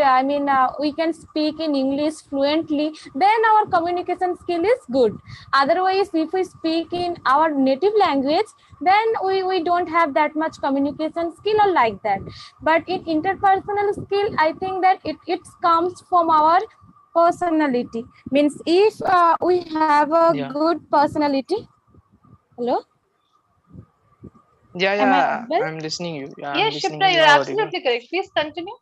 we can speak in English fluently, then our communication skill is good. Otherwise, if we speak in our native language, then we don't have that much communication skill or like that. But in interpersonal skill, I think that it comes from our personality. Means if we have a Yeah. good personality. Hello, Yeah, am I yeah, audible? I'm listening you. Yeah, I'm Yes, listening Shipra, you. you're You're audible. absolutely correct. Please continue.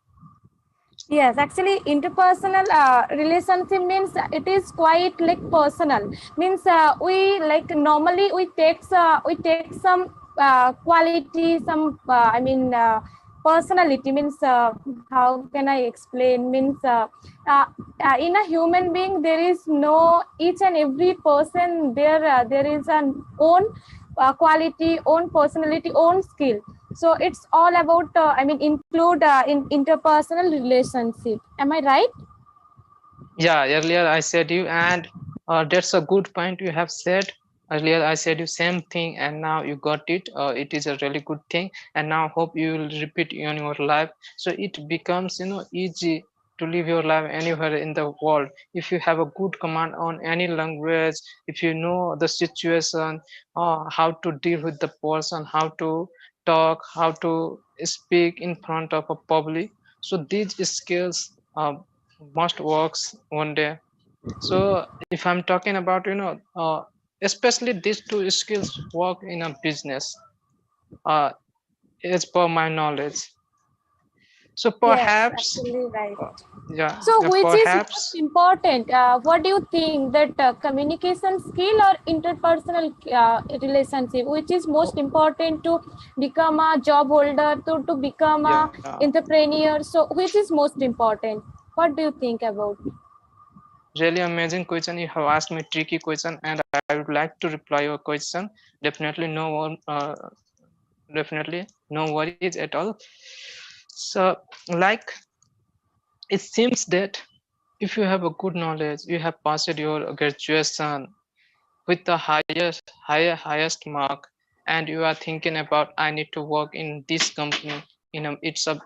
Yes, actually, interpersonal relationship means it is quite like personal. Means we like normally we take some quality, some personality. Means how can I explain? Means in a human being there is no each and every person there is an own quality, own personality, own skill. So it's all about include in interpersonal relationship. Am I right? Yeah, earlier I said you, and that's a good point you have said. Earlier I said you same thing, and now you got it. It is a really good thing, and now hope you will repeat in your life. So it becomes easy to live your life anywhere in the world if you have a good command on any language, if you know the situation, how to deal with the person, how to talk, how to speak in front of a public. So these skills must works one day. So if I'm talking about especially these two skills work in a business, as per my knowledge. So Yes, perhaps, absolutely right. yeah, So, which is perhaps, most important? What do you think that communication skill or interpersonal relationship, which is most important to become a job holder, to become a yeah. entrepreneur? So, which is most important? What do you think about? Really amazing question. You have asked me tricky question, and I would like to reply your question. Definitely no one, definitely no worries at all. So, like, it seems that if you have a good knowledge, you have passed your graduation with the highest mark, and you are thinking about, I need to work in this company.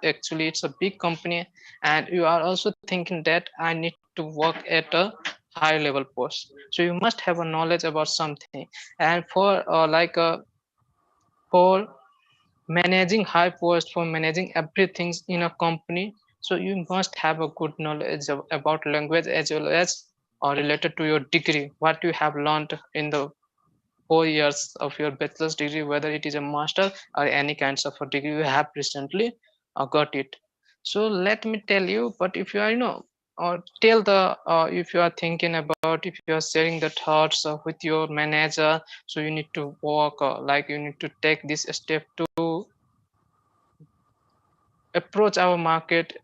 Actually it's a big company, and you are also thinking that I need to work at a high level post. So you must have a knowledge about something, and for managing high post, for managing everything in a company, so you must have a good knowledge about language, as well as related to your degree, what you have learned in the 4 years of your bachelor's degree, whether it is a master or any kinds of a degree you have recently got it. So let me tell you, but if you are, or tell the if you are thinking about, if you are sharing the thoughts with your manager, so you need to work, like you need to take this step to approach our market,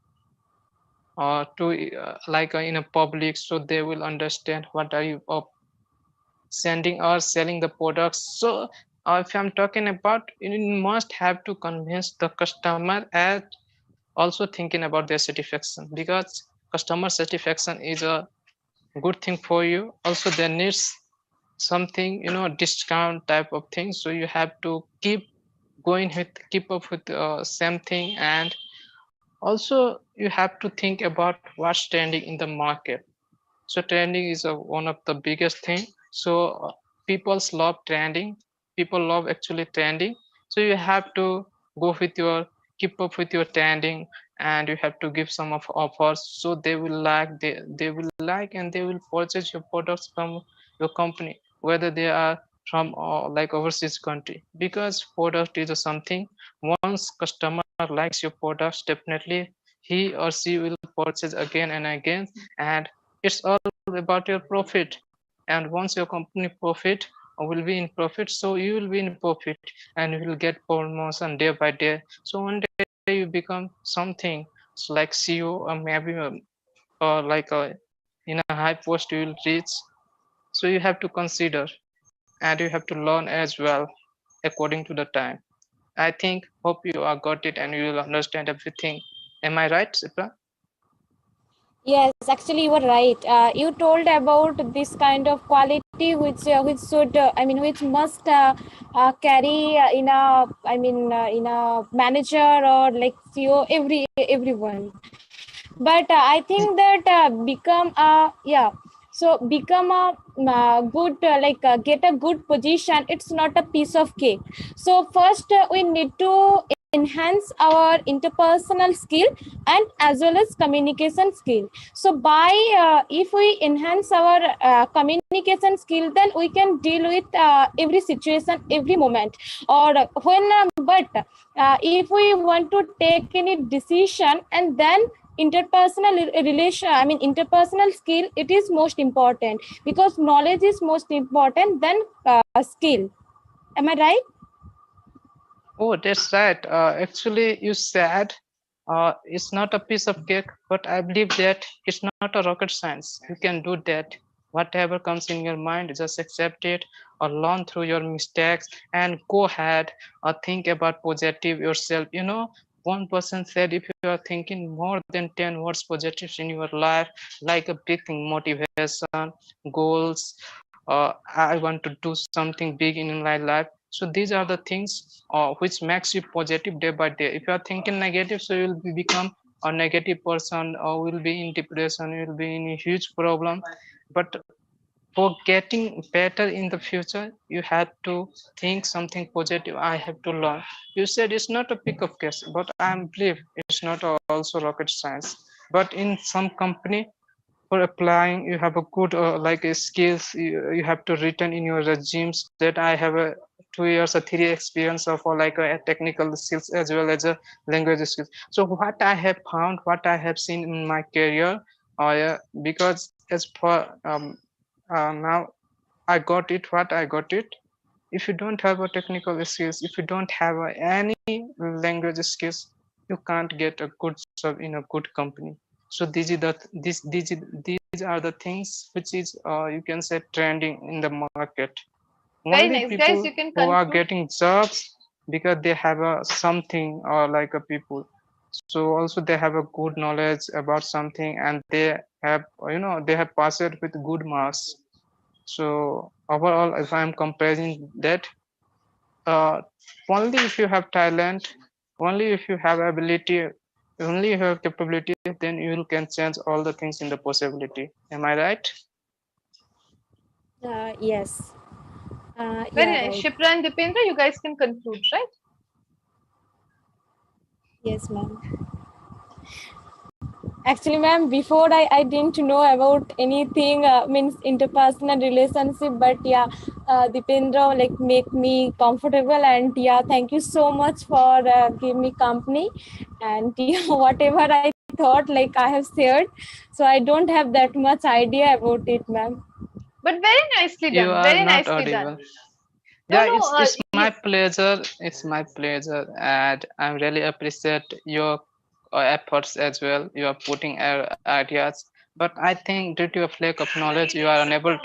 to in a public, so they will understand what are you sending or selling the products. So if I'm talking about, you must have to convince the customer, and also thinking about their satisfaction, because customer satisfaction is a good thing for you. Also there needs something, discount type of thing, so you have to keep up with same thing. And also you have to think about what's trending in the market. So trending is one of the biggest thing. So people love trending. People love actually trending. So you have to go with your keep up with your trending, and you have to give some of offers, so they will like and they will purchase your products from your company, whether they are from overseas country, because product is something, once customer likes your products, definitely he or she will purchase again and again. And it's all about your profit, and once your company profit will be in profit, so you will be in profit, and you will get promotion day by day. So one day you become something, it's like CEO, or maybe or in a high post you will reach. So you have to consider, and you have to learn as well according to the time. I think, hope you are got it and you will understand everything. Am I right, Sipra? Yes, actually, you were right. You told about this kind of quality which should which must carry in a manager or like CEO, everyone. But I think that become a so become a good get a good position. It's not a piece of cake. So first we need to enhance our interpersonal skill and as well as communication skill. So by if we enhance our communication skill, then we can deal with every situation, every moment, or when but if we want to take any decision, and then interpersonal skill, it is most important, because knowledge is most important than skill. Am I right? Oh, that's right. Actually, you said it's not a piece of cake, but I believe that it's not a rocket science. You can do that. Whatever comes in your mind, just accept it or learn through your mistakes and go ahead or think about positive yourself. One person said, if you are thinking more than 10 words positives in your life, like a big thing, motivation, goals, I want to do something big in my life. So these are the things which makes you positive day by day. If you are thinking negative, so you will become a negative person, or will be in depression, you will be in a huge problem. But for getting better in the future, you have to think something positive. I have to learn. You said it's not a pick of case, but I believe it's not also rocket science. But in some company, for applying, you have a good skills. You have to written in your resumes that I have a 2 years or 3 experience of like a technical skills as well as a language skills. So what I have found, what I have seen in my career, because as for now I got it what I got it. If you don't have a technical skills, if you don't have any language skills, you can't get a good job in a good company. So these are the things which is you can say trending in the market. Very Only nice, guys. people You can who are conclude. getting jobs because they have a something or like a people. So also they have a good knowledge about something and they have they have passed it with good marks. So overall, if I'm comparing that, only if you have talent, only if you have ability, only if you have capability, then you can change all the things in the possibility. Am I right? Yes. Very Yeah, nice. right. Shipra and Dipendra, you guys can conclude, right? Yes, ma'am. Actually, ma'am, before I didn't know about anything means interpersonal relationship, but yeah, Dipendra like make me comfortable, and yeah, thank you so much for giving me company, and yeah, whatever I thought like I have shared, so I don't have that much idea about it, ma'am. But very nicely You done. are Very not nicely done. audible. No, Yeah, no. it's my pleasure. It's my pleasure, and I really appreciate your efforts as well. You are putting ideas, but I think due to a lack of knowledge, you are unable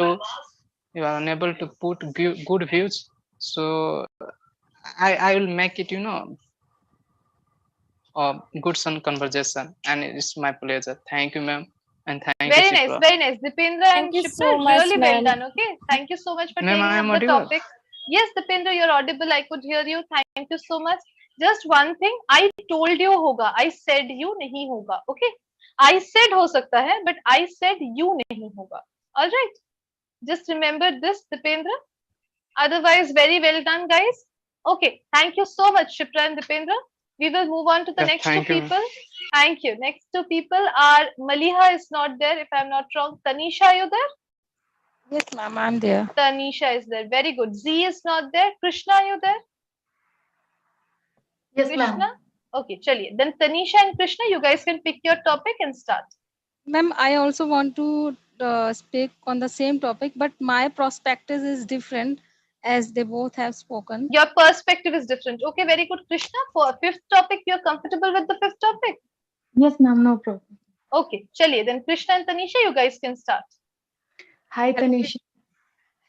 to put good views. So I will make it good sun conversation, and it's my pleasure. Thank you, ma'am, and thank you, Very nice, Shipra. very nice. Dipendra and Thank you Shipra, so much, really well ma'am. done. Okay, thank you so much for Ma'am, I taking am up the audible. topic. Yes, Dipendra, you're audible. I could hear you. Thank you so much. Just one thing, I told you hoga. I said you nahi hoga. Okay, I said ho sakta hai, but I said you nahi hoga. All right. Just remember this, Dipendra. Otherwise, very well done, guys. Okay, thank you so much, Shipra and Dipendra. We will move on to the Yeah, next two thank you, ma'am. people. Thank you. Next two people are Maliha is not there, if I'm not wrong. Tanisha, are you there? Yes, ma'am, I'm there. Tanisha is there. Very good. Z is not there. Krishna, are you there? Yes, Krishna? ma'am. Okay, chaliye. Then Tanisha and Krishna, you guys can pick your topic and start. Ma'am, I also want to speak on the same topic, but my perspective is different as they both have spoken. Your perspective is different. Okay, very good. Krishna, for fifth topic, you're comfortable with the fifth topic? Yes, ma'am, no problem. Okay, chaliye. Then Krishna and Tanisha, you guys can start. Hi, Tanisha.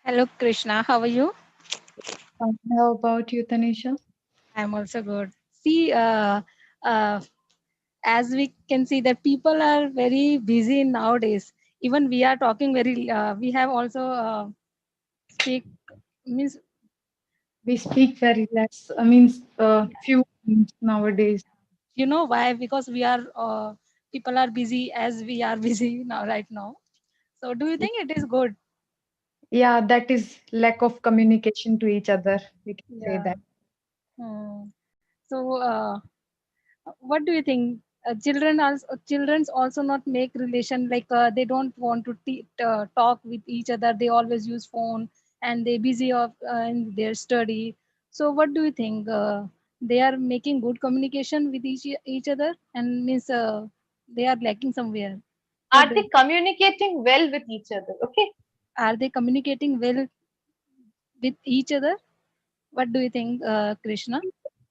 Hello, Krishna. How are you? How about you, Tanisha? I'm also good. See, as we can see that people are very busy nowadays. Even we are talking very, we have also speak means We speak very less. I mean, few things nowadays. you know why? Because we are people are busy as we are busy now right now. So do you think it is good? Yeah, that is lack of communication to each other. We can say Yeah. that. Hmm. So what do you think? Children's also not make relation like they don't want to talk with each other. They always use phone and they busy of in their study. So what do you think? They are making good communication with each other, and means they are lacking somewhere. What Are do they you, communicating well with each other? Okay. are they communicating well with each other? What do you think, Krishna?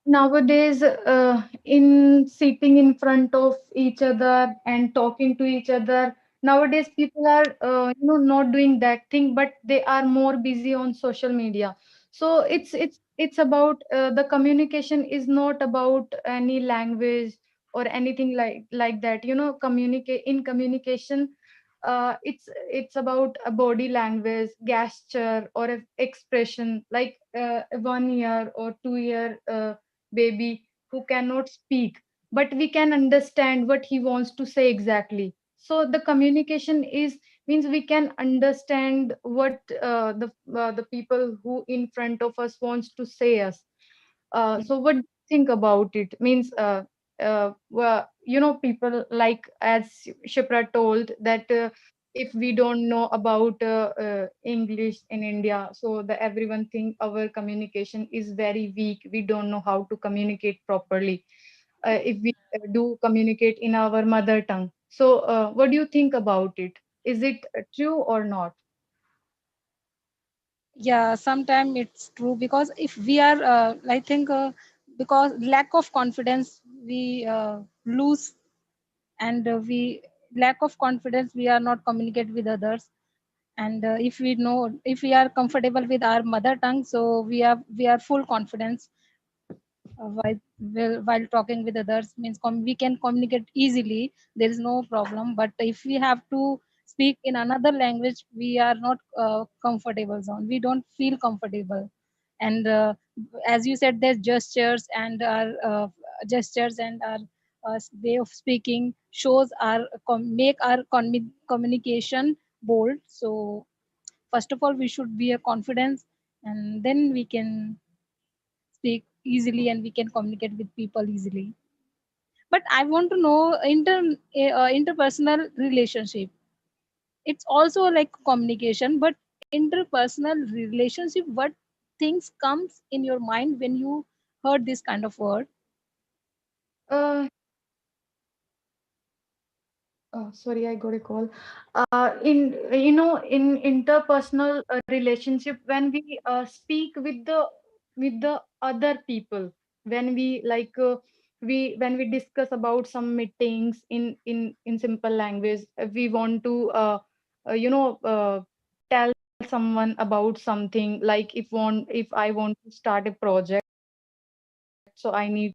Nowadays, in sitting in front of each other and talking to each other, nowadays people are not doing that thing, but they are more busy on social media. So it's about the communication is not about any language or anything like that. Communicate in communication, it's about a body language, gesture, or a expression, like a 1 year or 2 year baby who cannot speak, but we can understand what he wants to say exactly. So the communication is means we can understand what the people who in front of us wants to say us. So what do you think about it? Means, well, people, like as Shipra told, that if we don't know about English in India, so the everyone think our communication is very weak. We don't know how to communicate properly. If we do communicate in our mother tongue. So, what do you think about it? Is it true or not? Yeah, sometimes it's true, because if we are I think because lack of confidence we lose, and we lack of confidence we are not communicate with others. And if we know, if we are comfortable with our mother tongue, so we are full confidence while talking with others, means we can communicate easily, there is no problem. But if we have to speak in another language, we are not comfortable zone, we don't feel comfortable. And as you said, there's gestures and our way of speaking shows our make our communication bold. So first of all we should be a confidence, and then we can speak easily and we can communicate with people easily. But I want to know interpersonal relationship, it's also like communication, but interpersonal relationship, what things comes in your mind when you heard this kind of word? Uh, Sorry, I got a call. In interpersonal relationship, when we speak with the other people, when we when we discuss about some meetings in simple language, we want to tell someone about something, like if I want to start a project, so I need